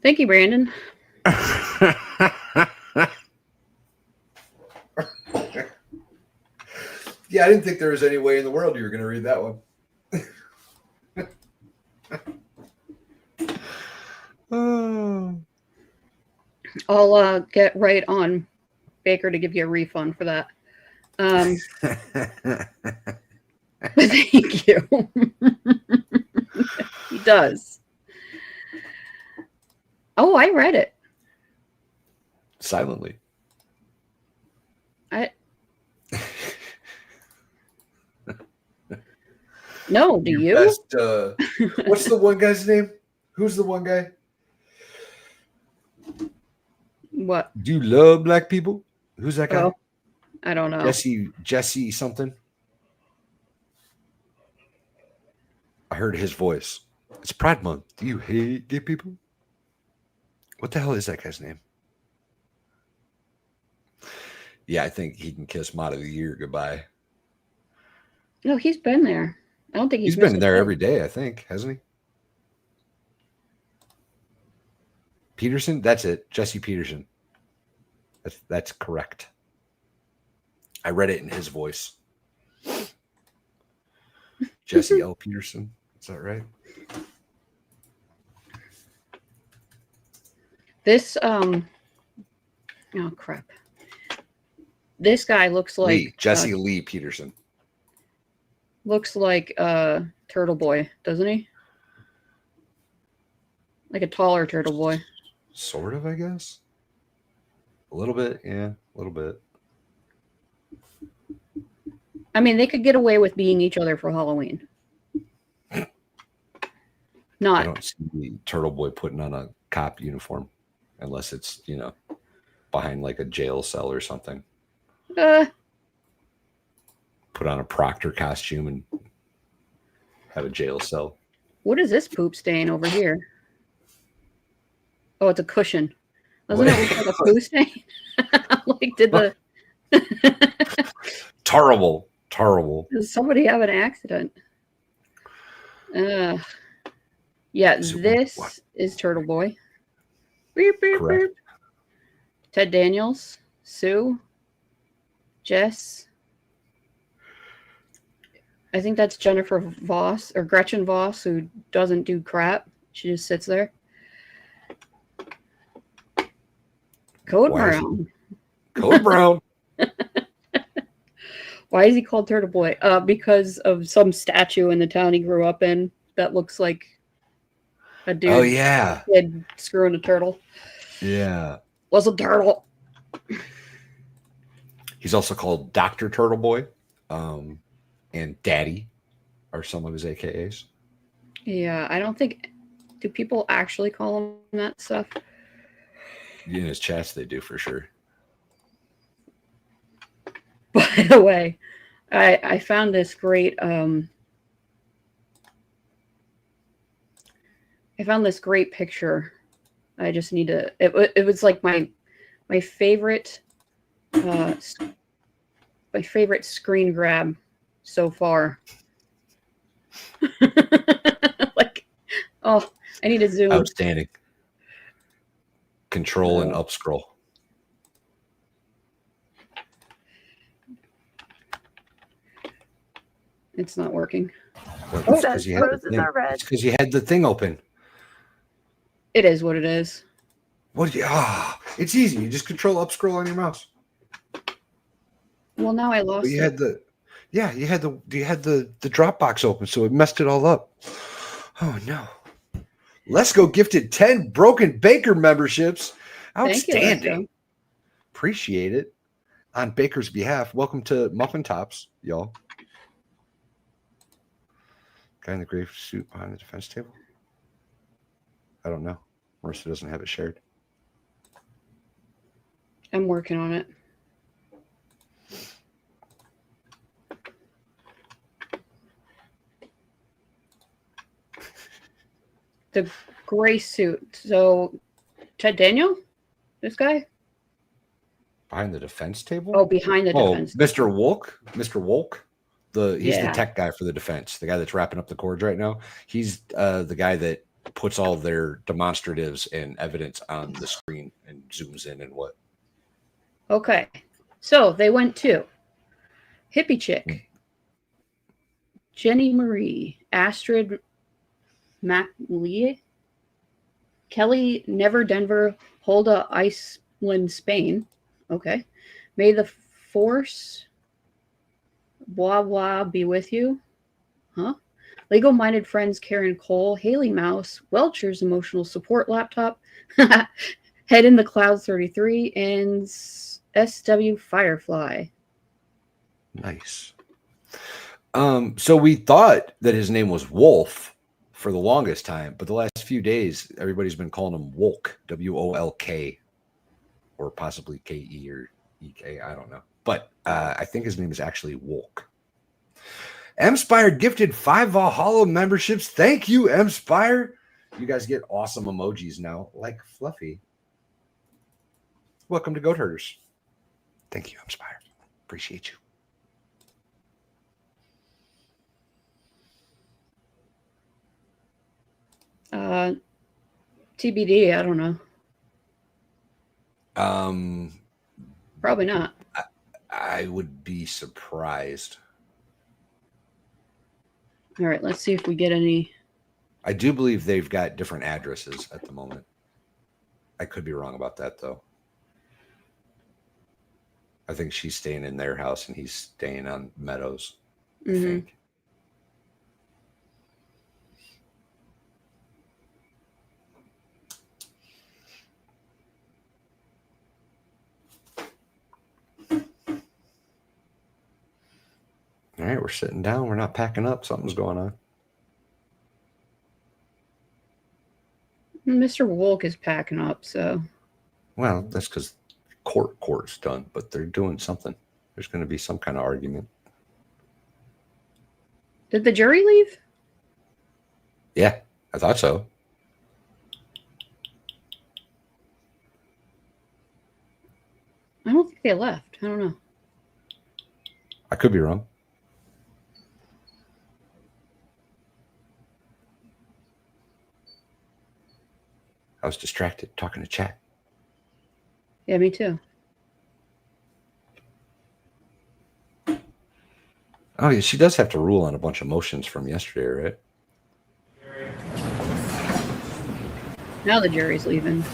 Thank you, Brandon. Yeah, I didn't think there was any way in the world you were going to read that one. I'll get right on Baker to give you a refund for that. Thank you. He does. Oh, I read it. Silently. No, do you? Best, what's the one guy's name? Who's the one guy? What? Do you love black people? Who's that guy? Oh, I don't know. Jesse something. I heard his voice. It's Pride Month. Do you hate gay people? What the hell is that guy's name? Yeah, I think he can kiss Mod of the Year goodbye. No, he's been there. I don't think He's been there every day, I think, hasn't he? Peterson? That's it. Jesse Peterson. That's correct. I read it in his voice. Jesse L. Peterson. Is that right? This oh crap. This guy looks like Jesse Lee Peterson. Looks like Turtle Boy, doesn't he? Like a taller Turtle Boy. Sort of, I guess. A little bit, yeah, a little bit. I mean, they could get away with being each other for Halloween. I Not. don't see the Turtle Boy putting on a cop uniform unless it's, behind like a jail cell or something. Put on a Proctor costume and have a jail cell. What is this poop stain over here? Oh, it's a cushion. Doesn't it look like a poo stain? Like, did the terrible. Does somebody have an accident? Yeah, this is Turtle Boy. Beep, beep, beep. Ted Daniels, Sue, Jess. I think that's Jennifer Voss or Gretchen Voss, who doesn't do crap. She just sits there. Code Brown. Code Brown. Why is he called Turtle Boy? Because of some statue in the town he grew up in that looks like a dude. Oh, yeah. Kid screwing a turtle. Yeah. Was a turtle. He's also called Dr. Turtle Boy. And Daddy are some of his AKAs. Yeah, I don't think... Do people actually call him that stuff? In his chats, they do for sure. By the way, I found this great... I found this great picture. I just need to... It was like my favorite... my favorite screen grab so far. Like, oh, I need to zoom. Outstanding. Control and up scroll. It's not working. Well, Oh, it's because you had the roses thing. are red. It's because you had the thing open. It is what it is. What? It's easy. You just control up scroll on your mouse. Well, now I lost But you it. had the, yeah, you had the Dropbox open, so it messed it all up. Oh no. Let's Go gifted 10 Broken Baker memberships. Thank you, Outstanding. Lesco. Appreciate it. On Baker's behalf, welcome to Muffin Tops, y'all. Guy in the gray suit behind the defense table. I don't know. Marissa doesn't have it shared. I'm working on it. The gray suit. So, Ted Daniel? This guy? Behind the defense table? Oh, behind the defense. Mr. Wolk? Mr. Wolk? He's the Yeah. tech guy for the defense, the guy that's wrapping up the cords right now. He's the guy that puts all their demonstratives and evidence on the screen and zooms in and what. Okay. So, they went to Hippie Chick, Jenny Marie, Astrid MacLeay, Kelly Never Denver, Hulda Iceland Spain. Okay. May the force blah blah be with you. Huh? Legal minded friends Karen Cole, Haley Mouse, Welcher's emotional support laptop, Head in the Clouds 33, and SW Firefly. Nice. So we thought that his name was Wolf for the longest time, but the last few days, everybody's been calling him Wolk, WOLK, or possibly KE or EK. I don't know. But I think his name is actually Wolk. M-Spire gifted 5 Valhalla memberships. Thank you, M-Spire. You guys get awesome emojis now, like Fluffy. Welcome to Goat Herders. Thank you, M-Spire. Appreciate you. TBD, I don't know. Probably not. I would be surprised. All right, let's see if we get any. I do believe they've got different addresses at the moment. I could be wrong about that, though. I think she's staying in their house and he's staying on Meadows, I think. All right, we're sitting down. We're not packing up. Something's going on. Mr. Wolk is packing up, so. Well, that's because court's done, but they're doing something. There's going to be some kind of argument. Did the jury leave? Yeah, I thought so. I don't think they left. I don't know. I could be wrong. I was distracted talking to chat. Yeah, me too. Oh, yeah, she does have to rule on a bunch of motions from yesterday, right? Now the jury's leaving.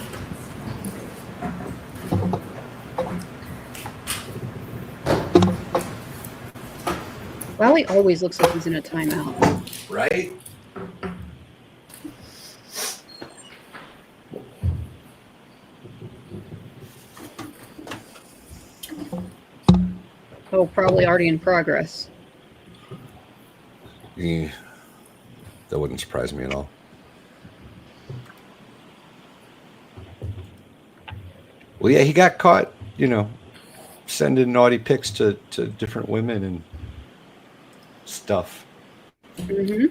Lally always looks like he's in a timeout. Right? Oh, probably already in progress. Yeah, that wouldn't surprise me at all. Well, yeah, he got caught, sending naughty pics to different women and stuff. Mm-hmm.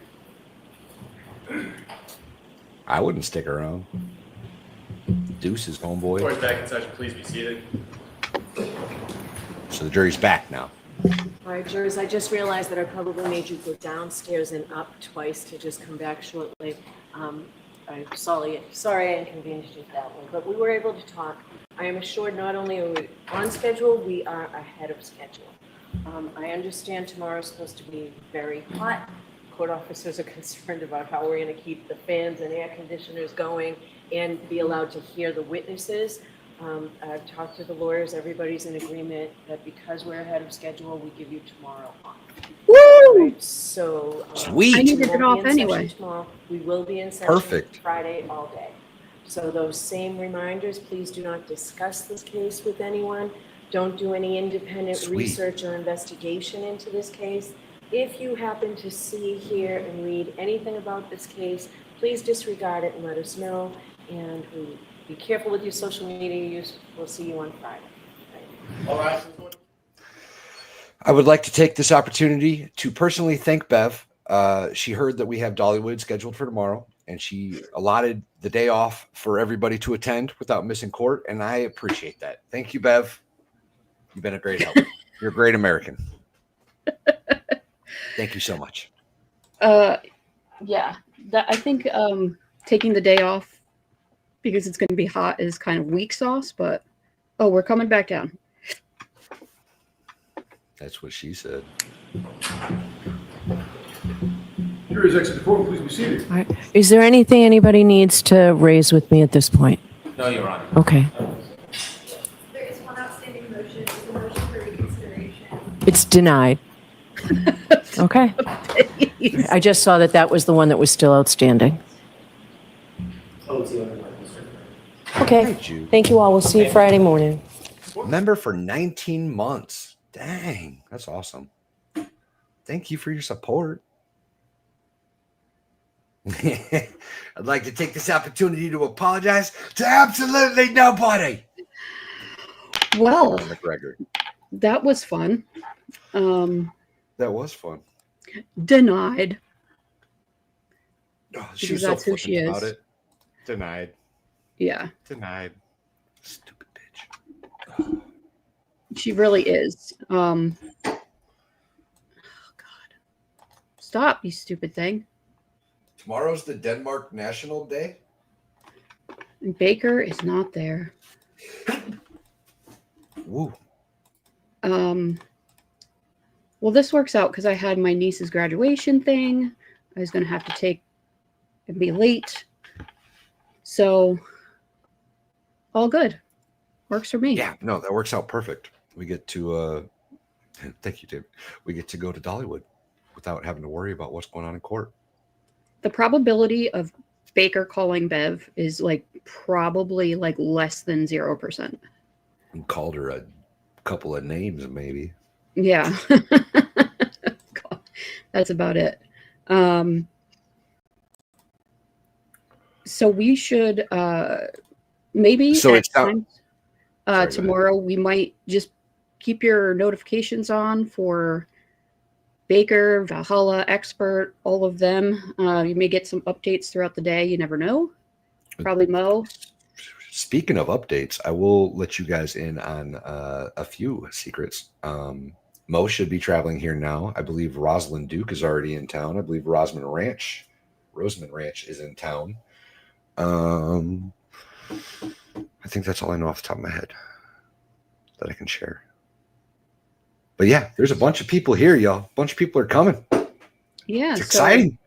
I wouldn't stick around. Deuces, homeboy. Court back in session. Please be seated. So the jury's back now. All right, jurors, I just realized that I probably made you go downstairs and up twice to just come back shortly. I'm sorry I inconvenienced you that way, but we were able to talk. I am assured not only are we on schedule, we are ahead of schedule. I understand tomorrow's supposed to be very hot. Court officers are concerned about how we're going to keep the fans and air conditioners going and be allowed to hear the witnesses. I've talked to the lawyers. Everybody's in agreement that because we're ahead of schedule, we give you tomorrow off. Woo! Right? So Sweet. I we needed it won't be off in session anyway. tomorrow. We will be in session Perfect. Friday all day. So those same reminders, please do not discuss this case with anyone. Don't do any independent Sweet. research or investigation into this case. If you happen to see, hear, and read anything about this case, please disregard it and let us know. And be careful with your social media use. We'll see you on Friday. All right. I would like to take this opportunity to personally thank Bev. She heard that we have Dollywood scheduled for tomorrow, and she allotted the day off for everybody to attend without missing court, and I appreciate that. Thank you, Bev. You've been a great help. You're a great American. Thank you so much. Yeah, I think taking the day off because it's going to be hot is kind of weak sauce, but we're coming back down. That's what she said. Jury's exit the court. Please be seated. All right. Is there anything anybody needs to raise with me at this point? No, Your Honor. Okay. There is one outstanding motion. It's a motion for reconsideration. It's denied. Okay. I just saw that was the one that was still outstanding. Oh, it's the other one. Okay. Thank you. Thank you all. We'll see you Friday morning. Member for 19 months. Dang, that's awesome. Thank you for your support. I'd like to take this opportunity to apologize to absolutely nobody. Well, McGregor. that was fun. That was fun. Denied. Oh, she Because was so that's who she flippant is. about it. Denied. Yeah, Denied. Stupid bitch. she really is. Oh God! Stop, you stupid thing. Tomorrow's the Denmark National Day. And Baker is not there. Woo. Well, this works out because I had my niece's graduation thing. I was going to have to take and be late. So, all good. Works for me. Yeah, no, that works out perfect. We get to, thank you, Dave. We get to go to Dollywood without having to worry about what's going on in court. The probability of Baker calling Bev is probably less than 0%. And called her a couple of names, maybe. Yeah. That's about it. So we should maybe So at it's not- times, Sorry, tomorrow we might just keep your notifications on for Baker, Valhalla, Expert, all of them. You may get some updates throughout the day. You never know. Probably Mo. Speaking of updates, I will let you guys in on a few secrets. Mo should be traveling here now. I believe Rosalind Duke is already in town. I believe Rosamond Ranch is in town. I think that's all I know off the top of my head that I can share. But yeah, there's a bunch of people here, y'all. A bunch of people are coming. Yeah. It's exciting.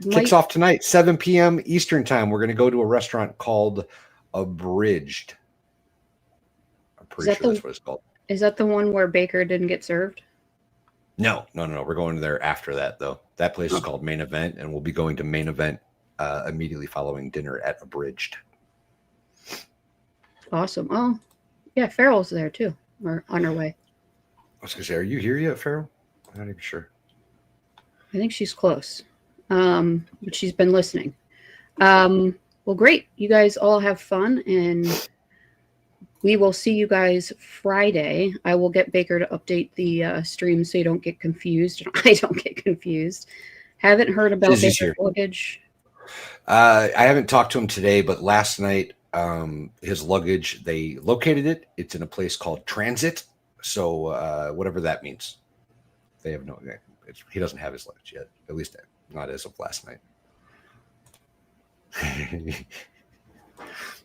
Might- Kicks off tonight, 7 p.m. Eastern time. We're going to go to a restaurant called Abridged. I'm pretty sure that's what it's called. Is that the one where Baker didn't get served? No. We're going there after that, though. That place is called Main Event, and we'll be going to Main Event immediately following dinner at Abridged. Awesome. Oh, yeah. Farrell's there too. We're on her way. I was going to say, are you here yet, Farrell? I'm not even sure. I think she's close. But she's been listening. Well, great. You guys all have fun, and we will see you guys Friday. I will get Baker to update the stream so you don't get confused. I don't get confused. Haven't heard about Izzy's Baker's here. luggage. I haven't talked to him today, but last night, his luggage, they located it. It's in a place called Transit. So whatever that means. They have no, he doesn't have his luggage yet, at least not as of last night.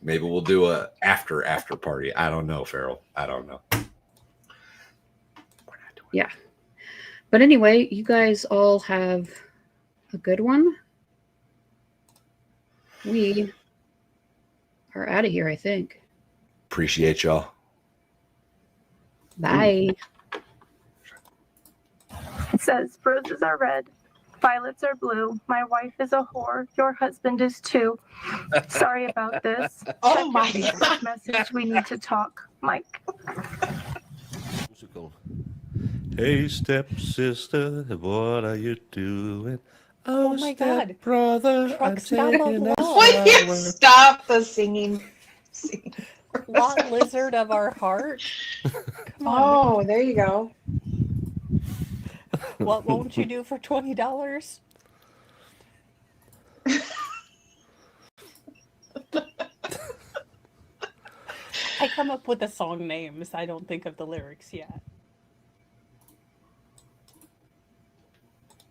Maybe we'll do a after party. I don't know, Farrell. I don't know. Yeah. But anyway, you guys all have a good one. We are out of here, I think. Appreciate y'all. Bye. It says, roses are red, violets are blue. My wife is a whore. Your husband is too. Sorry about this. Oh my God. Message. We need to talk. Mike. Hey, stepsister, what are you doing? Oh my God. Brother, Truck stop of love. Would you stop the singing? Lot lizard of our heart. Come on. Oh, there you go. What won't you do for $20? I come up with the song names. I don't think of the lyrics yet.